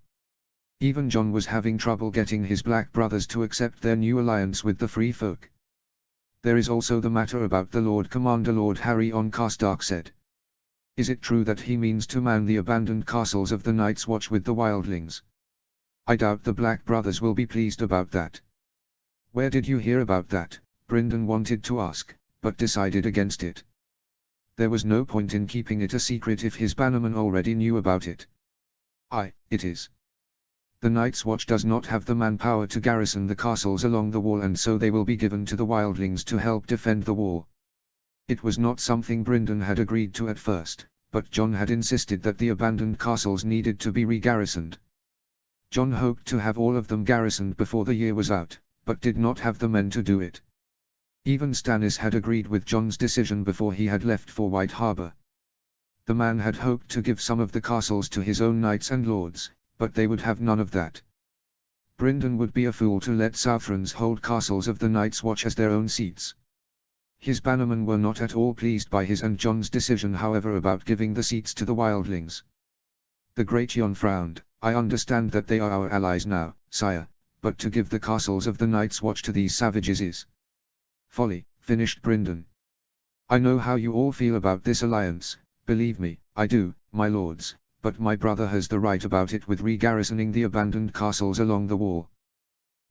[SPEAKER 1] Even Jon was having trouble getting his black brothers to accept their new alliance with the Free Folk. There is also the matter about the Lord Commander. Lord Harry on Karstark said. Is it true that he means to man the abandoned castles of the Night's Watch with the wildlings? I doubt the Black Brothers will be pleased about that. Where did you hear about that? Brynden wanted to ask, but decided against it. There was no point in keeping it a secret if his bannermen already knew about it. It is. The Night's Watch does not have the manpower to garrison the castles along the wall, and so they will be given to the wildlings to help defend the wall. It was not something Brynden had agreed to at first, but Jon had insisted that the abandoned castles needed to be re-garrisoned. Jon hoped to have all of them garrisoned before the year was out, but did not have the men to do it. Even Stannis had agreed with Jon's decision before he had left for White Harbor. The man had hoped to give some of the castles to his own knights and lords, but they would have none of that. Brynden would be a fool to let Southrons hold castles of the Night's Watch as their own seats. His bannermen were not at all pleased by his and Jon's decision, however, about giving the seats to the wildlings. The Great Jon frowned. I understand that they are our allies now, sire, but to give the castles of the Night's Watch to these savages is folly, finished Brynden. I know how you all feel about this alliance, believe me, I do, my lords, but my brother has the right about it with re-garrisoning the abandoned castles along the wall.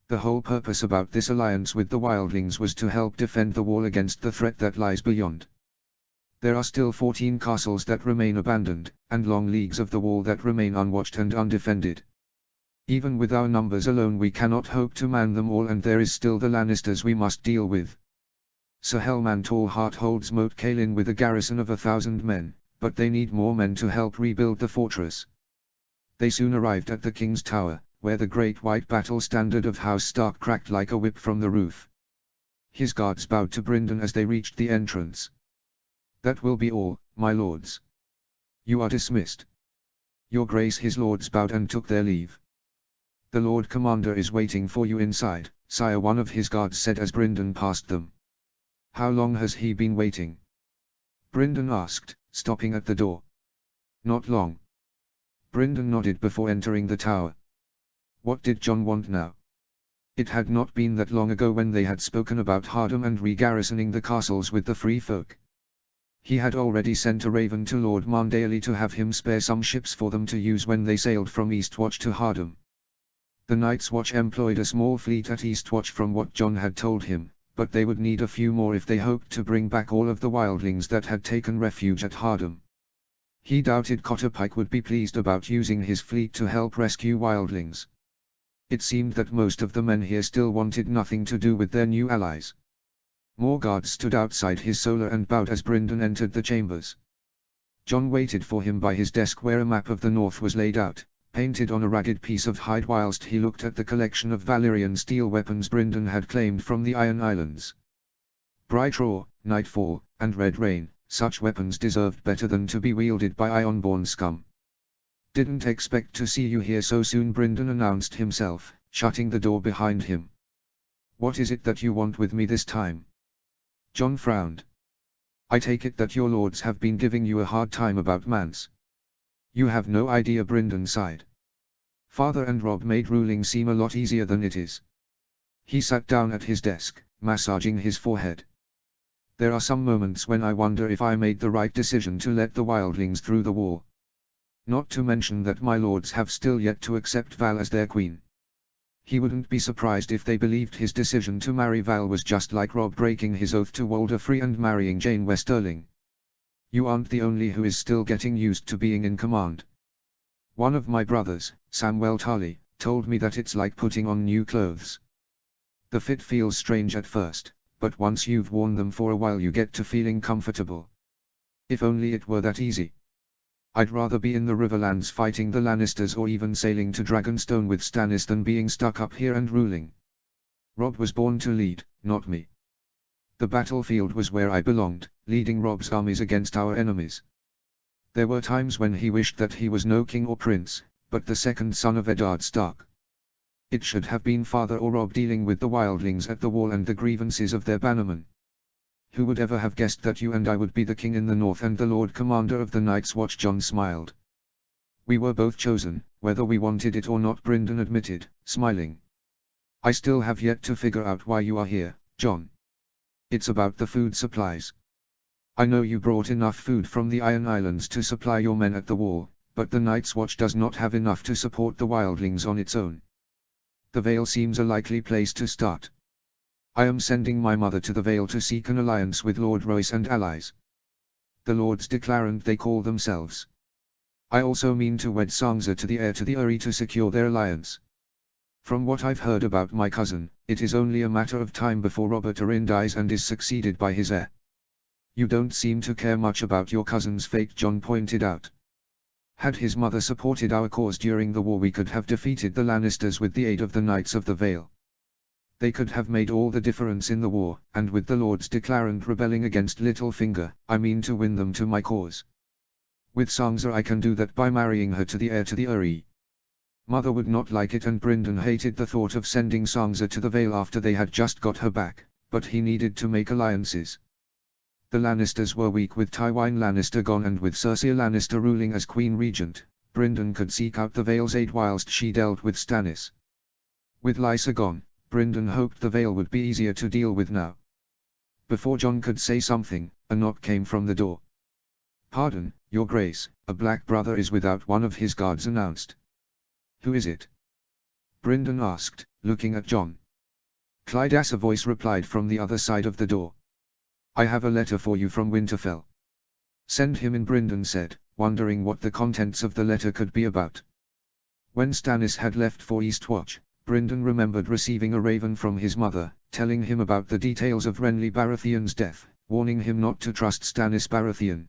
[SPEAKER 1] The whole purpose about this alliance with the wildlings was to help defend the wall against the threat that lies beyond. There are still 14 castles that remain abandoned, and long leagues of the wall that remain unwatched and undefended. Even with our numbers alone we cannot hope to man them all, and there is still the Lannisters we must deal with. Sir Helman Tallheart holds Moat Cailin with a garrison of 1,000 men, but they need more men to help rebuild the fortress. They soon arrived at the King's Tower, where the great white battle standard of House Stark cracked like a whip from the roof. His guards bowed to Brynden as they reached the entrance. That will be all, my lords. You are dismissed. Your Grace. His lords bowed and took their leave. The Lord Commander is waiting for you inside, sire, one of his guards said as Brynden passed them. How long has he been waiting? Brynden asked, stopping at the door. Not long. Brynden nodded before entering the tower. What did Jon want now? It had not been that long ago when they had spoken about Hardham and re-garrisoning the castles with the Free Folk. He had already sent a raven to Lord Marndaly to have him spare some ships for them to use when they sailed from Eastwatch to Hardham. The Night's Watch employed a small fleet at Eastwatch from what Jon had told him, but they would need a few more if they hoped to bring back all of the wildlings that had taken refuge at Hardham. He doubted Cotter Pike would be pleased about using his fleet to help rescue wildlings. It seemed that most of the men here still wanted nothing to do with their new allies. More guards stood outside his solar and bowed as Brynden entered the chambers. Jon waited for him by his desk where a map of the north was laid out, painted on a ragged piece of hide, whilst he looked at the collection of Valyrian steel weapons Brynden had claimed from the Iron Islands. Bright Roar, Nightfall, and Red Rain, such weapons deserved better than to be wielded by Ironborn scum. Didn't expect to see you here so soon, Brynden announced himself, shutting the door behind him. What is it that you want with me this time? Jon frowned. I take it that your lords have been giving you a hard time about Mance. You have no idea, Brynden sighed. Father and Robb made ruling seem a lot easier than it is. He sat down at his desk, massaging his forehead. There are some moments when I wonder if I made the right decision to let the wildlings through the wall. Not to mention that my lords have still yet to accept Val as their queen. He wouldn't be surprised if they believed his decision to marry Val was just like Robb breaking his oath to Walder Free and marrying Jane Westerling. You aren't the only who is still getting used to being in command. One of my brothers, Samwell Tarly, told me that it's like putting on new clothes. The fit feels strange at first, but once you've worn them for a while you get to feeling comfortable. If only it were that easy. I'd rather be in the Riverlands fighting the Lannisters or even sailing to Dragonstone with Stannis than being stuck up here and ruling. Robb was born to lead, not me. The battlefield was where I belonged, leading Robb's armies against our enemies. There were times when he wished that he was no king or prince, but the second son of Eddard Stark. It should have been father or Robb dealing with the wildlings at the wall and the grievances of their bannermen. Who would ever have guessed that you and I would be the king in the north and the Lord Commander of the Night's Watch? Jon smiled. We were both chosen, whether we wanted it or not, Brynden admitted, smiling. I still have yet to figure out why you are here, Jon. It's about the food supplies. I know you brought enough food from the Iron Islands to supply your men at the wall, but the Night's Watch does not have enough to support the wildlings on its own. The Vale seems a likely place to start. I am sending my mother to the Vale to seek an alliance with Lord Royce and allies. The Lords Declarant they call themselves. I also mean to wed Sansa to the heir to the Eyrie to secure their alliance. From what I've heard about my cousin, it is only a matter of time before Robert Arryn dies and is succeeded by his heir. You don't seem to care much about your cousin's fate, Jon pointed out. Had his mother supported our cause during the war, we could have defeated the Lannisters with the aid of the Knights of the Vale. They could have made all the difference in the war, and with the Lords Declarant rebelling against Littlefinger, I mean to win them to my cause. With Sansa I can do that by marrying her to the heir to the Eyrie. Mother would not like it, and Brynden hated the thought of sending Sansa to the Vale after they had just got her back, but he needed to make alliances. The Lannisters were weak with Tywin Lannister gone, and with Cersei Lannister ruling as Queen Regent, Brynden could seek out the Vale's aid whilst she dealt with Stannis. With Lysa gone, Brynden hoped the Vale would be easier to deal with now. Before Jon could say something, a knock came from the door. "Pardon, Your Grace, a Black Brother is without," one of his guards announced. "Who is it?" Brynden asked, looking at Jon. "Clydas," a voice replied from the other side of the door. "I have a letter for you from Winterfell." "Send him in," Brynden said, wondering what the contents of the letter could be about. When Stannis had left for Eastwatch, Brynden remembered receiving a raven from his mother, telling him about the details of Renly Baratheon's death, warning him not to trust Stannis Baratheon.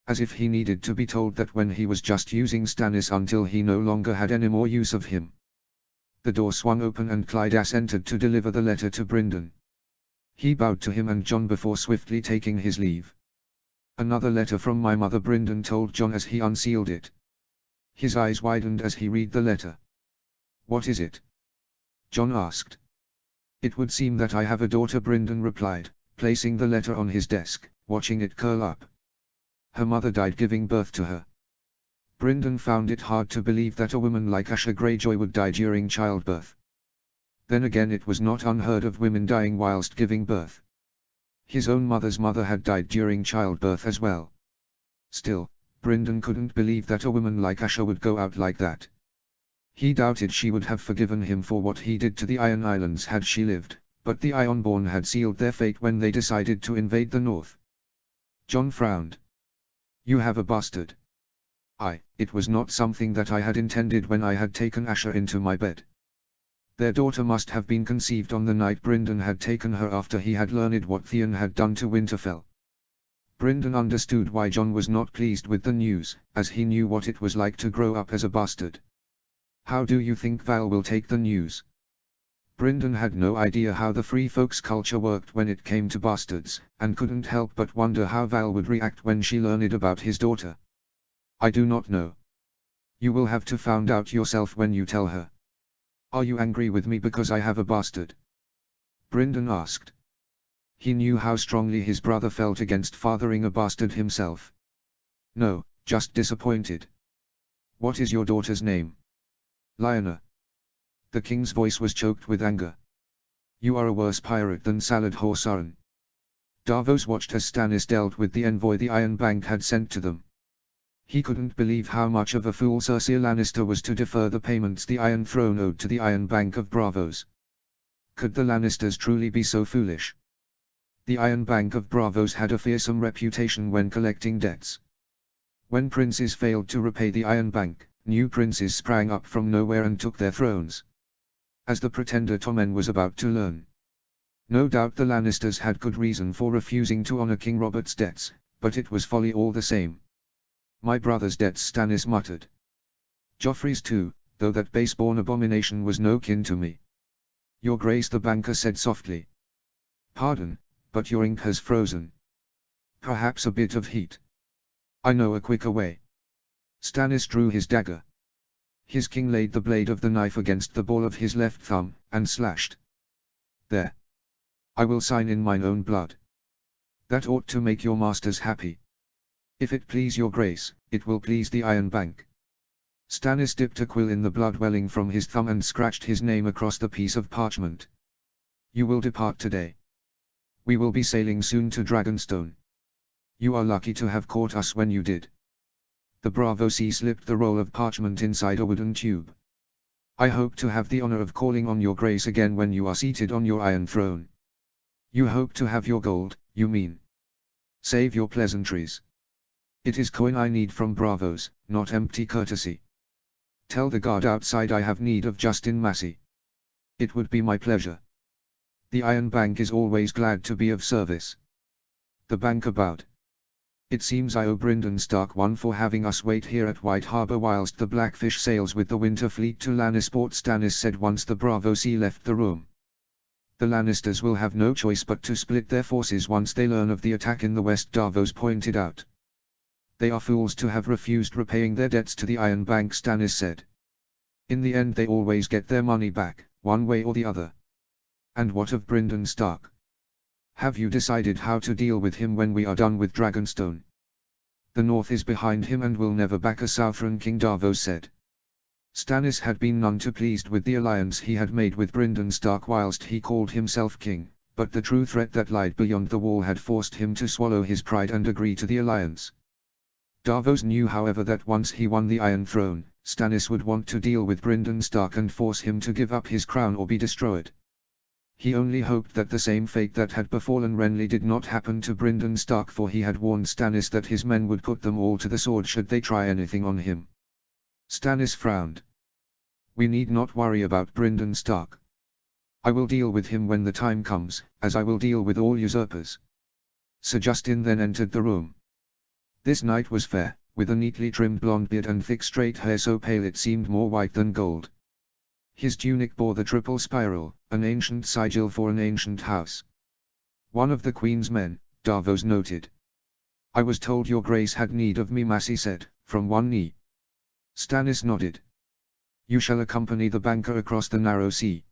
[SPEAKER 1] As if he needed to be told that when he was just using Stannis until he no longer had any more use of him. The door swung open and Clydas entered to deliver the letter to Brynden. He bowed to him and Jon before swiftly taking his leave. "Another letter from my mother," Brynden told Jon as he unsealed it. His eyes widened as he read the letter. "What is it?" Jon asked. "It would seem that I have a daughter," Brynden replied, placing the letter on his desk, watching it curl up. "Her mother died giving birth to her." Brynden found it hard to believe that a woman like Asha Greyjoy would die during childbirth. Then again, it was not unheard of women dying whilst giving birth. His own mother's mother had died during childbirth as well. Still, Brynden couldn't believe that a woman like Asha would go out like that. He doubted she would have forgiven him for what he did to the Iron Islands had she lived, but the Ironborn had sealed their fate when they decided to invade the north. Jon frowned. "You have a bastard." It was not something that I had intended when I had taken Asha into my bed. Their daughter must have been conceived on the night Brynden had taken her after he had learned what Theon had done to Winterfell. Brynden understood why Jon was not pleased with the news, as he knew what it was like to grow up as a bastard. "How do you think Val will take the news?" Brynden had no idea how the free folks culture worked when it came to bastards, and couldn't help but wonder how Val would react when she learned about his daughter. "I do not know. You will have to find out yourself when you tell her." "Are you angry with me because I have a bastard?" Brynden asked. He knew how strongly his brother felt against fathering a bastard himself. "No, just disappointed." "What is your daughter's name?" "Lyanna." The king's voice was choked with anger. "You are a worse pirate than Saladhor Saren." Davos watched as Stannis dealt with the envoy the Iron Bank had sent to them. He couldn't believe how much of a fool Cersei Lannister was to defer the payments the Iron Throne owed to the Iron Bank of Braavos. Could the Lannisters truly be so foolish? The Iron Bank of Braavos had a fearsome reputation when collecting debts. When princes failed to repay the Iron Bank, new princes sprang up from nowhere and took their thrones. As the pretender Tommen was about to learn. No doubt the Lannisters had good reason for refusing to honor King Robert's debts, but it was folly all the same. "My brother's debts," Stannis muttered. "Joffrey's too, though that base-born abomination was no kin to me." "Your Grace," the banker said softly. "Pardon, but your ink has frozen." "Perhaps a bit of heat." "I know a quicker way." Stannis drew his dagger. His king laid the blade of the knife against the ball of his left thumb, and slashed. "There. I will sign in mine own blood. That ought to make your masters happy. If it please your Grace, it will please the Iron Bank." Stannis dipped a quill in the blood welling from his thumb and scratched his name across the piece of parchment. You will depart today. We will be sailing soon to Dragonstone. You are lucky to have caught us when you did. The Braavos slipped the roll of parchment inside a wooden tube. I hope to have the honor of calling on your grace again when you are seated on your iron throne. You hope to have your gold, you mean. Save your pleasantries. It is coin I need from Braavos, not empty courtesy. Tell the guard outside I have need of Justin Massey. It would be my pleasure. The Iron Bank is always glad to be of service. The banker bowed. It seems I owe Brynden Stark one for having us wait here at White Harbor whilst the Blackfish sails with the Winter Fleet to Lannisport, Stannis said once the Braavos left the room. The Lannisters will have no choice but to split their forces once they learn of the attack in the west, Davos pointed out. They are fools to have refused repaying their debts to the Iron Bank, Stannis said. In the end they always get their money back, one way or the other. And what of Brynden Stark? Have you decided how to deal with him when we are done with Dragonstone? The North is behind him and will never back a Southron king, Davos said. Stannis had been none too pleased with the alliance he had made with Brynden Stark whilst he called himself king, but the true threat that lied beyond the wall had forced him to swallow his pride and agree to the alliance. Davos knew however that once he won the Iron Throne, Stannis would want to deal with Brynden Stark and force him to give up his crown or be destroyed. He only hoped that the same fate that had befallen Renly did not happen to Brynden Stark, for he had warned Stannis that his men would put them all to the sword should they try anything on him. Stannis frowned. We need not worry about Brynden Stark. I will deal with him when the time comes, as I will deal with all usurpers. Sir Justin then entered the room. This knight was fair, with a neatly trimmed blonde beard and thick straight hair so pale it seemed more white than gold. His tunic bore the triple spiral, an ancient sigil for an ancient house. One of the Queen's men, Davos noted. I was told your grace had need of me, Massey said, from one knee. Stannis nodded. You shall accompany the banker across the narrow sea.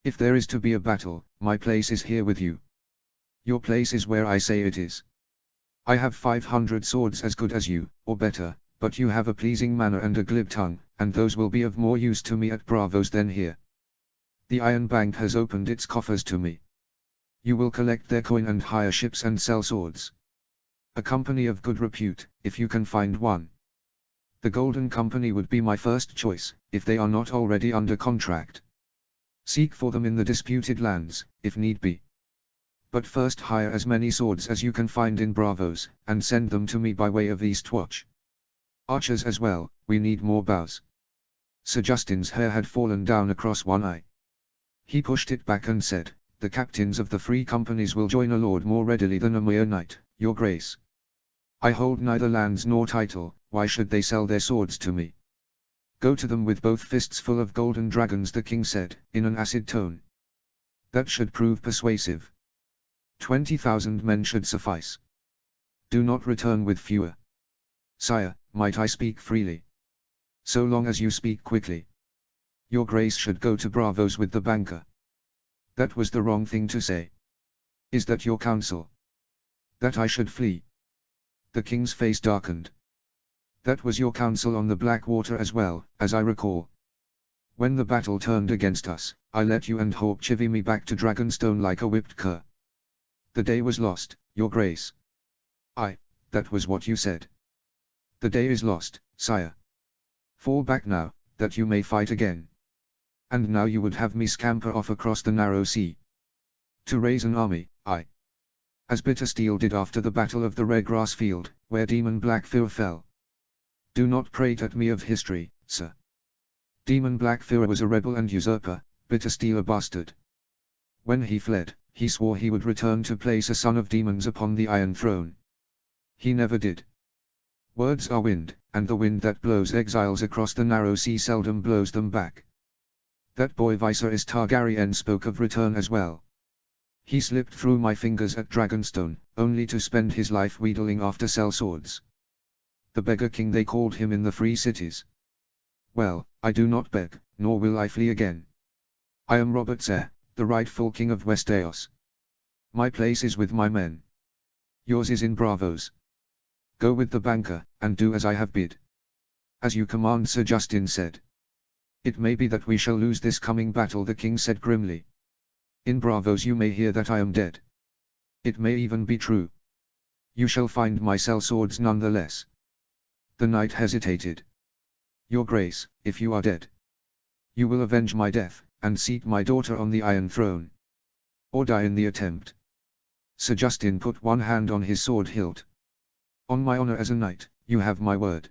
[SPEAKER 1] If there is to be a battle, my place is here with you. Your place is where I say it is. I have 500 swords as good as you, or better, but you have a pleasing manner and a glib tongue, and those will be of more use to me at Braavos than here. The Iron Bank has opened its coffers to me. You will collect their coin and hire ships and sell swords. A company of good repute, if you can find one. The Golden Company would be my first choice, if they are not already under contract. Seek for them in the disputed lands, if need be. But first hire as many swords as you can find in Braavos, and send them to me by way of Eastwatch. Archers as well, we need more bows. Sir Justin's hair had fallen down across one eye. He pushed it back and said, the captains of the free companies will join a lord more readily than a mere knight, your grace. I hold neither lands nor title, why should they sell their swords to me? Go to them with both fists full of golden dragons, the king said, in an acid tone. That should prove persuasive. 20,000 men should suffice. Do not return with fewer. Sire, might I speak freely? So long as you speak quickly. Your grace should go to Braavos with the banker. That was the wrong thing to say. Is that your counsel? That I should flee? The king's face darkened. That was your counsel on the Blackwater as well, as I recall. When the battle turned against us, I let you and Hawk chivvy me back to Dragonstone like a whipped cur. The day was lost, your grace. That was what you said. The day is lost, sire. Fall back now, that you may fight again. And now you would have me scamper off across the narrow sea. To raise an army, as Bittersteel did after the Battle of the Redgrass Field, where Demon Blackfyr fell. Do not prate at me of history, sir. Demon Blackfyr was a rebel and usurper, Bittersteel a bastard. When he fled, he swore he would return to place a son of demons upon the Iron Throne. He never did. Words are wind, and the wind that blows exiles across the narrow sea seldom blows them back. That boy Viserys Targaryen spoke of return as well. He slipped through my fingers at Dragonstone, only to spend his life wheedling after sellswords. The beggar king they called him in the free cities. Well, I do not beg, nor will I flee again. I am Robert's heir, the rightful king of Westeros. My place is with my men. Yours is in Braavos. Go with the banker, and do as I have bid. As you command, Sir Justin said. It may be that we shall lose this coming battle, the king said grimly. In Braavos you may hear that I am dead. It may even be true. You shall find my sellswords nonetheless. The knight hesitated. Your grace, if you are dead, you will avenge my death, and seat my daughter on the Iron Throne. Or die in the attempt. Sir Justin put one hand on his sword hilt. On my honor as a knight, you have my word.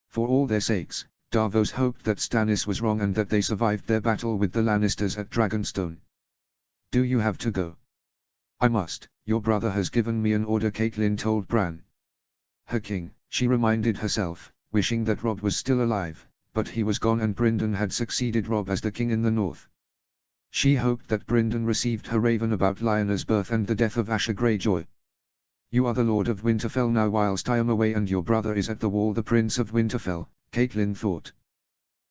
[SPEAKER 1] For all their sakes, Davos hoped that Stannis was wrong and that they survived their battle with the Lannisters at Dragonstone. Do you have to go? I must, your brother has given me an order, Catelyn told Bran. Her king, she reminded herself, wishing that Robb was still alive, but he was gone and Brynden had succeeded Robb as the king in the north. She hoped that Brynden received her raven about Lyanna's birth and the death of Asher Greyjoy. You are the Lord of Winterfell now whilst I am away and your brother is at the wall, the Prince of Winterfell, Catelyn thought.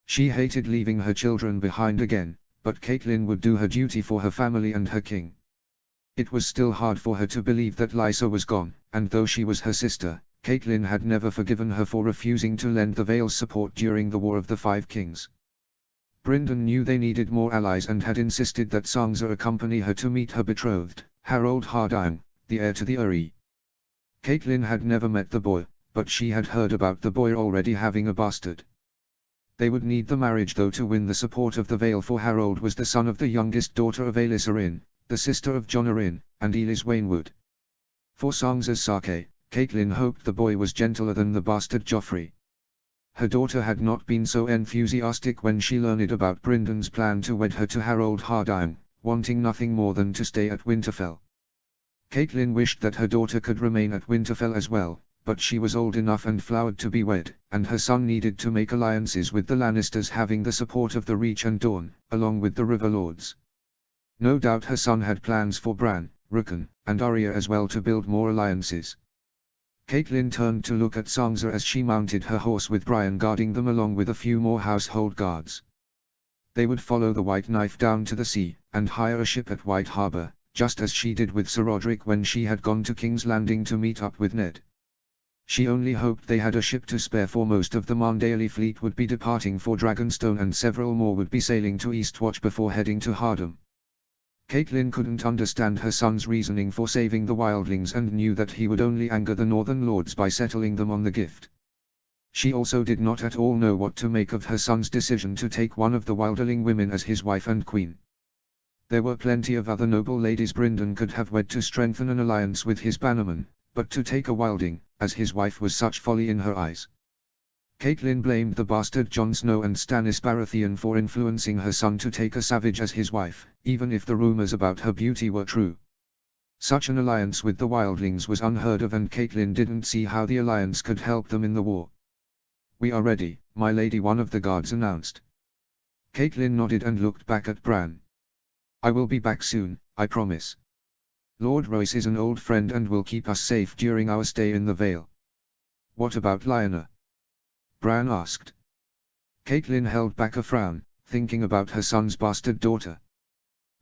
[SPEAKER 1] She hated leaving her children behind again, but Catelyn would do her duty for her family and her king. It was still hard for her to believe that Lysa was gone, and though she was her sister, Catelyn had never forgiven her for refusing to lend the Vale's support during the War of the Five Kings. Brynden knew they needed more allies and had insisted that Sansa accompany her to meet her betrothed, Harold Hardyng, the heir to the Eyrie. Catelyn had never met the boy, but she had heard about the boy already having a bastard. They would need the marriage though to win the support of the Vale, for Harold was the son of the youngest daughter of Aelys Arryn, the sister of Jon Arryn, and Elys Waynwood. For Sansa's sake, Catelyn hoped the boy was gentler than the bastard Joffrey. Her daughter had not been so enthusiastic when she learned about Brynden's plan to wed her to Harold Hardyng, wanting nothing more than to stay at Winterfell. Catelyn wished that her daughter could remain at Winterfell as well, but she was old enough and flowered to be wed, and her son needed to make alliances with the Lannisters, having the support of the Reach and Dorne, along with the River Lords. No doubt her son had plans for Bran, Rickon, and Arya as well to build more alliances. Catelyn turned to look at Sansa as she mounted her horse with Brian guarding them along with a few more household guards. They would follow the White Knife down to the sea, and hire a ship at White Harbour, just as she did with Sir Roderick when she had gone to King's Landing to meet up with Ned. She only hoped they had a ship to spare, for most of the Marndale fleet would be departing for Dragonstone and several more would be sailing to Eastwatch before heading to Hardham. Catelyn couldn't understand her son's reasoning for saving the wildlings and knew that he would only anger the Northern Lords by settling them on the gift. She also did not at all know what to make of her son's decision to take one of the Wilderling women as his wife and queen. There were plenty of other noble ladies Brynden could have wed to strengthen an alliance with his bannermen, but to take a Wilding, as his wife, was such folly in her eyes. Catelyn blamed the bastard Jon Snow and Stannis Baratheon for influencing her son to take a savage as his wife, even if the rumors about her beauty were true. Such an alliance with the Wildlings was unheard of, and Catelyn didn't see how the alliance could help them in the war. "We are ready, my lady," one of the guards announced. Catelyn nodded and looked back at Bran. "I will be back soon, I promise. Lord Royce is an old friend and will keep us safe during our stay in the Vale." "What about Lyanna?" Bran asked. Catelyn held back a frown, thinking about her son's bastard daughter.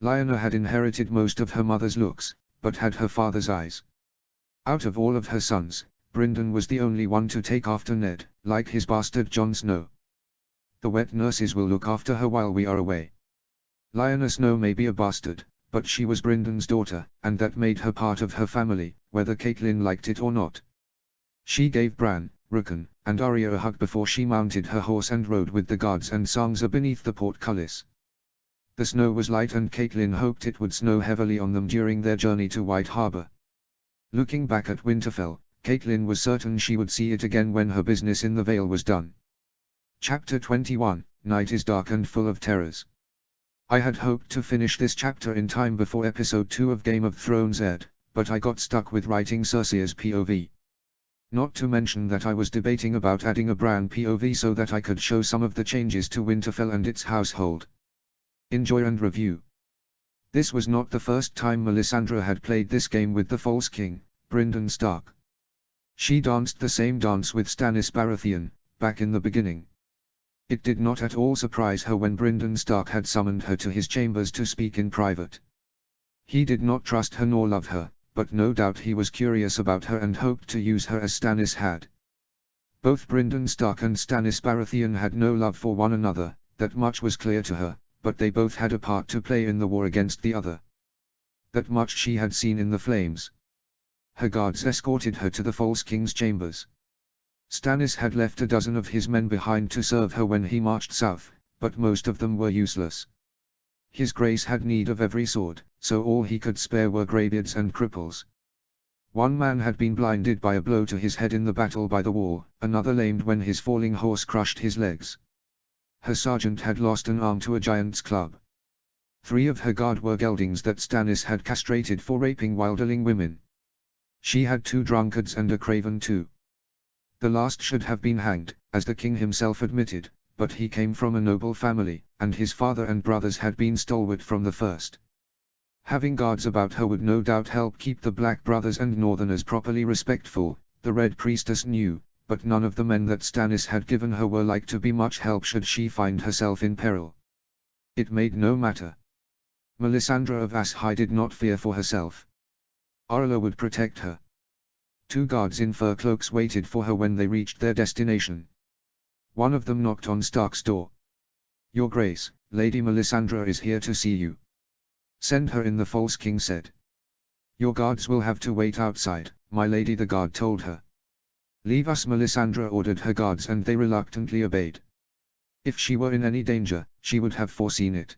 [SPEAKER 1] Lyanna had inherited most of her mother's looks, but had her father's eyes. Out of all of her sons, Brynden was the only one to take after Ned, like his bastard Jon Snow. "The wet nurses will look after her while we are away. Lyanna Snow may be a bastard, but she was Brynden's daughter, and that made her part of her family, whether Catelyn liked it or not." She gave Bran, Rickon, and Arya a hug before she mounted her horse and rode with the guards and Sansa beneath the portcullis. The snow was light and Catelyn hoped it would snow heavily on them during their journey to White Harbour. Looking back at Winterfell, Catelyn was certain she would see it again when her business in the Vale was done. Chapter 21, Night is dark and full of terrors. I had hoped to finish this chapter in time before episode 2 of Game of Thrones aired, but I got stuck with writing Cersei's POV. Not to mention that I was debating about adding a Bran POV so that I could show some of the changes to Winterfell and its household. Enjoy and review. This was not the first time Melisandre had played this game with the false king, Brynden Stark. She danced the same dance with Stannis Baratheon, back in the beginning. It did not at all surprise her when Brynden Stark had summoned her to his chambers to speak in private. He did not trust her nor love her, but no doubt he was curious about her and hoped to use her as Stannis had. Both Brynden Stark and Stannis Baratheon had no love for one another, that much was clear to her, but they both had a part to play in the war against the other. That much she had seen in the flames. Her guards escorted her to the false king's chambers. Stannis had left a dozen of his men behind to serve her when he marched south, but most of them were useless. His grace had need of every sword, so all he could spare were greybeards and cripples. One man had been blinded by a blow to his head in the battle by the wall, another lamed when his falling horse crushed his legs. Her sergeant had lost an arm to a giant's club. 3 of her guard were geldings that Stannis had castrated for raping wilderling women. She had 2 drunkards and a craven too. The last should have been hanged, as the king himself admitted, but he came from a noble family, and his father and brothers had been stalwart from the first. Having guards about her would no doubt help keep the Black Brothers and Northerners properly respectful, the Red Priestess knew, but none of the men that Stannis had given her were like to be much help should she find herself in peril. It made no matter. Melisandre of Aes Sedai did not fear for herself. Orla would protect her. 2 guards in fur cloaks waited for her when they reached their destination. One of them knocked on Stark's door. "Your Grace, Lady Melisandre is here to see you." "Send her in," the false king said. "Your guards will have to wait outside, my lady," the guard told her. "Leave us," Melisandre ordered her guards, and they reluctantly obeyed. If she were in any danger, she would have foreseen it.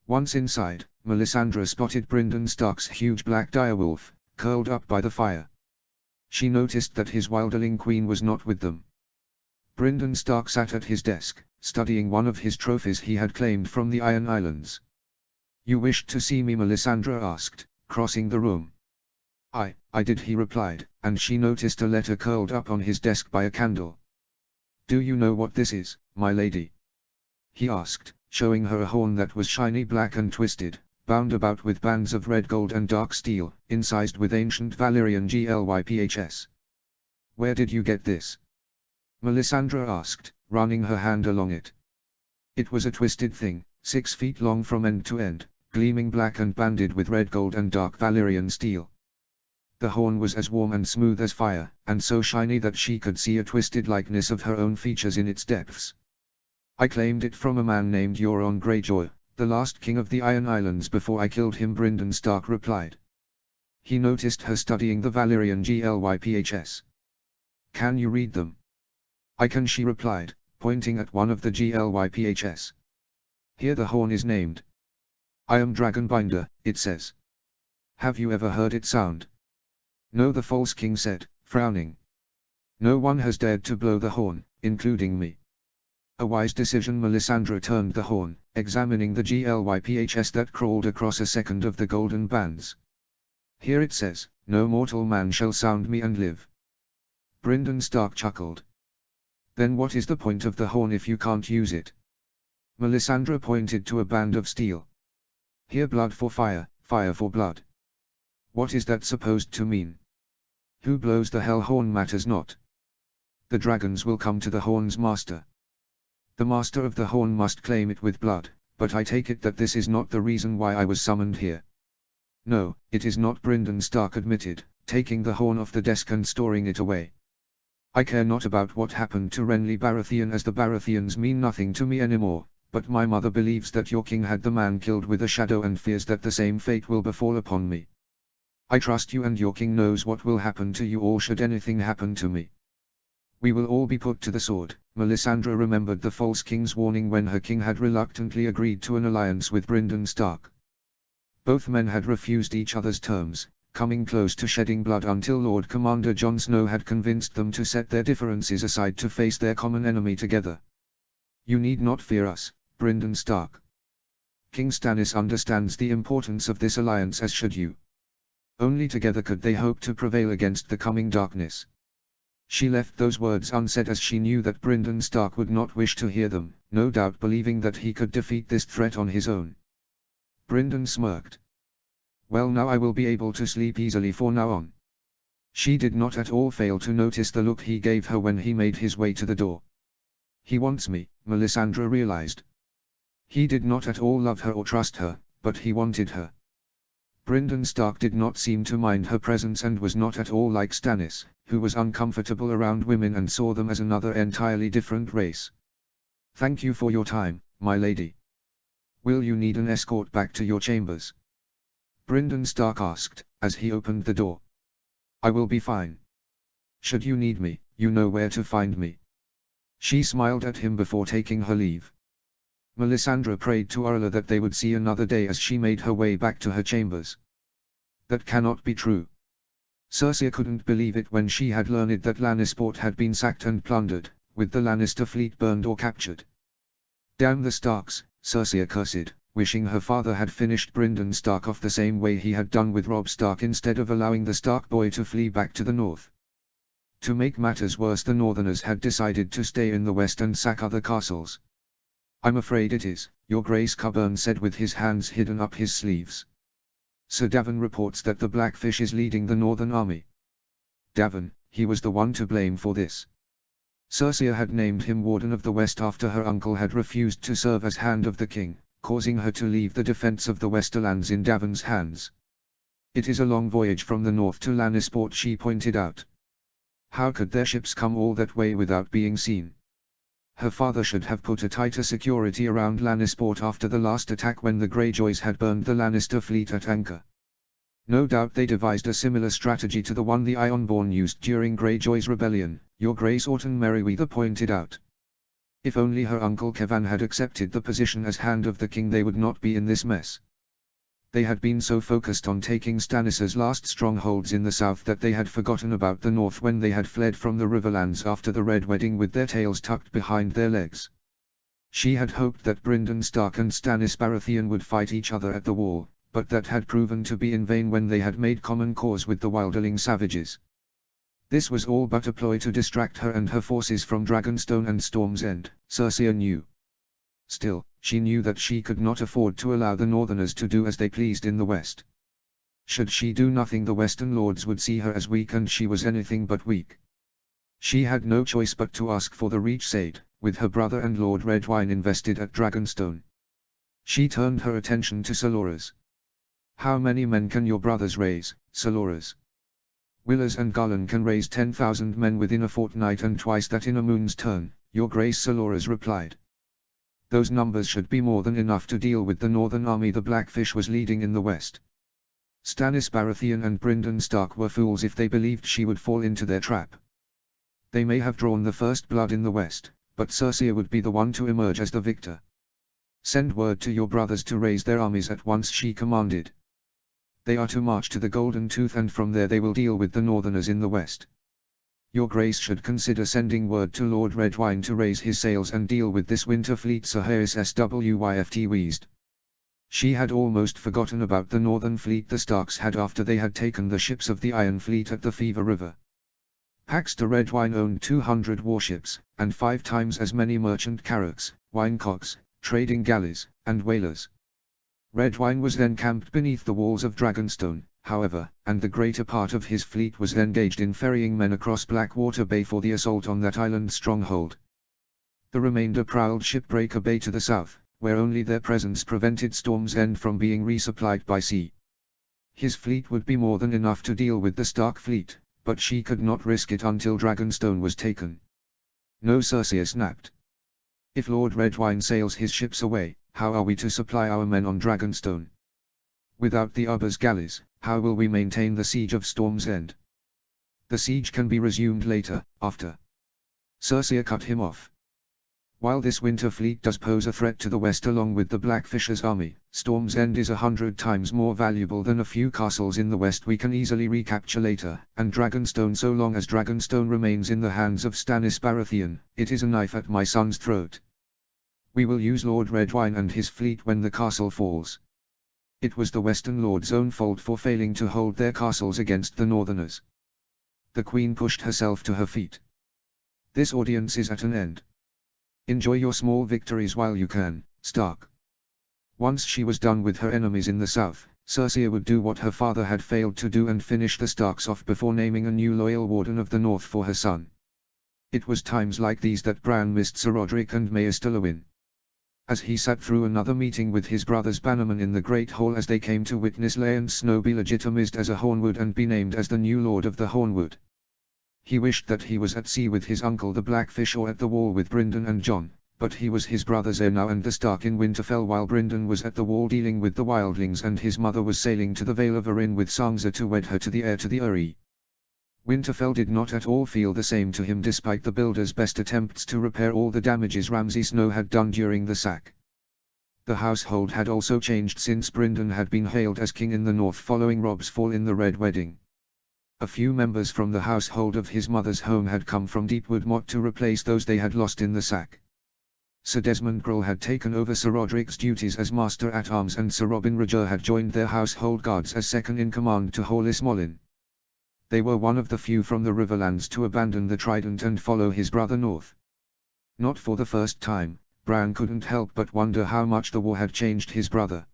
[SPEAKER 1] Once inside, Melisandre spotted Brynden Stark's huge black direwolf, curled up by the fire. She noticed that his wilderling queen was not with them. Brynden Stark sat at his desk, studying one of his trophies he had claimed from the Iron Islands. "You wished to see me?" Melisandre asked, crossing the room. I did," he replied, and she noticed a letter curled up on his desk by a candle. "Do you know what this is, my lady?" he asked, showing her a horn that was shiny black and twisted, bound about with bands of red gold and dark steel, incised with ancient Valyrian glyphs. "Where did you get this?" Melisandre asked, running her hand along it. It was a twisted thing, 6 feet long from end to end, gleaming black and banded with red gold and dark Valyrian steel. The horn was as warm and smooth as fire, and so shiny that she could see a twisted likeness of her own features in its depths. "I claimed it from a man named Euron Greyjoy, the last king of the Iron Islands, before I killed him," Brynden Stark replied. He noticed her studying the Valyrian glyphs. "Can you read them?" "I can," she replied, pointing at one of the glyphs. "Here the horn is named. I am Dragonbinder, it says. Have you ever heard it sound?" "No," the false king said, frowning. "No one has dared to blow the horn, including me." A wise decision. Melisandre turned the horn, examining the glyphs that crawled across a second of the golden bands. "Here it says, 'No mortal man shall sound me and live.'" Brynden Stark chuckled. "Then what is the point of the horn if you can't use it?" Melisandre pointed to a band of steel. "Here, blood for fire, fire for blood." "What is that supposed to mean?" "Who blows the hell horn matters not. The dragons will come to the horn's master. The master of the horn must claim it with blood, but I take it that this is not the reason why I was summoned here." "No, it is not," Brynden Stark admitted, taking the horn off the desk and storing it away. "I care not about what happened to Renly Baratheon, as the Baratheons mean nothing to me anymore, but my mother believes that your king had the man killed with a shadow and fears that the same fate will befall upon me. I trust you, and your king knows what will happen to you all should anything happen to me. We will all be put to the sword." Melisandre remembered the false king's warning when her king had reluctantly agreed to an alliance with Brynden Stark. Both men had refused each other's terms, coming close to shedding blood until Lord Commander Jon Snow had convinced them to set their differences aside to face their common enemy together. "You need not fear us, Brynden Stark. King Stannis understands the importance of this alliance, as should you. Only together could they hope to prevail against the coming darkness." She left those words unsaid as she knew that Brynden Stark would not wish to hear them, no doubt believing that he could defeat this threat on his own. Brynden smirked. "Well, now I will be able to sleep easily for now on." She did not at all fail to notice the look he gave her when he made his way to the door. He wants me, Melisandre realized. He did not at all love her or trust her, but he wanted her. Brynden Stark did not seem to mind her presence and was not at all like Stannis, who was uncomfortable around women and saw them as another entirely different race. "Thank you for your time, my lady. Will you need an escort back to your chambers?" Brynden Stark asked, as he opened the door. "I will be fine. Should you need me, you know where to find me." She smiled at him before taking her leave. Melisandre prayed to Orla that they would see another day as she made her way back to her chambers. That cannot be true. Cersei couldn't believe it when she had learned that Lannisport had been sacked and plundered, with the Lannister fleet burned or captured. Damn the Starks, Cersei cursed, wishing her father had finished Brynden Stark off the same way he had done with Robb Stark instead of allowing the Stark boy to flee back to the north. To make matters worse, the Northerners had decided to stay in the west and sack other castles. "I'm afraid it is," Your Grace, Qyburn said with his hands hidden up his sleeves. "Sir Davin reports that the Blackfish is leading the Northern army." Davin, he was the one to blame for this. Cersei had named him Warden of the West after her uncle had refused to serve as Hand of the King, causing her to leave the defense of the Westerlands in Davin's hands. "It is a long voyage from the north to Lannisport," she pointed out. "How could their ships come all that way without being seen?" Her father should have put a tighter security around Lannisport after the last attack when the Greyjoys had burned the Lannister fleet at anchor. No doubt they devised a similar strategy to the one the Ironborn used during Greyjoy's rebellion, Your Grace, Orton Merryweather pointed out. If only her uncle Kevan had accepted the position as Hand of the King, they would not be in this mess. They had been so focused on taking Stannis' last strongholds in the south that they had forgotten about the north when they had fled from the Riverlands after the Red Wedding with their tails tucked behind their legs. She had hoped that Brynden Stark and Stannis Baratheon would fight each other at the wall, but that had proven to be in vain when they had made common cause with the Wildling savages. This was all but a ploy to distract her and her forces from Dragonstone and Storm's End, Cersei knew. Still, she knew that she could not afford to allow the Northerners to do as they pleased in the west. Should she do nothing, the Western lords would see her as weak, and she was anything but weak. She had no choice but to ask for the Reach Sade, with her brother and Lord Redwyne invested at Dragonstone. She turned her attention to Sir Loras. "How many men can your brothers raise, Sir Loras?" "Willers and Garland can raise 10,000 men within a fortnight and twice that in a moon's turn, Your Grace," Sir Loras replied. "Those numbers should be more than enough to deal with the northern army the Blackfish was leading in the west." Stannis Baratheon and Brynden Stark were fools if they believed she would fall into their trap. They may have drawn the first blood in the west, but Cersei would be the one to emerge as the victor. "Send word to your brothers to raise their armies at once," she commanded. "They are to march to the Golden Tooth, and from there they will deal with the Northerners in the west. Your Grace should consider sending word to Lord Redwyne to raise his sails and deal with this winter fleet," Sir Harys Swyft wheezed. She had almost forgotten about the northern fleet the Starks had after they had taken the ships of the Iron Fleet at the Fever River. Paxter Redwyne owned 200 warships, and 5 times as many merchant carracks, winecocks, trading galleys, and whalers. Redwyne was then camped beneath the walls of Dragonstone, however, and the greater part of his fleet was engaged in ferrying men across Blackwater Bay for the assault on that island stronghold. The remainder prowled Shipbreaker Bay to the south, where only their presence prevented Storm's End from being resupplied by sea. His fleet would be more than enough to deal with the Stark fleet, but she could not risk it until Dragonstone was taken. "No," Cersei snapped. "If Lord Redwyne sails his ships away, how are we to supply our men on Dragonstone? Without the Ubbers galleys, how will we maintain the siege of Storm's End? The siege can be resumed later, after." Cersei cut him off. "While this winter fleet does pose a threat to the west along with the Blackfish's army, Storm's End is 100 times more valuable than a few castles in the west we can easily recapture later, and Dragonstone, so long as Dragonstone remains in the hands of Stannis Baratheon, it is a knife at my son's throat. We will use Lord Redwyne and his fleet when the castle falls. It was the Western Lord's own fault for failing to hold their castles against the Northerners." The Queen pushed herself to her feet. "This audience is at an end. Enjoy your small victories while you can, Stark." Once she was done with her enemies in the south, Cersei would do what her father had failed to do and finish the Starks off before naming a new loyal Warden of the North for her son. It was times like these that Bran missed Sir Roderick and Maester Lewin. As he sat through another meeting with his brother's bannermen in the Great Hall as they came to witness Lance Snow be legitimized as a Hornwood and be named as the new Lord of the Hornwood. He wished that he was at sea with his uncle the Blackfish or at the wall with Brynden and Jon, but he was his brother's heir now and the Stark in Winterfell while Brynden was at the wall dealing with the wildlings and his mother was sailing to the Vale of Arryn with Sansa to wed her to the heir to the Eyrie. Winterfell did not at all feel the same to him despite the builders' best attempts to repair all the damages Ramsay Snow had done during the sack. The household had also changed since Brynden had been hailed as king in the north following Robb's fall in the Red Wedding. A few members from the household of his mother's home had come from Deepwood Motte to replace those they had lost in the sack. Sir Desmond Grell had taken over Sir Roderick's duties as Master-at-Arms and Sir Robin Roger had joined their household guards as second-in-command to Horlis Mollin. They were one of the few from the Riverlands to abandon the Trident and follow his brother north. Not for the first time, Bran couldn't help but wonder how much the war had changed his brother.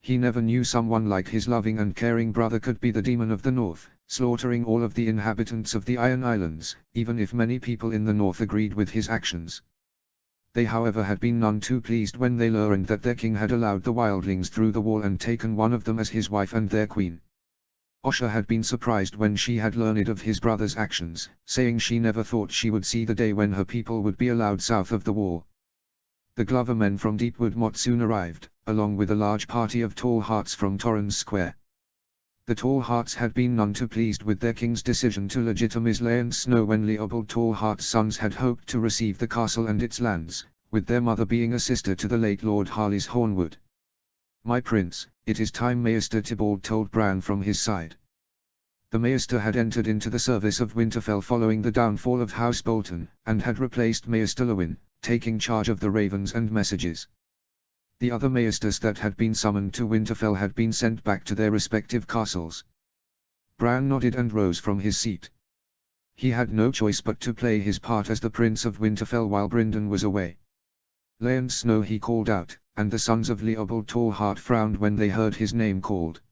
[SPEAKER 1] He never knew someone like his loving and caring brother could be the demon of the north, slaughtering all of the inhabitants of the Iron Islands, even if many people in the north agreed with his actions. They however had been none too pleased when they learned that their king had allowed the wildlings through the wall and taken one of them as his wife and their queen. Osha had been surprised when she had learned of his brother's actions, saying she never thought she would see the day when her people would be allowed south of the wall. The Glover men from Deepwood Motte soon arrived, along with a large party of Tall Hearts from Torrens Square. The Tall Hearts had been none too pleased with their king's decision to legitimize Lance Snow when Leopold Tall Heart's sons had hoped to receive the castle and its lands, with their mother being a sister to the late Lord Harley's Hornwood. "My prince, it is time," Maester Tybalt told Bran from his side. The Maester had entered into the service of Winterfell following the downfall of House Bolton, and had replaced Maester Lewin, taking charge of the ravens and messages. The other Maesters that had been summoned to Winterfell had been sent back to their respective castles. Bran nodded and rose from his seat. He had no choice but to play his part as the Prince of Winterfell while Brynden was away. "Lance Snow," he called out, and the sons of Leopold Tallheart frowned when they heard his name called.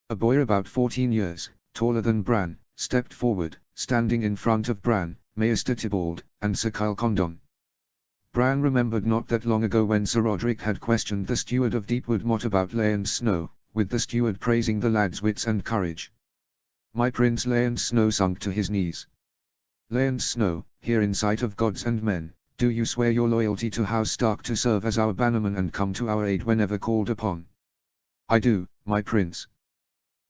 [SPEAKER 1] A boy about 14 years, taller than Bran, stepped forward, standing in front of Bran, Maester Tybalt, and Sir Kyle Condon. Bran remembered not that long ago when Sir Roderick had questioned the steward of Deepwood Motte about Lance Snow, with the steward praising the lad's wits and courage. "My prince." Lance Snow sunk to his knees. "Lance Snow, here in sight of gods and men, do you swear your loyalty to House Stark to serve as our bannerman and come to our aid whenever called upon?" "I do, my prince."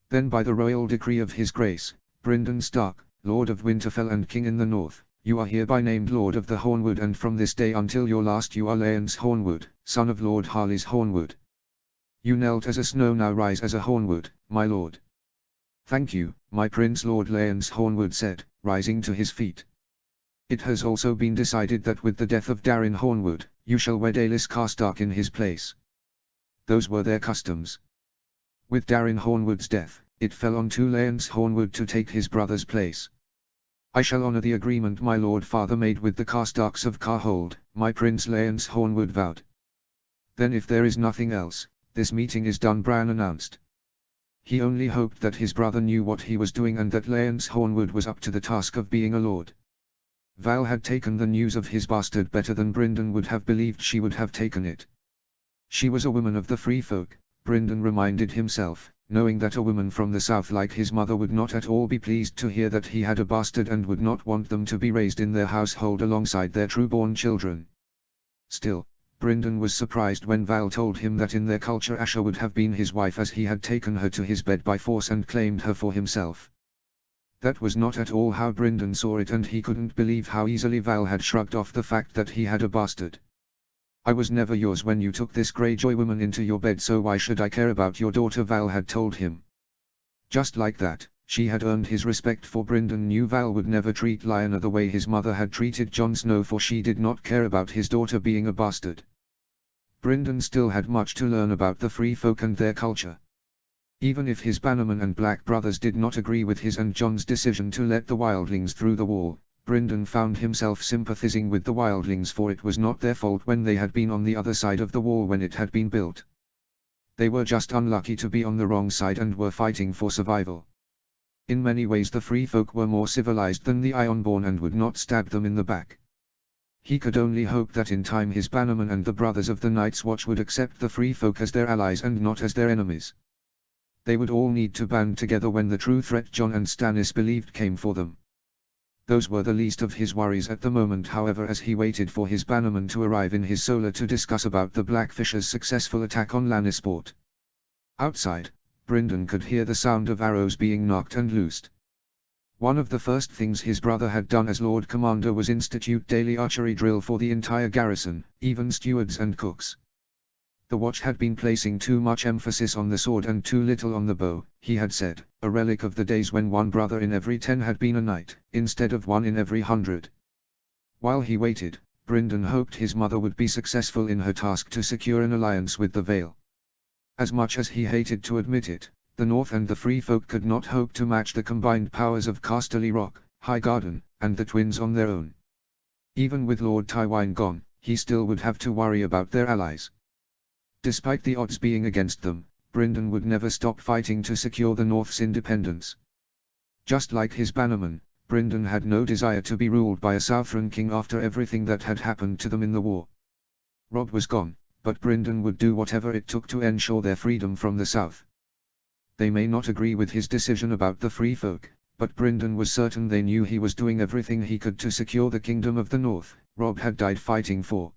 [SPEAKER 1] "Then by the royal decree of his grace, Brynden Stark, Lord of Winterfell and King in the North, you are hereby named Lord of the Hornwood, and from this day until your last you are Lance Hornwood, son of Lord Harley's Hornwood. You knelt as a snow, now rise as a Hornwood, my lord." "Thank you, my prince," Lord Lance Hornwood said, rising to his feet. "It has also been decided that with the death of Darin Hornwood, you shall wed Aelys Karstark in his place." Those were their customs. With Darin Hornwood's death, it fell on to Lance Hornwood to take his brother's place. "I shall honor the agreement my lord father made with the Karstarks of Karhold," my prince Lance Hornwood vowed. "Then if there is nothing else, this meeting is done," Bran announced. He only hoped that his brother knew what he was doing and that Lance Hornwood was up to the task of being a lord. Val had taken the news of his bastard better than Brynden would have believed she would have taken it. She was a woman of the free folk, Brynden reminded himself, knowing that a woman from the south like his mother would not at all be pleased to hear that he had a bastard and would not want them to be raised in their household alongside their true-born children. Still, Brynden was surprised when Val told him that in their culture Asha would have been his wife, as he had taken her to his bed by force and claimed her for himself. That was not at all how Brynden saw it, and he couldn't believe how easily Val had shrugged off the fact that he had a bastard. "I was never yours when you took this Greyjoy woman into your bed, so why should I care about your daughter?" Val had told him. Just like that, she had earned his respect, for Brynden knew Val would never treat Lyanna the way his mother had treated Jon Snow, for she did not care about his daughter being a bastard. Brynden still had much to learn about the free folk and their culture. Even if his bannermen and Black brothers did not agree with his and Jon's decision to let the wildlings through the wall, Brynden found himself sympathizing with the wildlings, for it was not their fault when they had been on the other side of the wall when it had been built. They were just unlucky to be on the wrong side and were fighting for survival. In many ways the free folk were more civilized than the Ironborn and would not stab them in the back. He could only hope that in time his bannermen and the brothers of the Night's Watch would accept the free folk as their allies and not as their enemies. They would all need to band together when the true threat Jon and Stannis believed came for them. Those were the least of his worries at the moment, however, as he waited for his bannermen to arrive in his solar to discuss about the Blackfish's successful attack on Lannisport. Outside, Brynden could hear the sound of arrows being knocked and loosed. One of the first things his brother had done as Lord Commander was institute daily archery drill for the entire garrison, even stewards and cooks. The watch had been placing too much emphasis on the sword and too little on the bow, he had said, a relic of the days when one brother in every 10 had been a knight, instead of one in every 100. While he waited, Brynden hoped his mother would be successful in her task to secure an alliance with the Vale. As much as he hated to admit it, the North and the Free Folk could not hope to match the combined powers of Casterly Rock, Highgarden, and the twins on their own. Even with Lord Tywine gone, he still would have to worry about their allies. Despite the odds being against them, Brynden would never stop fighting to secure the North's independence. Just like his bannermen, Brynden had no desire to be ruled by a Southron king after everything that had happened to them in the war. Robb was gone, but Brynden would do whatever it took to ensure their freedom from the South. They may not agree with his decision about the Free Folk, but Brynden was certain they knew he was doing everything he could to secure the Kingdom of the North, Robb had died fighting for.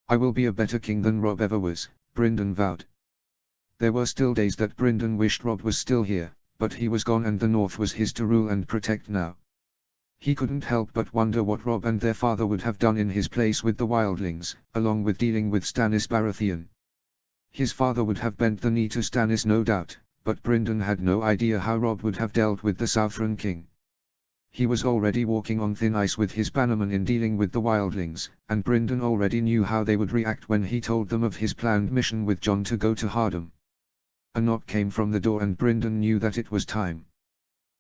[SPEAKER 1] "I will be a better king than Robb ever was," Brynden vowed. There were still days that Brynden wished Robb was still here, but he was gone and the North was his to rule and protect now. He couldn't help but wonder what Robb and their father would have done in his place with the wildlings, along with dealing with Stannis Baratheon. His father would have bent the knee to Stannis no doubt, but Brynden had no idea how Robb would have dealt with the Southron king. He was already walking on thin ice with his bannermen in dealing with the wildlings, and Brynden already knew how they would react when he told them of his planned mission with Jon to go to Hardham. A knock came from the door and Brynden knew that it was time.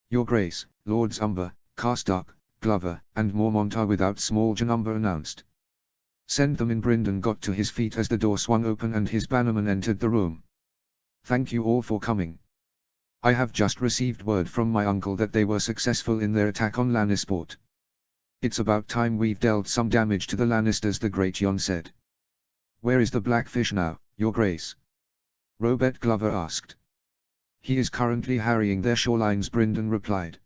[SPEAKER 1] "Your Grace, Lords Umber, Karstark, Glover, and Mormont are without," Small Jon Umber announced. "Send them in." Brynden got to his feet as the door swung open and his bannermen entered the room. "Thank you all for coming. I have just received word from my uncle that they were successful in their attack on Lannisport. It's about time we've dealt some damage to the Lannisters," the Great Jon said. "Where is the Blackfish now, Your Grace?" Robert Glover asked. "He is currently harrying their shorelines," Brynden replied.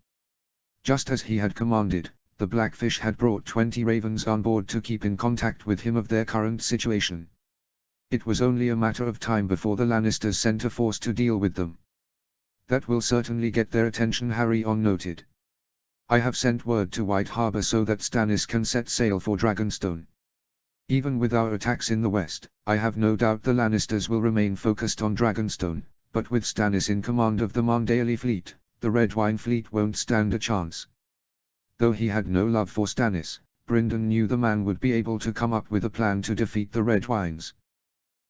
[SPEAKER 1] Just as he had commanded, the Blackfish had brought 20 ravens on board to keep in contact with him of their current situation. It was only a matter of time before the Lannisters sent a force to deal with them. "That will certainly get their attention," Harry On noted. "I have sent word to White Harbor so that Stannis can set sail for Dragonstone. Even with our attacks in the west, I have no doubt the Lannisters will remain focused on Dragonstone, but with Stannis in command of the Marndaeli fleet, the Redwyne fleet won't stand a chance." Though he had no love for Stannis, Brynden knew the man would be able to come up with a plan to defeat the Redwynes.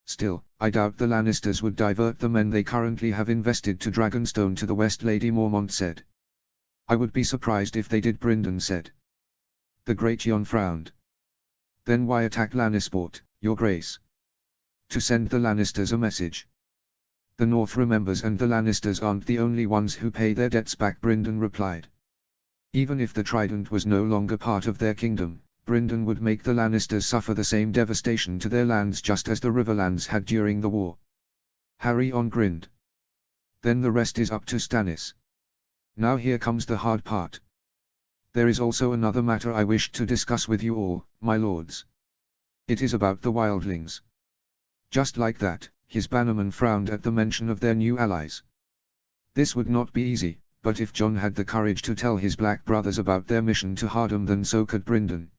[SPEAKER 1] "Still, I doubt the Lannisters would divert the men they currently have invested to Dragonstone to the west," Lady Mormont said. "I would be surprised if they did," Brynden said. The Great Jon frowned. "Then why attack Lannisport, Your Grace?" "To send the Lannisters a message. The North remembers and the Lannisters aren't the only ones who pay their debts back," Brynden replied. Even if the Trident was no longer part of their kingdom, Brynden would make the Lannisters suffer the same devastation to their lands just as the Riverlands had during the war. Harry On grinned. "Then the rest is up to Stannis. Now here comes the hard part. There is also another matter I wish to discuss with you all, my lords. It is about the wildlings." Just like that, his bannermen frowned at the mention of their new allies. This would not be easy, but if Jon had the courage to tell his black brothers about their mission to Hardham, then so could Brynden.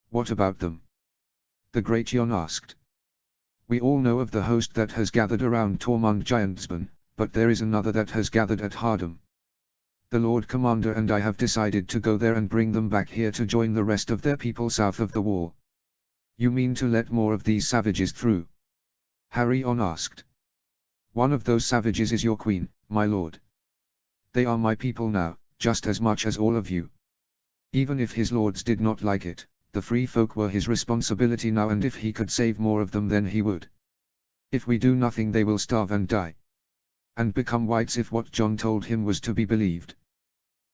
[SPEAKER 1] "What about them?" the Great Jon asked. "We all know of the host that has gathered around Tormund Giantsbane, but there is another that has gathered at Hardham. The Lord Commander and I have decided to go there and bring them back here to join the rest of their people south of the wall." "You mean to let more of these savages through?" Harry On asked. "One of those savages is your queen, my lord. They are my people now, just as much as all of you. Even if his lords did not like it, the free folk were his responsibility now, and if he could save more of them then he would. If we do nothing they will starve and die. And become whites if what Jon told him was to be believed."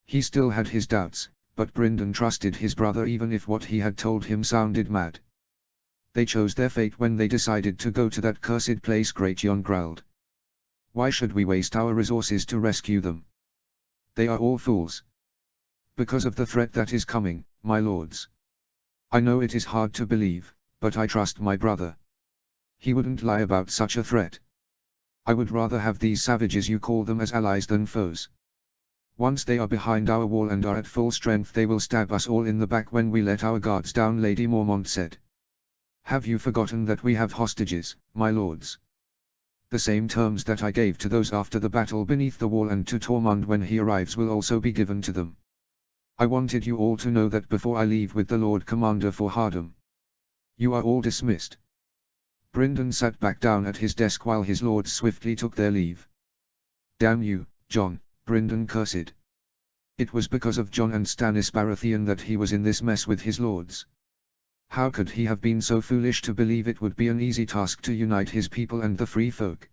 [SPEAKER 1] He still had his doubts, but Bryndon trusted his brother even if what he had told him sounded mad. They chose their fate when they decided to go to that cursed place, Gratian growled. Why should we waste our resources to rescue them? They are all fools. Because of the threat that is coming, my lords. I know it is hard to believe, but I trust my brother. He wouldn't lie about such a threat. I would rather have these savages you call them as allies than foes. Once they are behind our wall and are at full strength, they will stab us all in the back when we let our guards down, Lady Mormont said. Have you forgotten that we have hostages, my lords? The same terms that I gave to those after the battle beneath the wall and to Tormund when he arrives will also be given to them. I wanted you all to know that before I leave with the Lord Commander for Hardham. You are all dismissed. Bryndon sat back down at his desk while his lords swiftly took their leave. Damn you, Jon, Bryndon cursed. It was because of Jon and Stannis Baratheon that he was in this mess with his lords. How could he have been so foolish to believe it would be an easy task to unite his people and the free folk?